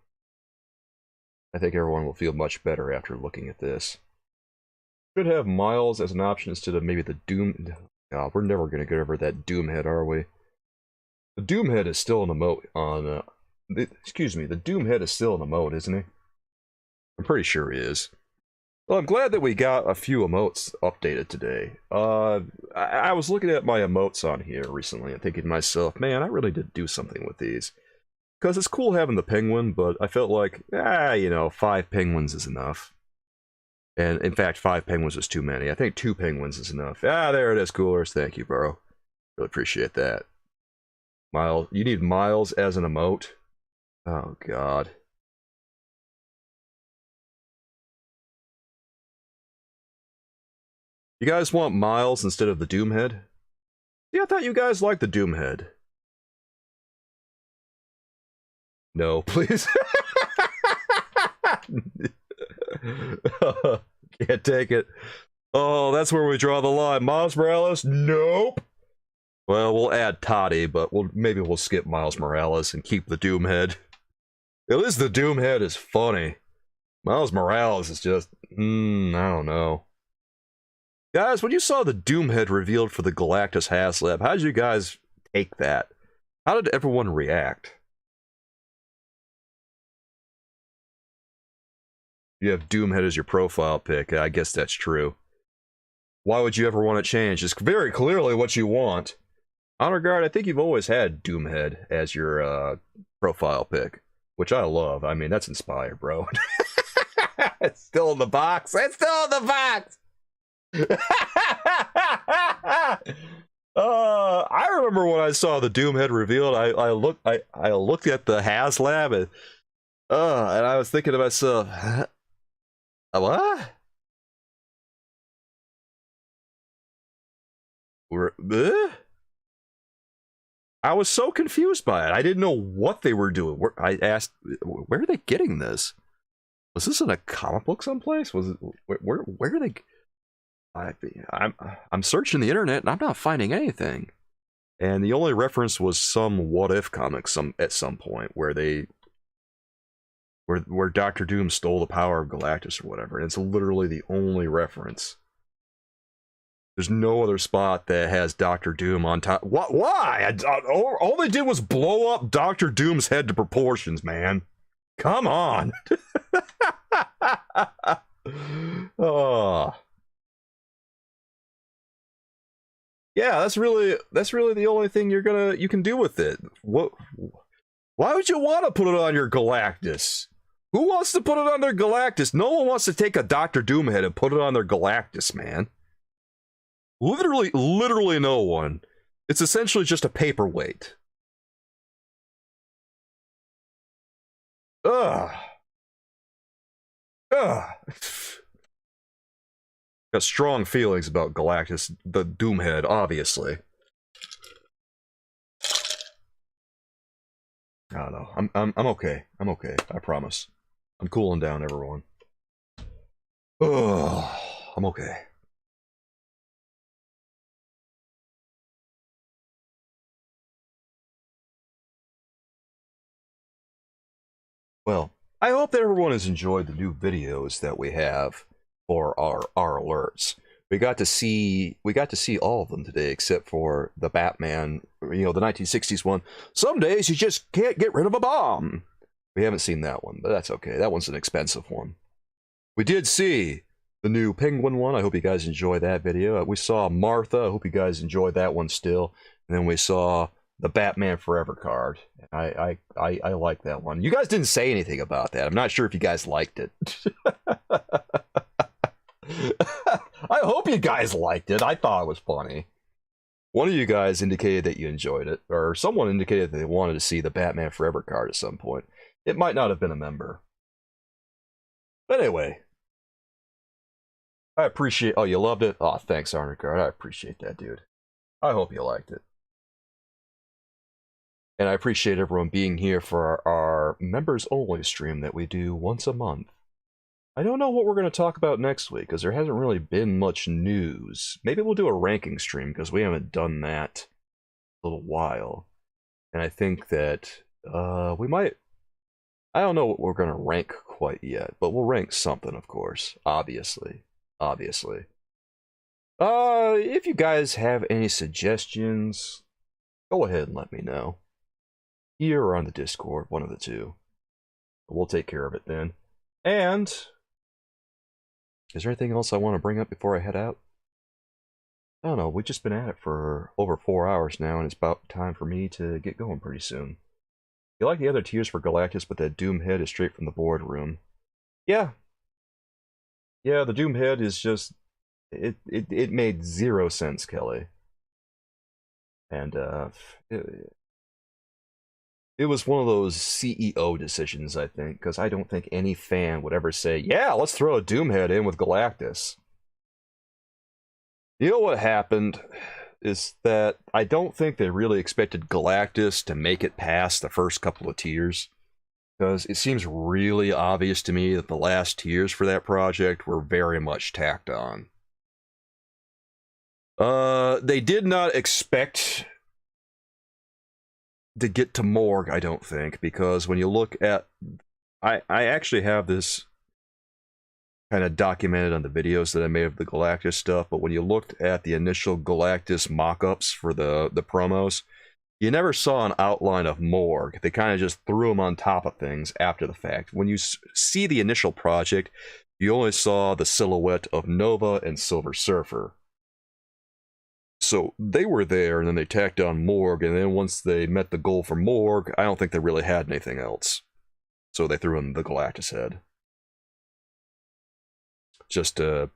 I think everyone will feel much better after looking at this. Should have Miles as an option instead of maybe the Doom. God, we're never going to get over that Doomhead, are we? The Doomhead is still an emote on. Excuse me, the Doomhead is still an emote, isn't he? I'm pretty sure he is. Well, I'm glad that we got a few emotes updated today. I was looking at my emotes on here recently and thinking to myself, man, I really did do something with these. Because it's cool having the penguin, but I felt like, you know, 5 penguins is enough. And in fact, 5 penguins is too many. I think 2 penguins is enough. There it is, Coolers. Thank you, bro. Really appreciate that. Miles, you need Miles as an emote? Oh, God. You guys want Miles instead of the Doomhead? Yeah, I thought you guys liked the Doomhead. No, please. Can't take it. Oh, that's where we draw the line. Miles Morales? Nope. Well, we'll add Toddy, but maybe we'll skip Miles Morales and keep the Doomhead. At least the Doomhead is funny. Miles Morales is just, I don't know. Guys, when you saw the Doomhead revealed for the Galactus HasLab, how did you guys take that? How did everyone react? You have Doomhead as your profile pic. I guess that's true. Why would you ever want to change? It's very clearly what you want. Honor Guard, I think you've always had Doomhead as your profile pic, which I love. I mean, that's inspired, bro. It's still in the box. It's still in the box. I remember when I saw the Doomhead revealed. I looked at the HasLab and I was thinking to myself, what? I was so confused by it. I didn't know what they were doing. I asked, where are they getting this? Was this in a comic book someplace? Was it where are they? I'm searching the internet and I'm not finding anything. And the only reference was some What If comics at some point where Dr. Doom stole the power of Galactus or whatever. And it's literally the only reference. There's no other spot that has Dr. Doom on top. Why? All they did was blow up Dr. Doom's head to proportions, man. Come on. Oh. Yeah, that's really the only thing you can do with it. What? Why would you want to put it on your Galactus? Who wants to put it on their Galactus? No one wants to take a Dr. Doom head and put it on their Galactus, man. Literally no one. It's essentially just a paperweight. Ugh. Got strong feelings about Galactus, the Doomhead, obviously. I don't know. I'm okay. I'm okay. I promise. I'm cooling down, everyone. Ugh. I'm okay. Well, I hope that everyone has enjoyed the new videos that we have for our alerts. We got to see all of them today, except for the Batman, you know, the 1960s one. Some days you just can't get rid of a bomb. We haven't seen that one, but that's okay. That one's an expensive one. We did see the new Penguin one. I hope you guys enjoy that video. We saw Martha. I hope you guys enjoyed that one still. And then we saw the Batman Forever card. I like that one. You guys didn't say anything about that. I'm not sure if you guys liked it. I hope you guys liked it. I thought it was funny. One of you guys indicated that you enjoyed it, or someone indicated that they wanted to see the Batman Forever card at some point. It might not have been a member. But anyway, I appreciate... Oh, you loved it? Oh, thanks, Arnegard. I appreciate that, dude. I hope you liked it. And I appreciate everyone being here for our members-only stream that we do once a month. I don't know what we're going to talk about next week, because there hasn't really been much news. Maybe we'll do a ranking stream, because we haven't done that in a little while. And I think that we might... I don't know what we're going to rank quite yet, but we'll rank something, of course. Obviously. Obviously. If you guys have any suggestions, go ahead and let me know. Here or on the Discord, one of the two. We'll take care of it then. And... is there anything else I want to bring up before I head out? I don't know, we've just been at it for over 4 hours now, and it's about time for me to get going pretty soon. You like the other tiers for Galactus, but that Doom head is straight from the boardroom. Yeah. Yeah, the Doom head is just... It made zero sense, Kelly. And, it was one of those CEO decisions, I think, because I don't think any fan would ever say, yeah, let's throw a Doomhead in with Galactus. You know what happened is that I don't think they really expected Galactus to make it past the first couple of tiers, because it seems really obvious to me that the last tiers for that project were very much tacked on. They did not expect to get to Morgue, I don't think, because when you look at... I actually have this kind of documented on the videos that I made of the Galactus stuff, but when you looked at the initial Galactus mock-ups for the promos, you never saw an outline of Morgue. They kind of just threw him on top of things after the fact. When you see the initial project, you only saw the silhouette of Nova and Silver Surfer. So they were there, and then they tacked on Morgue, and then once they met the goal for Morgue, I don't think they really had anything else. So they threw in the Galactus head. Just to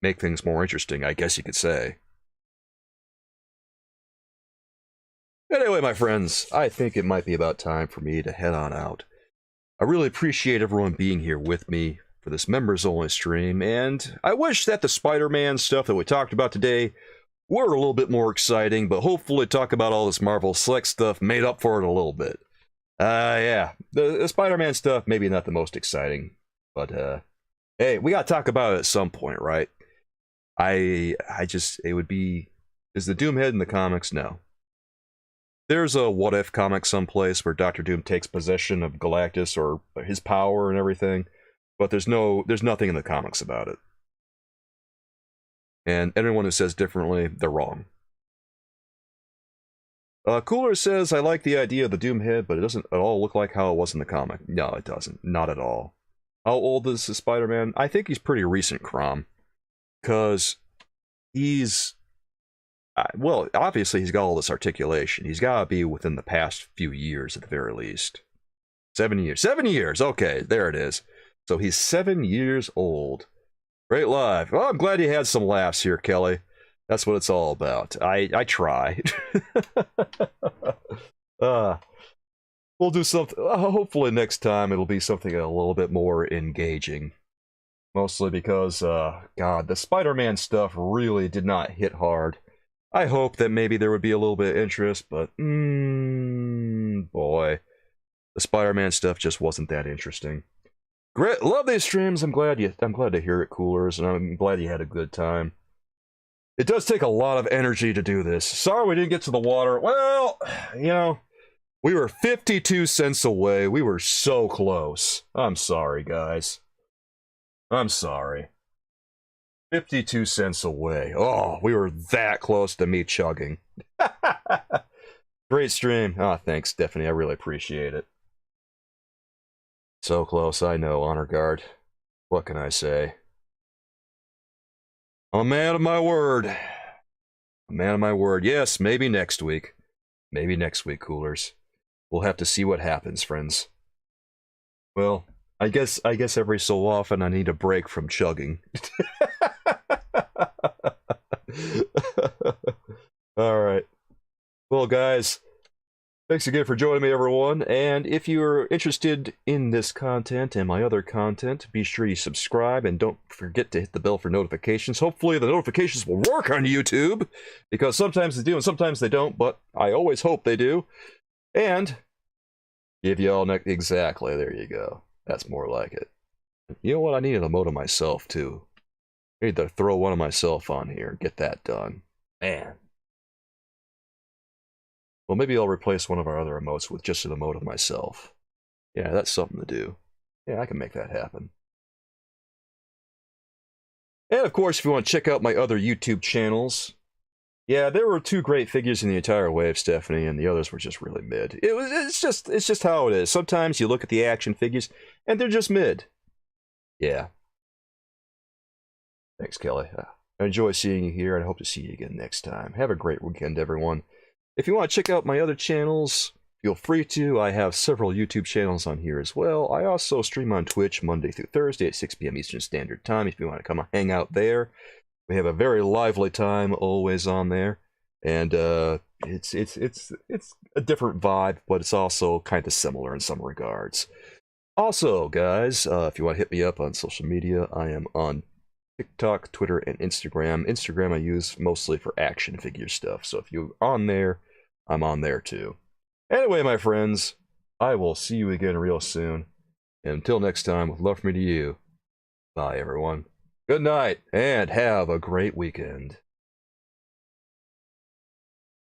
make things more interesting, I guess you could say. Anyway, my friends, I think it might be about time for me to head on out. I really appreciate everyone being here with me for this members-only stream, and I wish that the Spider-Man stuff that we talked about today were a little bit more exciting, but hopefully talk about all this Marvel Select stuff made up for it a little bit. Yeah, the Spider-Man stuff maybe not the most exciting, but hey, we gotta talk about it at some point, right? It would be... Is the Doomhead in the comics? No. There's a What If comic someplace where Dr. Doom takes possession of Galactus or his power and everything, but there's nothing in the comics about it. And anyone who says differently, they're wrong. Cooler says, I like the idea of the Doomhead, but it doesn't at all look like how it was in the comic. No, it doesn't. Not at all. How old is the Spider-Man? I think he's pretty recent, Crom. Because he's... well, obviously he's got all this articulation. He's got to be within the past few years at the very least. 7 years. 7 years! Okay, there it is. So he's 7 years old. Great live. Well, I'm glad you had some laughs here, Kelly. That's what it's all about. I try. We'll do something. Hopefully next time it'll be something a little bit more engaging. Mostly because, God, the Spider-Man stuff really did not hit hard. I hope that maybe there would be a little bit of interest, but, boy. The Spider-Man stuff just wasn't that interesting. Great, love these streams. I'm glad to hear it, Coolers, and I'm glad you had a good time. It does take a lot of energy to do this. Sorry we didn't get to the water. Well, you know, we were 52 cents away. We were so close. I'm sorry, guys. I'm sorry. 52 cents away. Oh, we were that close to me chugging. Great stream. Oh, thanks, Stephanie. I really appreciate it. So close, I know, Honor Guard. What can I say? I'm a man of my word. A man of my word. Yes, maybe next week. Maybe next week, coolers. We'll have to see what happens, friends. Well, I guess every so often I need a break from chugging. All right. Well, guys, thanks again for joining me, everyone. And if you're interested in this content and my other content, be sure you subscribe and don't forget to hit the bell for notifications. Hopefully the notifications will work on YouTube, because sometimes they do and sometimes they don't, but I always hope they do. And give you all exactly, there you go. That's more like it. You know what? I need an emote of myself, too. I need to throw one of myself on here. Get that done. Man. Well, maybe I'll replace one of our other emotes with just an emote of myself. Yeah, that's something to do. Yeah, I can make that happen. And of course, if you want to check out my other YouTube channels, yeah, there were 2 great figures in the entire wave, Stephanie, and the others were just really mid. It's just how it is. Sometimes you look at the action figures, and they're just mid. Yeah. Thanks, Kelly. I enjoy seeing you here, and I hope to see you again next time. Have a great weekend, everyone. If you want to check out my other channels, feel free to. I have several YouTube channels on here as well. I also stream on Twitch Monday through Thursday at 6 p.m. Eastern Standard Time if you want to come hang out there. We have a very lively time always on there. And it's a different vibe, but it's also kind of similar in some regards. Also, guys, if you want to hit me up on social media, I am on TikTok, Twitter, and Instagram. Instagram I use mostly for action figure stuff, so if you're on there, I'm on there too. Anyway, my friends, I will see you again real soon. And until next time, with love from me to you, bye everyone. Good night, and have a great weekend.